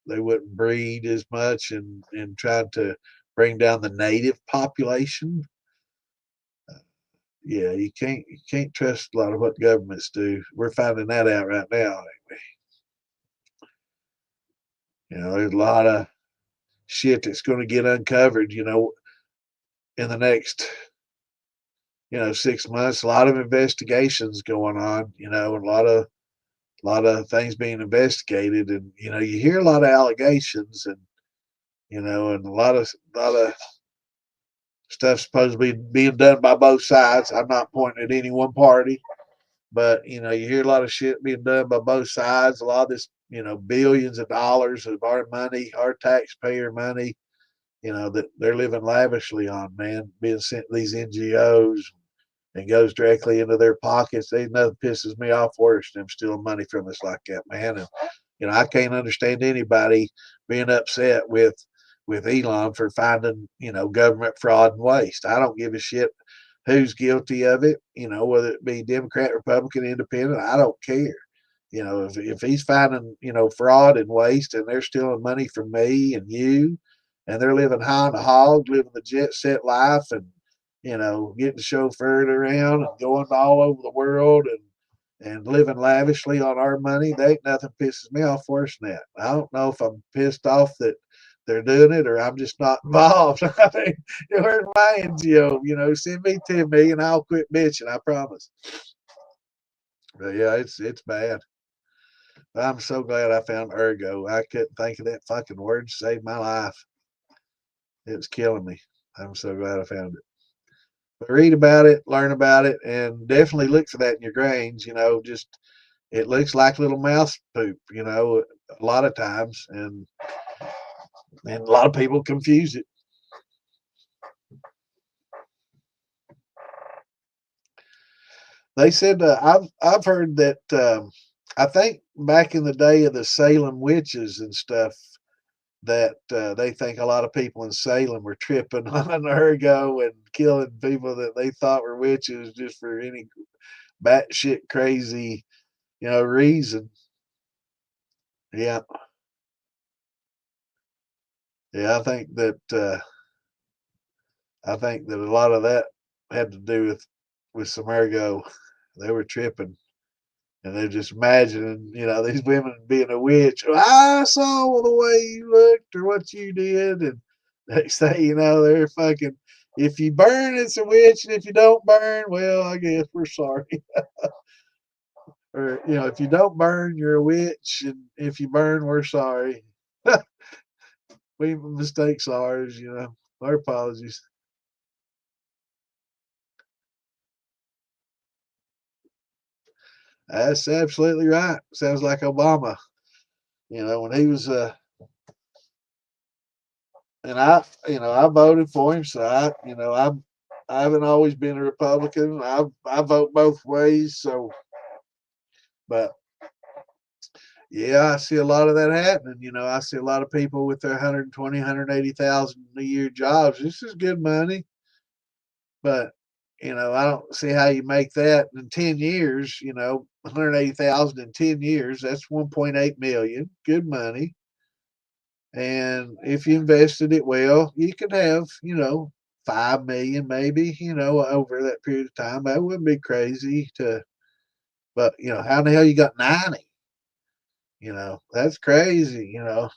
they wouldn't breed as much, and trying to bring down the native population. Yeah, you can't trust a lot of what governments do. We're finding that out right now. You know, there's a lot of shit that's going to get uncovered. You know, in the next 6 months, a lot of investigations going on. You know, and a lot of things being investigated, and you know, you hear a lot of allegations, and you know, and a lot of stuff supposedly being done by both sides. I'm not pointing at any one party, but you know, you hear a lot of shit being done by both sides. A lot of this, you know, billions of dollars of our money, our taxpayer money, you know, that they're living lavishly on, man, being sent to these NGOs, and goes directly into their pockets. Ain't nothing pisses me off worse than them stealing money from us like that, man. And you know, I can't understand anybody being upset with Elon for finding, you know, government fraud and waste. I don't give a shit who's guilty of it, you know, whether it be Democrat, Republican, Independent. I don't care. You know, if he's finding, you know, fraud and waste, and they're stealing money from me and you, and they're living high on the hog, living the jet set life, and you know, getting chauffeured around and going all over the world, and living lavishly on our money, they ain't nothing pisses me off worse than that. I don't know if I'm pissed off that they're doing it, or I'm just not involved. I mean, where's my NGO? You know, send me 10 million, I'll quit bitching. I promise. But yeah, it's bad. I'm so glad I found ergo. I couldn't think of that fucking word to save my life. It was killing me. I'm so glad I found it. But read about it, learn about it, and definitely look for that in your grains. You know, just it looks like little mouse poop. You know, a lot of times, and a lot of people confuse it. They said I've heard that I think back in the day of the Salem witches and stuff that they think a lot of people in Salem were tripping on ergo and killing people that they thought were witches just for any batshit crazy, you know, reason. Yeah, yeah. I think that a lot of that had to do with some ergo. They were tripping. And they're just imagining, you know, these women being a witch. "Oh, I saw the way you looked or what you did." And next thing you know, they're fucking, if you burn, it's a witch. And if you don't burn, well, I guess we're sorry. Or, you know, if you don't burn, you're a witch. And if you burn, we're sorry. We mistakes ours, you know. Our apologies. That's absolutely right. Sounds like Obama. You know, when he was and I voted for him, so I haven't always been a Republican. I vote both ways, so but yeah, I see a lot of that happening. You know, I see a lot of people with their 120, 180,000 a year jobs. This is good money, but you know, I don't see how you make that in 10 years. You know, 180,000 in 10 years. That's 1.8 million. Good money. And if you invested it well, you could have, you know, 5 million maybe, you know, over that period of time. That wouldn't be crazy to, but you know, how the hell you got 90? You know, that's crazy, you know.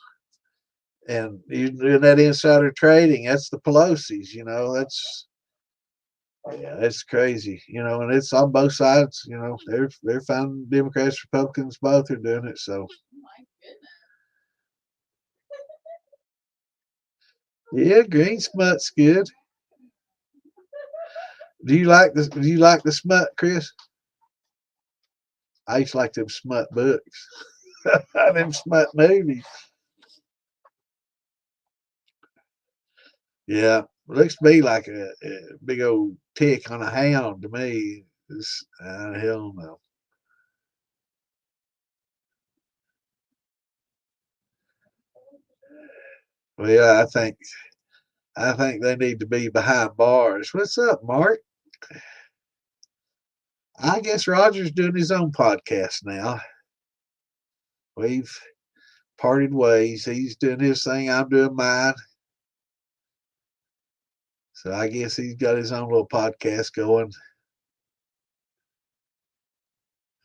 And you doing that insider trading, that's the Pelosi's, you know, that's yeah, that's crazy, you know, and it's on both sides, you know, they're finding Democrats, Republicans, both are doing it. So My goodness. yeah, green smut's good. Do you like the smut, Chris? I used to like them smut books, them smut movies. Yeah, looks to me like a big old tick on a hound to me. It's, hell no. Well, yeah, I think they need to be behind bars. What's up, Mark? I guess Roger's doing his own podcast now. We've parted ways. He's doing his thing. I'm doing mine. So I guess he's got his own little podcast going.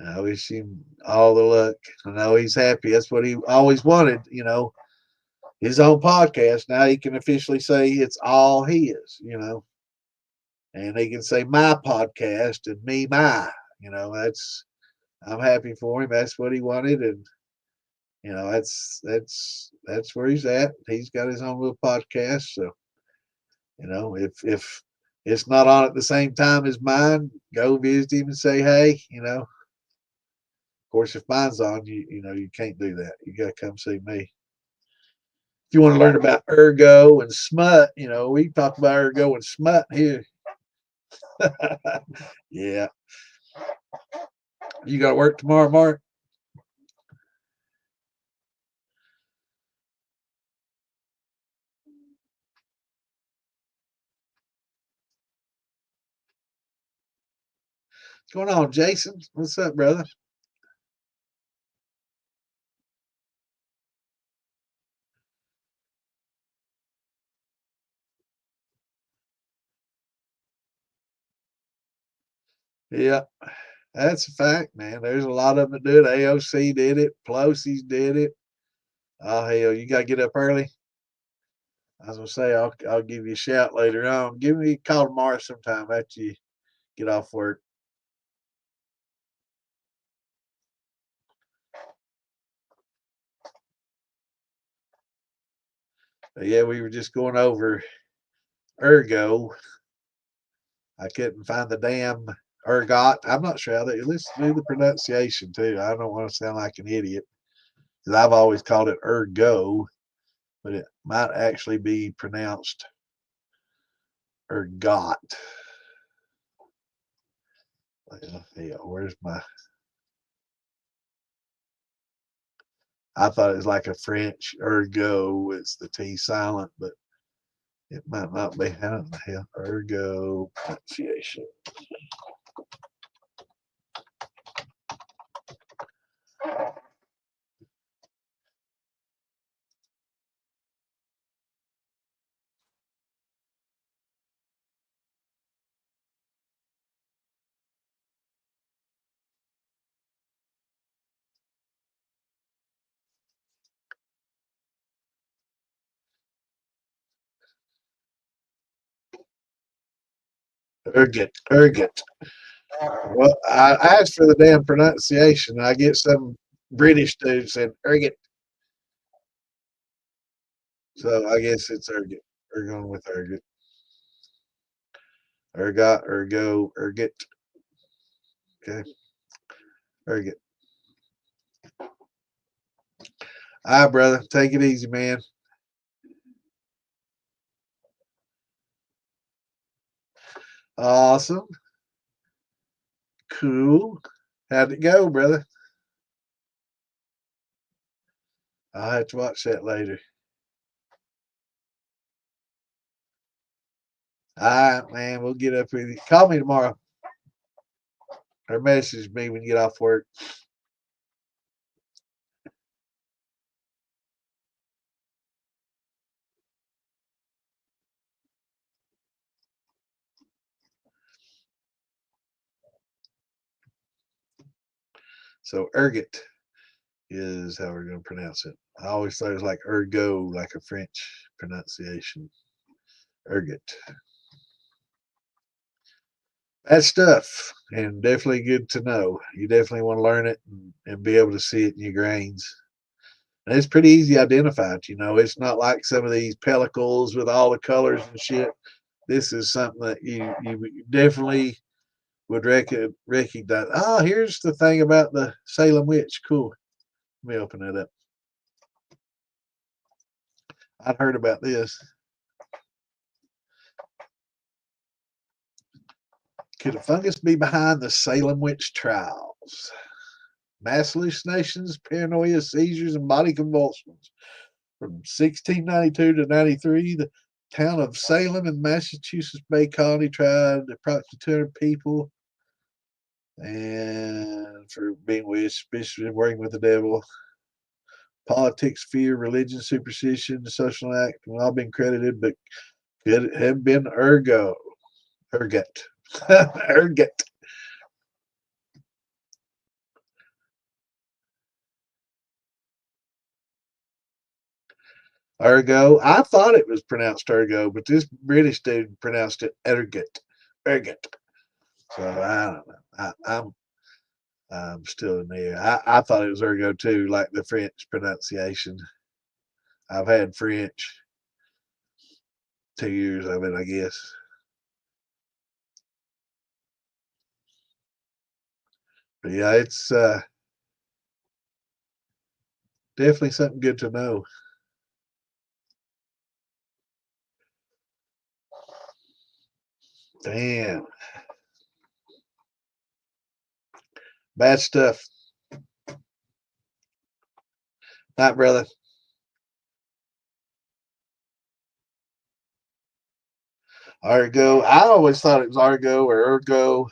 I wish him all the luck. I know he's happy. That's what he always wanted, you know, his own podcast. Now he can officially say it's all his, you know, and he can say my podcast and me, you know, I'm happy for him. That's what he wanted. And, you know, that's where he's at. He's got his own little podcast. So, you know, if it's not on at the same time as mine, go visit him and say, hey, you know, of course, if mine's on, you know, you can't do that. You got to come see me. If you want to learn about ergo and smut, you know, we talk about ergo and smut here. Yeah. You got to work tomorrow, Mark? What's going on, Jason? What's up, brother? Yeah, that's a fact, man. There's a lot of them that do it. AOC did it. Pelosi's did it. Oh, hell, you got to get up early. I was gonna say I'll give you a shout later on. Give me a call tomorrow sometime after you get off work. But yeah, we were just going over ergo. I couldn't find the damn ergot. I'm not sure how they listen to the pronunciation too. I don't want to sound like an idiot because I've always called it ergo, but it might actually be pronounced ergot. Yeah, where's my? I thought it was like a French ergo. It's the T silent, but it might not be. How the hell? Ergo pronunciation. Ergot. Well, I asked for the damn pronunciation. I get some British dude saying ergot. So I guess it's ergot. We're going with ergot. Ergot, ergo, ergot. Okay. Ergot. All right, brother. Take it easy, man. Awesome. Cool. How'd it go, brother? I'll have to watch that later. All right, man. We'll get up with you. Call me tomorrow or message me when you get off work. So ergot is how we're going to pronounce it. I always thought it was like ergo, like a French pronunciation. Ergot. Bad stuff, and definitely good to know. You definitely want to learn it and be able to see it in your grains. And it's pretty easy identified. It's not like some of these pellicles with all the colors and shit. This is something that you definitely would recognize. Oh, here's the thing about the Salem witch. Cool. Let me open it up. I'd heard about this. Could a fungus be behind the Salem witch trials? Mass hallucinations, paranoia, seizures, and body convulsions. From 1692 to 93, the town of Salem in Massachusetts Bay Colony tried approximately 200 people and for being witched, suspicious of working with the devil. Politics, fear, religion, superstition, social act have all been credited, but could have been ergot. Ergot. Ergo. I thought it was pronounced ergo, but this British dude pronounced it ergot. Ergot. So I don't know. I'm still in there. I thought it was ergo too, like the French pronunciation. I've had French 2 years of it, I guess. But yeah, it's definitely something good to know. Damn. Bad stuff. Night, brother. Argo. I always thought it was Argo or Ergo.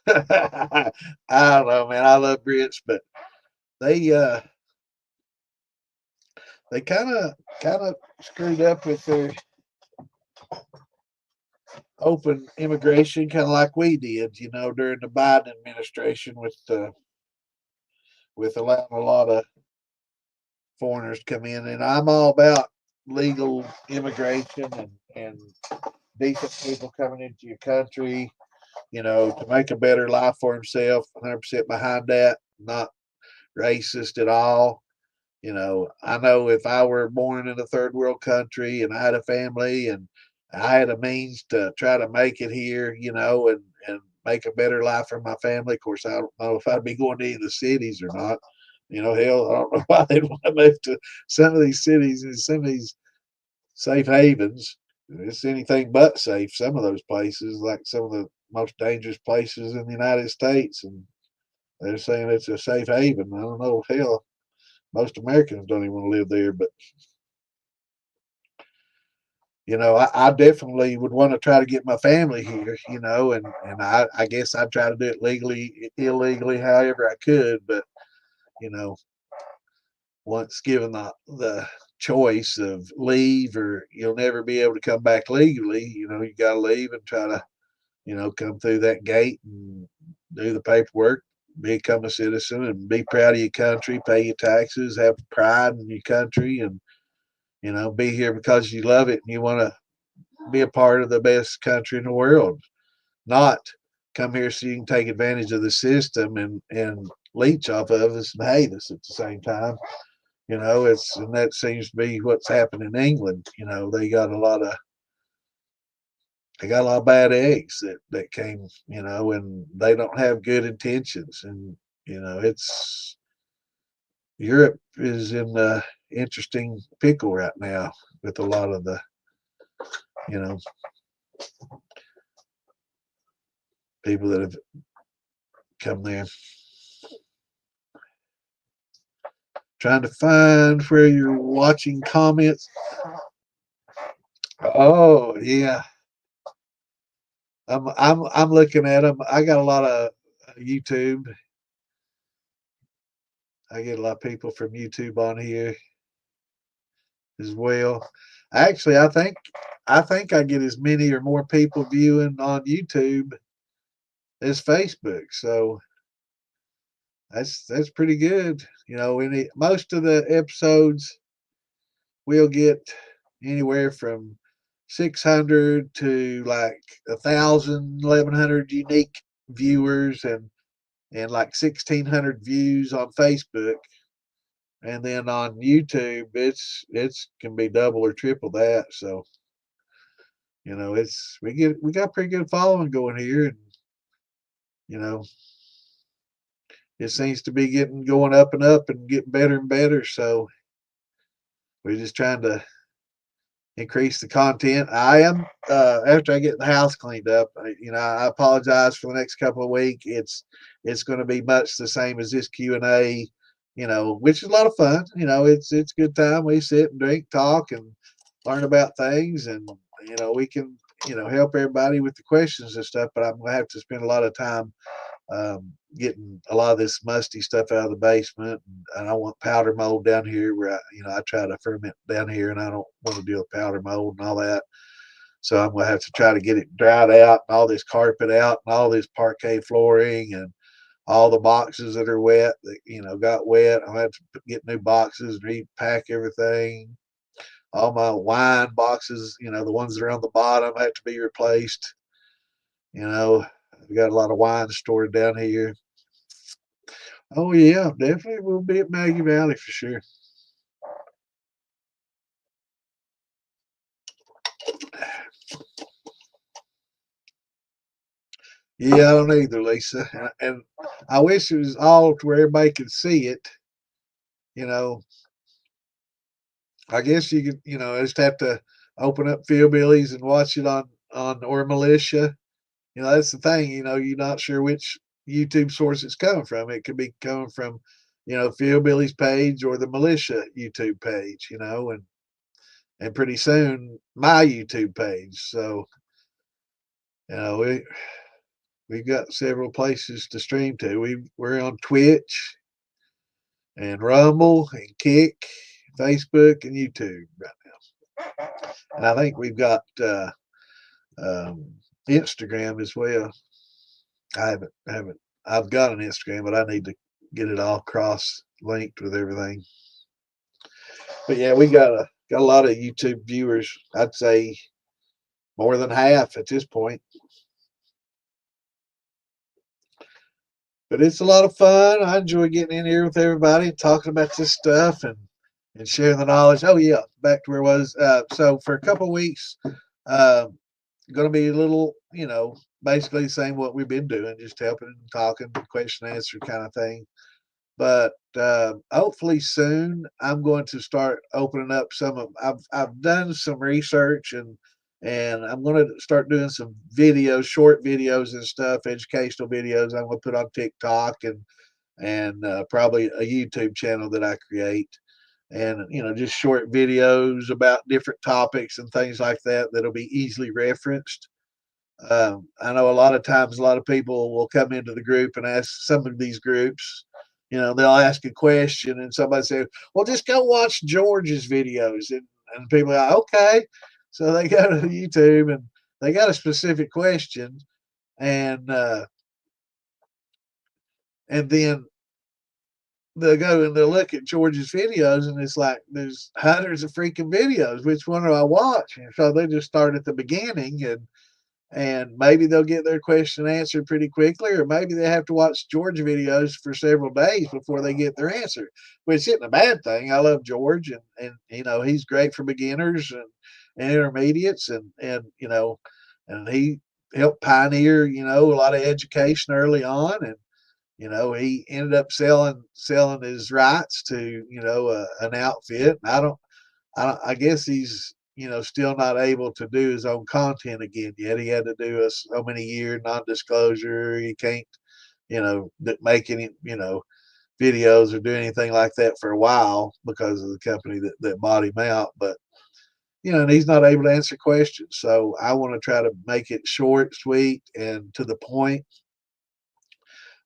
I don't know, man. I love Brits, but they kind of screwed up with open immigration, kind of like we did, during the Biden administration with allowing a lot of foreigners to come in. And I'm all about legal immigration and decent people coming into your country, to make a better life for himself. 100% behind that. Not racist at all. I know if I were born in a third world country and I had a family and I had a means to try to make it here, and make a better life for my family. Of course, I don't know if I'd be going to any of the cities or not. Hell, I don't know why they'd want to move to some of these cities and some of these safe havens. It's anything but safe. Some of those places, like some of the most dangerous places in the United States, and they're saying it's a safe haven. I don't know. Hell, most Americans don't even want to live there, but I definitely would want to try to get my family here, and I guess I'd try to do it legally, illegally, however I could. But, you know, once given the choice of leave or you'll never be able to come back legally, you got to leave and try to, come through that gate and do the paperwork, become a citizen and be proud of your country, pay your taxes, have pride in your country, and, be here because you love it and you want to be a part of the best country in the world, not come here so you can take advantage of the system and leech off of us and hate us at the same time. And that seems to be what's happened in England. They got a lot of bad eggs that came, and they don't have good intentions. And, it's Europe is in a interesting pickle right now with a lot of the, you know, people that have come there. Trying to find where you're watching comments. Oh yeah, I'm looking at them. I got a lot of YouTube. I get a lot of people from YouTube on here as well. Actually, I think I get as many or more people viewing on YouTube as Facebook. So that's pretty good. Most of the episodes we'll get anywhere from 600 to like 1,000, 1,100 unique viewers and like 1,600 views on Facebook. And then on YouTube, it's can be double or triple that. So we got pretty good following going here, and you know it seems to be going up and up and getting better and better. So we're just trying to increase the content. I am after I get the house cleaned up. I apologize for the next couple of weeks. It's going to be much the same as this Q&A. Which is a lot of fun. It's a good time. We sit and drink, talk, and learn about things, and we can help everybody with the questions and stuff. But I'm going to have to spend a lot of time getting a lot of this musty stuff out of the basement. And I don't want powder mold down here where I try to ferment down here, and I don't want to deal with powder mold and all that. So I'm going to have to try to get it dried out and all this carpet out and all this parquet flooring and all the boxes that are wet that, got wet. I'll have to get new boxes and repack everything. All my wine boxes, the ones that are on the bottom have to be replaced. We got a lot of wine stored down here. Oh yeah, definitely we'll be at Maggie Valley for sure. Yeah, I don't either, Lisa. And I wish it was all to where everybody could see it. You know, I guess you could, just have to open up Philbillies and watch it on or Militia. That's the thing. You're not sure which YouTube source it's coming from. It could be coming from, Philbilly's page or the Militia YouTube page. And pretty soon my YouTube page. So, we've got several places to stream to. We're on Twitch and Rumble and Kick, Facebook and YouTube right now. And I think we've got Instagram as well. I haven't. I've got an Instagram, but I need to get it all cross linked with everything. But yeah, we got a lot of YouTube viewers. I'd say more than half at this point. But it's a lot of fun. I enjoy getting in here with everybody and talking about this stuff and sharing the knowledge. Oh yeah, back to where it was. So for a couple of weeks, going to be a little, basically saying what we've been doing, just helping and talking, question answer kind of thing. But hopefully soon I'm going to start opening up some of. I've done some research and I'm going to start doing some videos, short videos and stuff, educational videos. I'm going to put on TikTok and probably a YouTube channel that I create, and just short videos about different topics and things like that that'll be easily referenced. I know a lot of times a lot of people will come into the group and ask some of these groups, they'll ask a question and somebody say, well, just go watch George's videos. And people are like, okay. So they go to YouTube and they got a specific question and then they'll go and they'll look at George's videos and it's like there's hundreds of freaking videos. Which one do I watch? And so they just start at the beginning and maybe they'll get their question answered pretty quickly, or maybe they have to watch George videos for several days before they get their answer, which isn't a bad thing. I love George, and he's great for beginners and intermediates, and he helped pioneer a lot of education early on, and he ended up selling his rights to an outfit. And I guess he's still not able to do his own content again yet. He had to do a so many year non-disclosure. He can't make any videos or do anything like that for a while because of the company that bought him out. But and he's not able to answer questions. So I want to try to make it short, sweet, and to the point.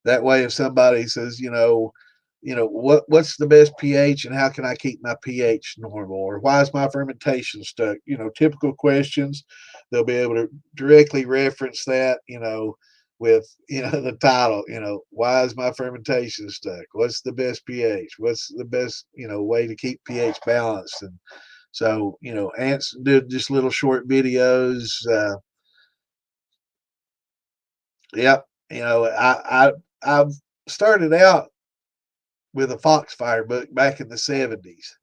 That way, if somebody says, what's the best pH and how can I keep my pH normal, or why is my fermentation stuck? Typical questions. They'll be able to directly reference that, with the title. Why is my fermentation stuck? What's the best pH? What's the best way to keep pH balanced? And so answer, do just little short videos. Yep. I've started out with a Foxfire book back in the 70s.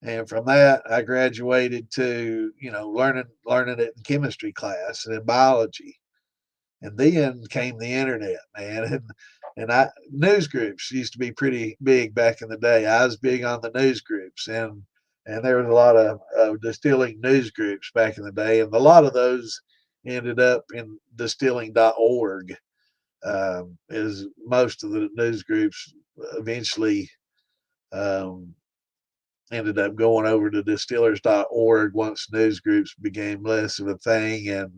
And from that, I graduated to, learning it in chemistry class and in biology. And then came the internet, man. And news groups used to be pretty big back in the day. I was big on the news groups, and there was a lot of distilling news groups back in the day. And a lot of those ended up in distilling.org. Is most of the news groups eventually ended up going over to distillers.org once news groups became less of a thing, and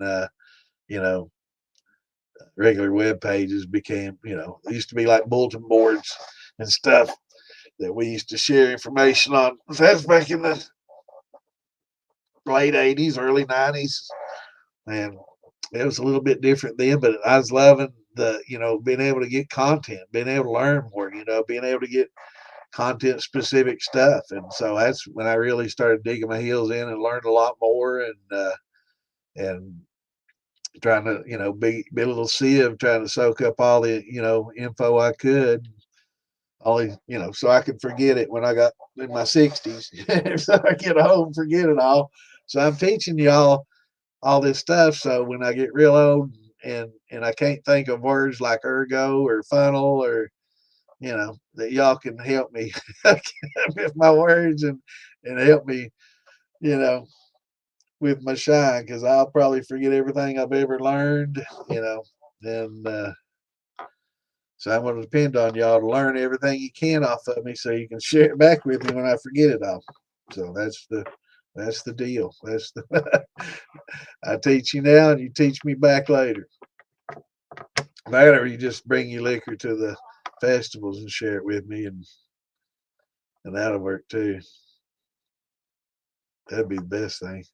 regular web pages became, it used to be like bulletin boards and stuff that we used to share information on. That's back in the late 80s, early 90s, and it was a little bit different then, but I was loving being able to get content, being able to learn more, being able to get content specific stuff. And so that's when I really started digging my heels in and learned a lot more, and trying to, be a little sieve, trying to soak up all the, info I could, only, so I could forget it when I got in my 60s. So I get home, forget it all. So I'm teaching y'all all this stuff. So when I get real old and I can't think of words like ergo or funnel or, that y'all can help me with my words and help me, with my shine, because I'll probably forget everything I've ever learned, and so I'm going to depend on y'all to learn everything you can off of me so you can share it back with me when I forget it all. So that's the deal. That's the I teach you now and you teach me back later. That, or you just bring your liquor to the festivals and share it with me, and that'll work too. That'd be the best thing.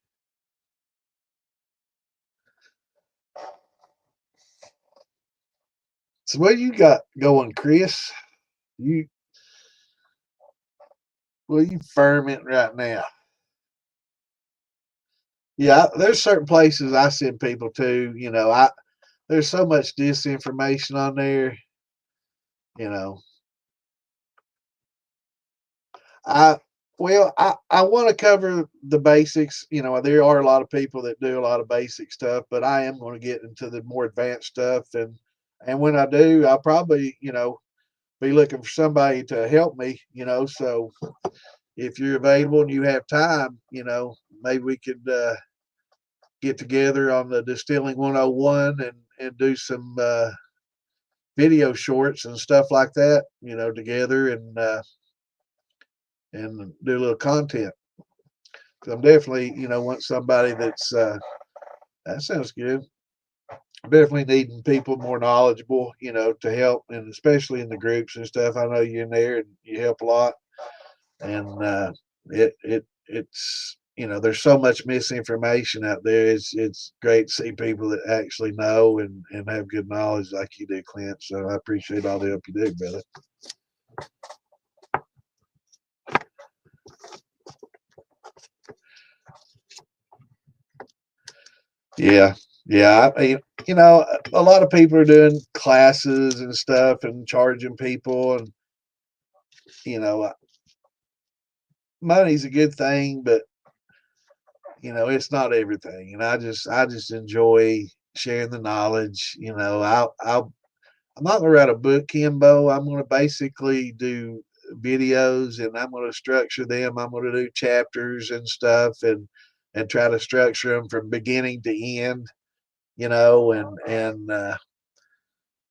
So what you got going, Chris? You you ferment right now? Yeah, there's certain places I send people to. There's so much disinformation on there. You know, I I want to cover the basics. There are a lot of people that do a lot of basic stuff, but I am going to get into the more advanced stuff, and when I do, I'll probably be looking for somebody to help me. So if you're available and you have time, maybe we could get together on the Distilling 101 and do some video shorts and stuff like that, together and do a little content. Because I'm definitely, want somebody that's that sounds good. Definitely needing people more knowledgeable, to help, and especially in the groups and stuff. I know you're in there and you help a lot, and it's there's so much misinformation out there. It's great to see people that actually know and have good knowledge like you do, Clint. So I appreciate all the help you do, brother. Yeah, yeah. I mean, a lot of people are doing classes and stuff and charging people, and money's a good thing, but it's not everything. And I just enjoy sharing the knowledge. I'm not gonna write a book, Kimbo. I'm gonna basically do videos, and I'm gonna structure them. I'm gonna do chapters and stuff, and try to structure them from beginning to end. And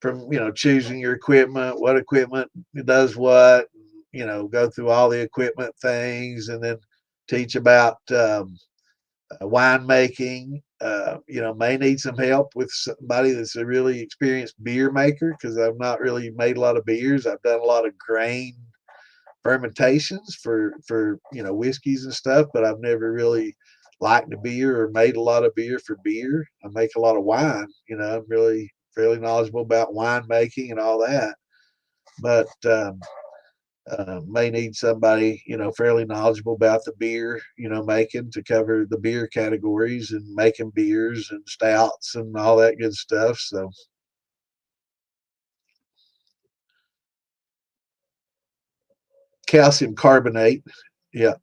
from choosing your equipment, what equipment does what. Go through all the equipment things, and then teach about winemaking. May need some help with somebody that's a really experienced beer maker, because I've not really made a lot of beers. I've done a lot of grain fermentations for whiskeys and stuff, but I've never really liked a beer or made a lot of beer for beer. I make a lot of wine. I'm really fairly knowledgeable about winemaking and all that, but may need somebody fairly knowledgeable about the beer making, to cover the beer categories and making beers and stouts and all that good stuff. So calcium carbonate, yeah.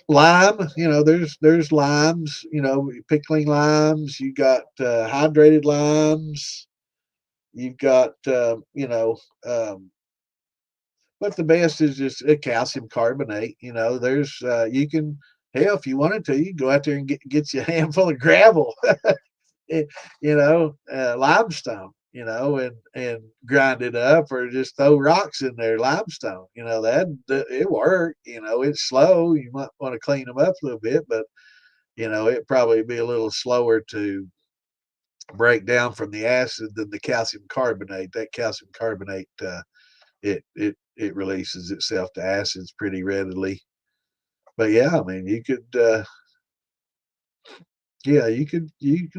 Lime, there's limes, pickling limes. You got hydrated limes. You've got but the best is just a calcium carbonate. There's you can, hell, if you wanted to, you can go out there and get you a handful of gravel, limestone, and grind it up, or just throw rocks in there, limestone. That it work. It's slow. You might want to clean them up a little bit, but it probably be a little slower to break down from the acid than the calcium carbonate. That calcium carbonate, it releases itself to acids pretty readily. But yeah, I mean, you could you can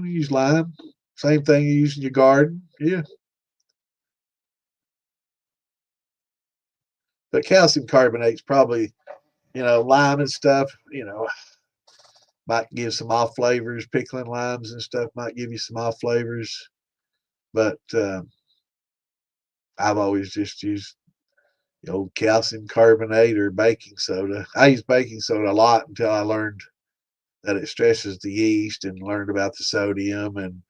use lime. Same thing you use in your garden. Yeah. But calcium carbonate's probably, lime and stuff, might give some off flavors. Pickling limes and stuff might give you some off flavors. But I've always just used calcium carbonate or baking soda. I use baking soda a lot until I learned that it stresses the yeast, and learned about the sodium and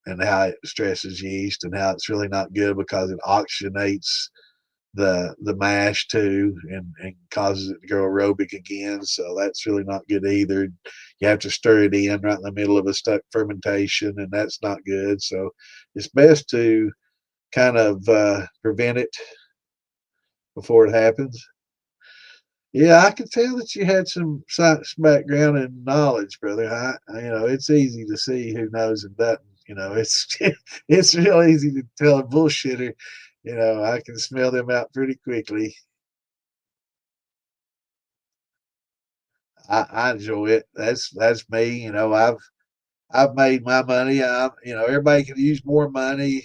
and how it stresses yeast, and how it's really not good because it oxygenates the mash too, and causes it to go aerobic again. So that's really not good either. You have to stir it in right in the middle of a stuck fermentation, and that's not good. So it's best to kind of prevent it before it happens. Yeah, I could tell that you had some science background and knowledge, brother. It's easy to see who knows and doesn't. It's it's real easy to tell a bullshitter. I can smell them out pretty quickly. I enjoy it. That's me. I've made my money. Everybody could use more money.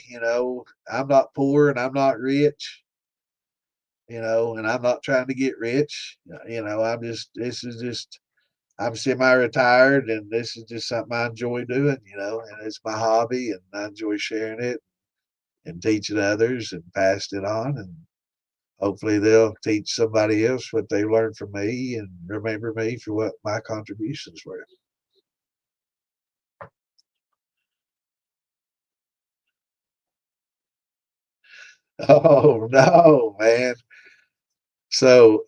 I'm not poor and I'm not rich. And I'm not trying to get rich. I'm semi-retired, and this is just something I enjoy doing. And it's my hobby, and I enjoy sharing it and teaching others and passing it on, and hopefully they'll teach somebody else what they learned from me and remember me for what my contributions were. Oh no, man. So,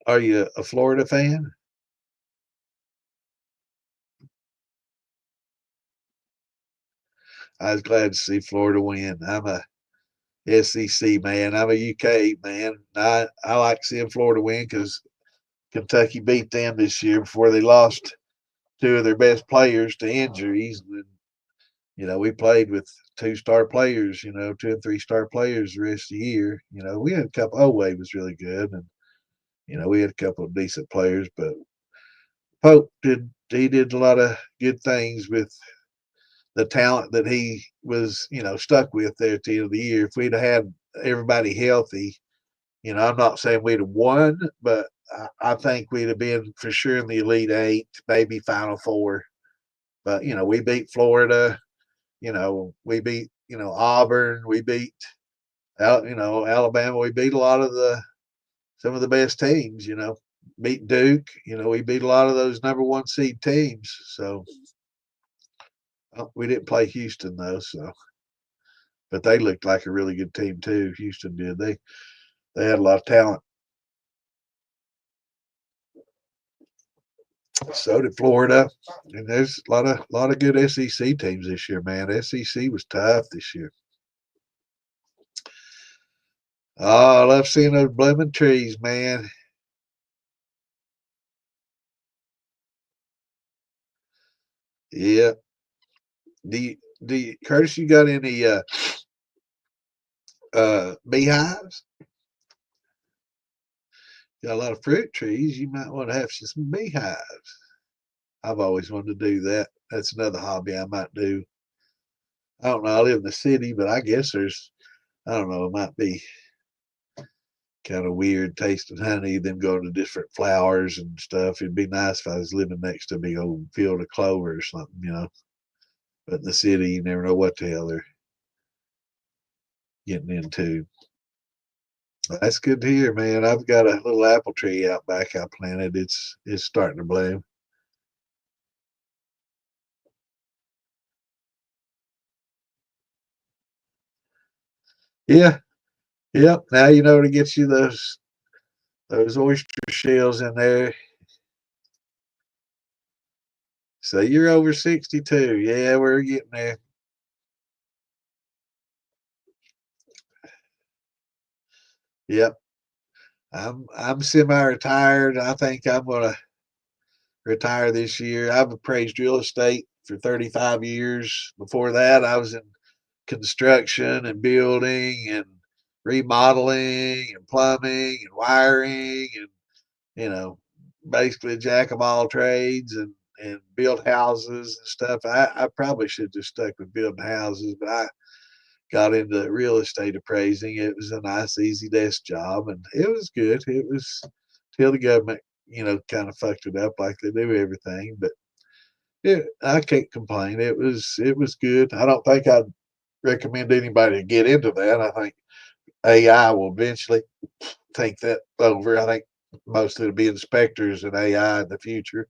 are you a Florida fan? I was glad to see Florida win. I'm a SEC man. I'm a UK man. I like seeing Florida win because Kentucky beat them this year before they lost two of their best players to injuries. And, we played with 2-star players, 2 and 3-star players the rest of the year. We had a couple. Oway was really good, and we had a couple of decent players, but Pope did a lot of good things with the talent that he was, stuck with there at the end of the year. If we'd have had everybody healthy, I'm not saying we'd have won, but I think we'd have been for sure in the Elite Eight, maybe Final Four. But we beat Florida. We beat Auburn. We beat Alabama. We beat a lot of some of the best teams. Beat Duke. We beat a lot of those number 1 seed teams. So we didn't play Houston though. But they looked like a really good team too. Houston did. They had a lot of talent. So did Florida, and there's a lot of good SEC teams this year, man. SEC was tough this year. Oh, I love seeing those blooming trees, man. Yeah. Curtis, you got any beehives? Got a lot of fruit trees. You might want to have some beehives. I've always wanted to do that. That's another hobby I might do. I don't know. I live in the city, but I guess I don't know, it might be kind of weird tasting honey, then going to different flowers and stuff. It'd be nice if I was living next to a big old field of clover or something. But in the city, you never know what the hell they're getting into. That's good to hear, man. I've got a little apple tree out back I planted. It's starting to bloom. Yeah, yep. Now you know to get you those oyster shells in there. So you're over 62. Yeah, we're getting there. Yep. I'm semi-retired. I think I'm gonna retire this year. I've appraised real estate for 35 years. Before that, I was in construction and building and remodeling and plumbing and wiring and, you know, basically a jack of all trades and built houses and stuff. I probably should have just stuck with building houses, but I got into real estate appraising. It was a nice, easy desk job, and it was good. It was till the government, kind of fucked it up like they do everything. But I can't complain. It was good. I don't think I'd recommend anybody to get into that. I think AI will eventually take that over. I think most of it'll be inspectors and AI in the future.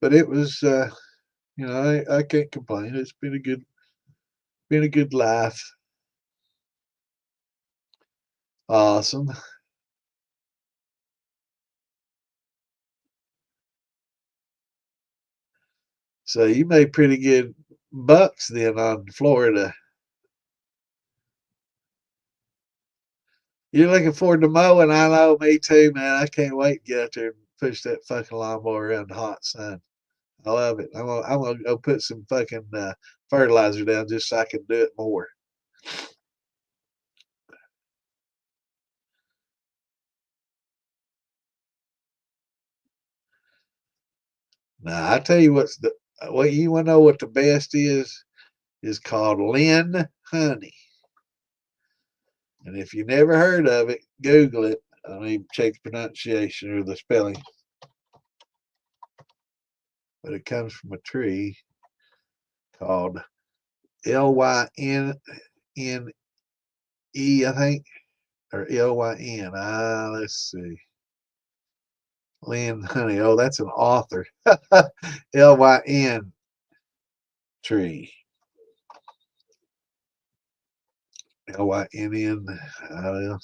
But it was, I can't complain. It's been a good life. Awesome. So you made pretty good bucks then on Florida. You're looking forward to mowing. I know, me too, man. I can't wait to get out there and push that fucking lawnmower around the hot sun. I love it. I'm gonna go put some fucking fertilizer down just so I can do it more. Now I tell you what you want to know what the best is called Lynn honey. And if you never heard of it, Google it. I mean, check the pronunciation or the spelling. But it comes from a tree called Lynne, I think, or Lyn. Let's see. Lynn honey. Oh, that's an author. Lyn tree. Lynn. I don't know.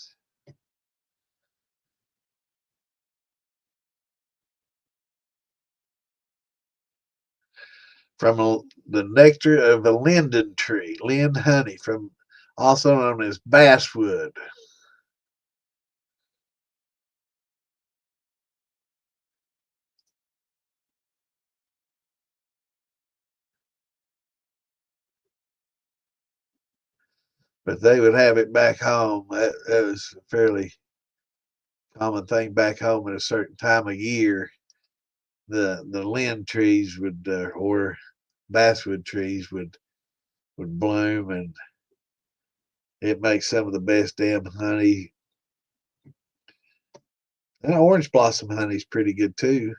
From the nectar of a linden tree, Lynn honey, from also known as basswood. But they would have it back home. That was a fairly common thing back home at a certain time of year. The lind trees would or basswood trees would bloom, and it makes some of the best damn honey. And orange blossom honey is pretty good too.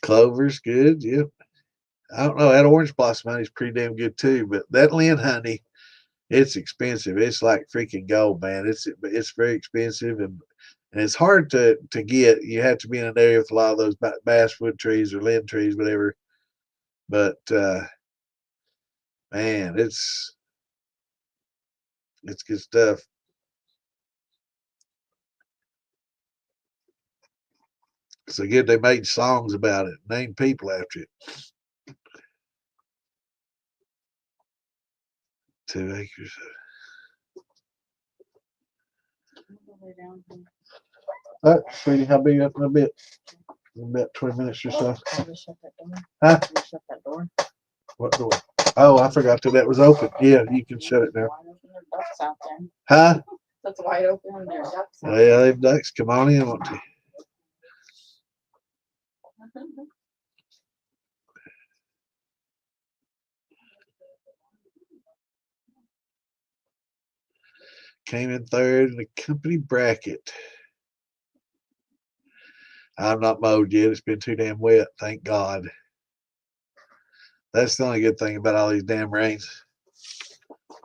Clover's good, yep. I don't know, that orange blossom honey is pretty damn good too, but that lind honey, it's expensive. It's like freaking gold, man. It's very expensive, and it's hard to get. You have to be in an area with a lot of those basswood trees or lind trees, whatever. But man, it's good stuff. So good they made songs about it, named people after it. 2 acres. All right, sweetie, I'll be up in a bit. In about 20 minutes or so. Shut that door. Huh? Shut that door. What door? Oh, I forgot that was open. Yeah, you can shut it now. There's ducks out there. Huh? That's wide open and there are ducks out Oh, yeah, they've ducks. Come on in, won't you? there. Came in third in the company bracket. I'm not mowed yet. It's been too damn wet. Thank God. That's the only good thing about all these damn rains.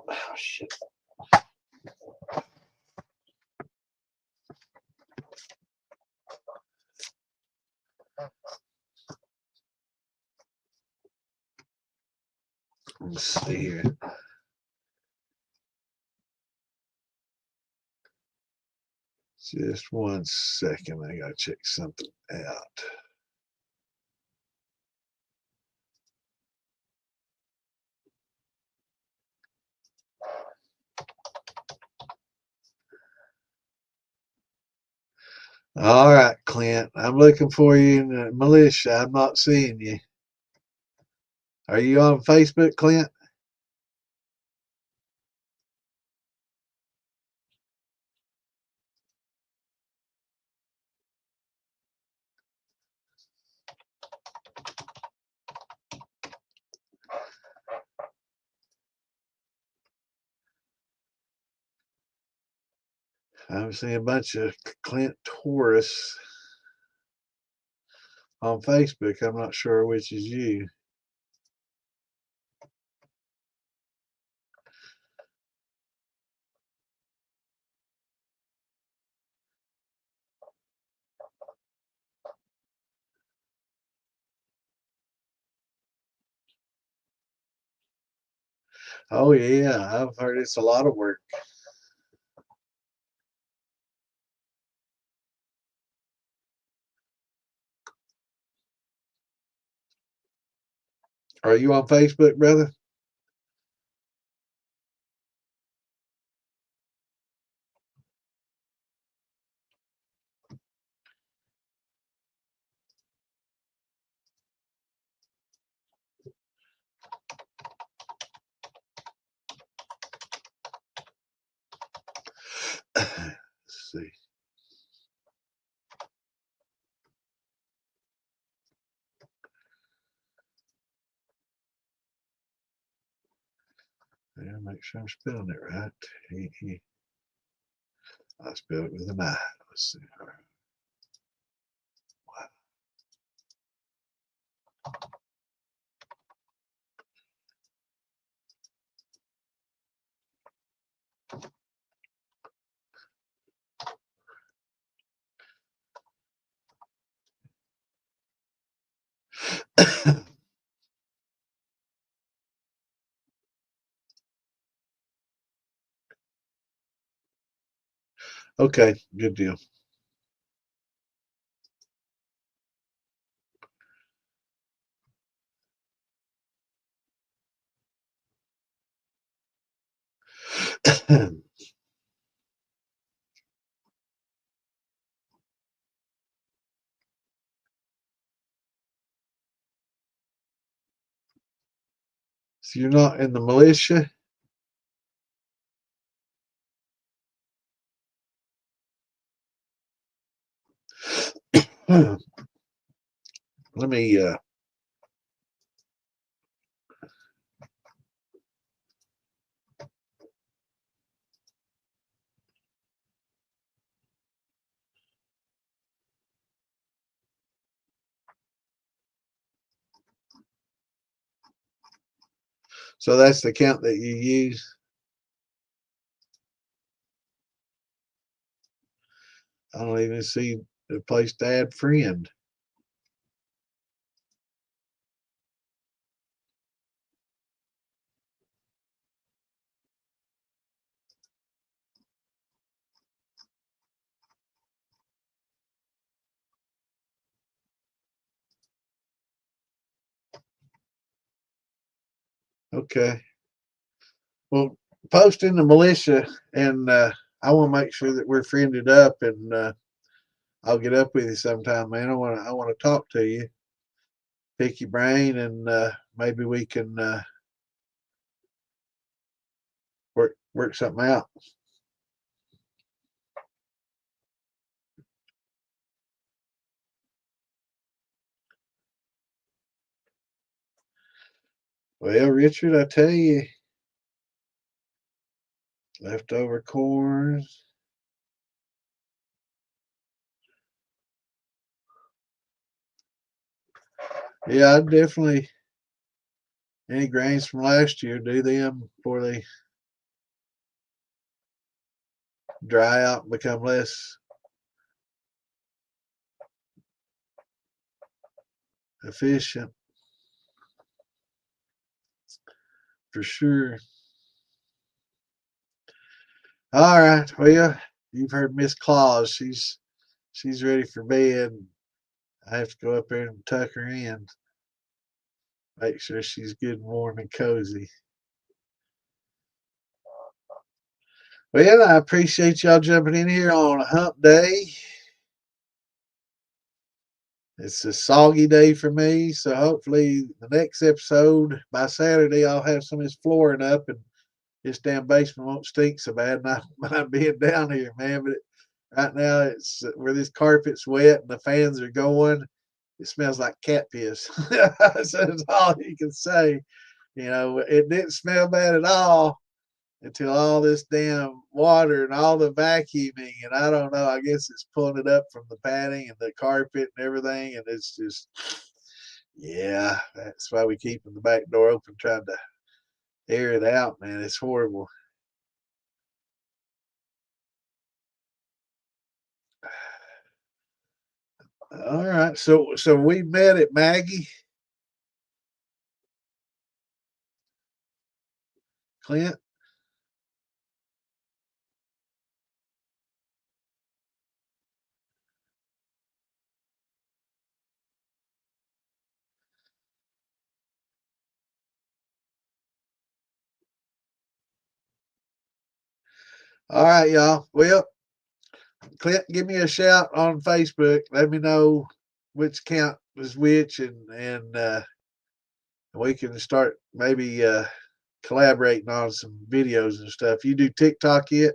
Oh, shit. Let's see here. Just 1 second. I gotta check something out. All right, Clint. I'm looking for you in the militia. I'm not seeing you. Are you on Facebook, Clint? I'm seeing a bunch of Clint Taurus on Facebook. I'm not sure which is you. Oh, yeah. I've heard it's a lot of work. Are you on Facebook, brother? Let's see. Yeah, make sure I'm spelling it right. I spelled it with an I. Let's see. All right. Okay, good deal. So you're not in the militia? Let me so that's the count that you use. I don't even see the place to add friend. Okay. Well, post in the militia, and I want to make sure that we're friended up, and I'll get up with you sometime, man. I want to talk to you, pick your brain, and maybe we can work something out. Well, Richard, I tell you, leftover corns. Yeah, I definitely any grains from last year, do them before they dry out and become less efficient, for sure. All right, well, you've heard Miss Claus. She's ready for bed. I have to go up there and tuck her in, make sure she's good, warm, and cozy. Well, I appreciate y'all jumping in here on a hump day. It's a soggy day for me, so hopefully the next episode by Saturday I'll have some of this flooring up and this damn basement won't stink so bad. And I don't mind being down here, man. But right now it's where this carpet's wet and the fans are going. It smells like cat piss. So that's all you can say. You know, it didn't smell bad at all until all this damn water and all the vacuuming, and I don't know, I guess it's pulling it up from the padding and the carpet and everything, and it's just, yeah, that's why we keep the back door open trying to air it out, man. It's horrible. All right, so we met at Maggie, Clint. All right, y'all. Well, Clint, give me a shout on Facebook. Let me know which account is which, and we can start maybe collaborating on some videos and stuff. You do TikTok yet?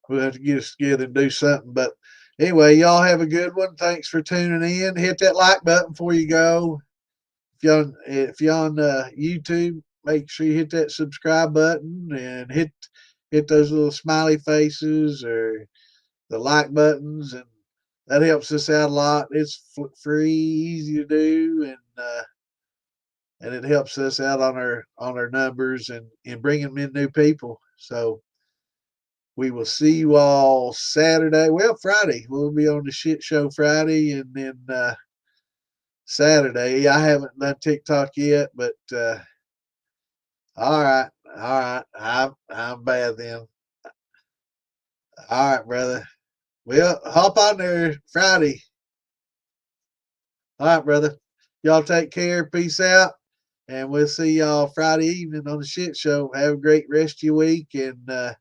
we'll have to get us together and do something. But anyway, y'all have a good one. Thanks for tuning in. Hit that like button before you go. If you're on YouTube, make sure you hit that subscribe button and hit those little smiley faces or the like buttons, and that helps us out a lot. It's free, easy to do, and it helps us out on our numbers and bringing in new people. So we will see you all Saturday. Well, Friday. We'll be on the shit show Friday, and then Saturday. I haven't done TikTok yet, but all right. I'm bad then. All right, brother. Well, hop on there Friday. All right, brother. Y'all take care. Peace out. And we'll see y'all Friday evening on the shit show. Have a great rest of your week, and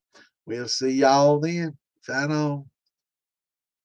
we'll see y'all then. Sign on.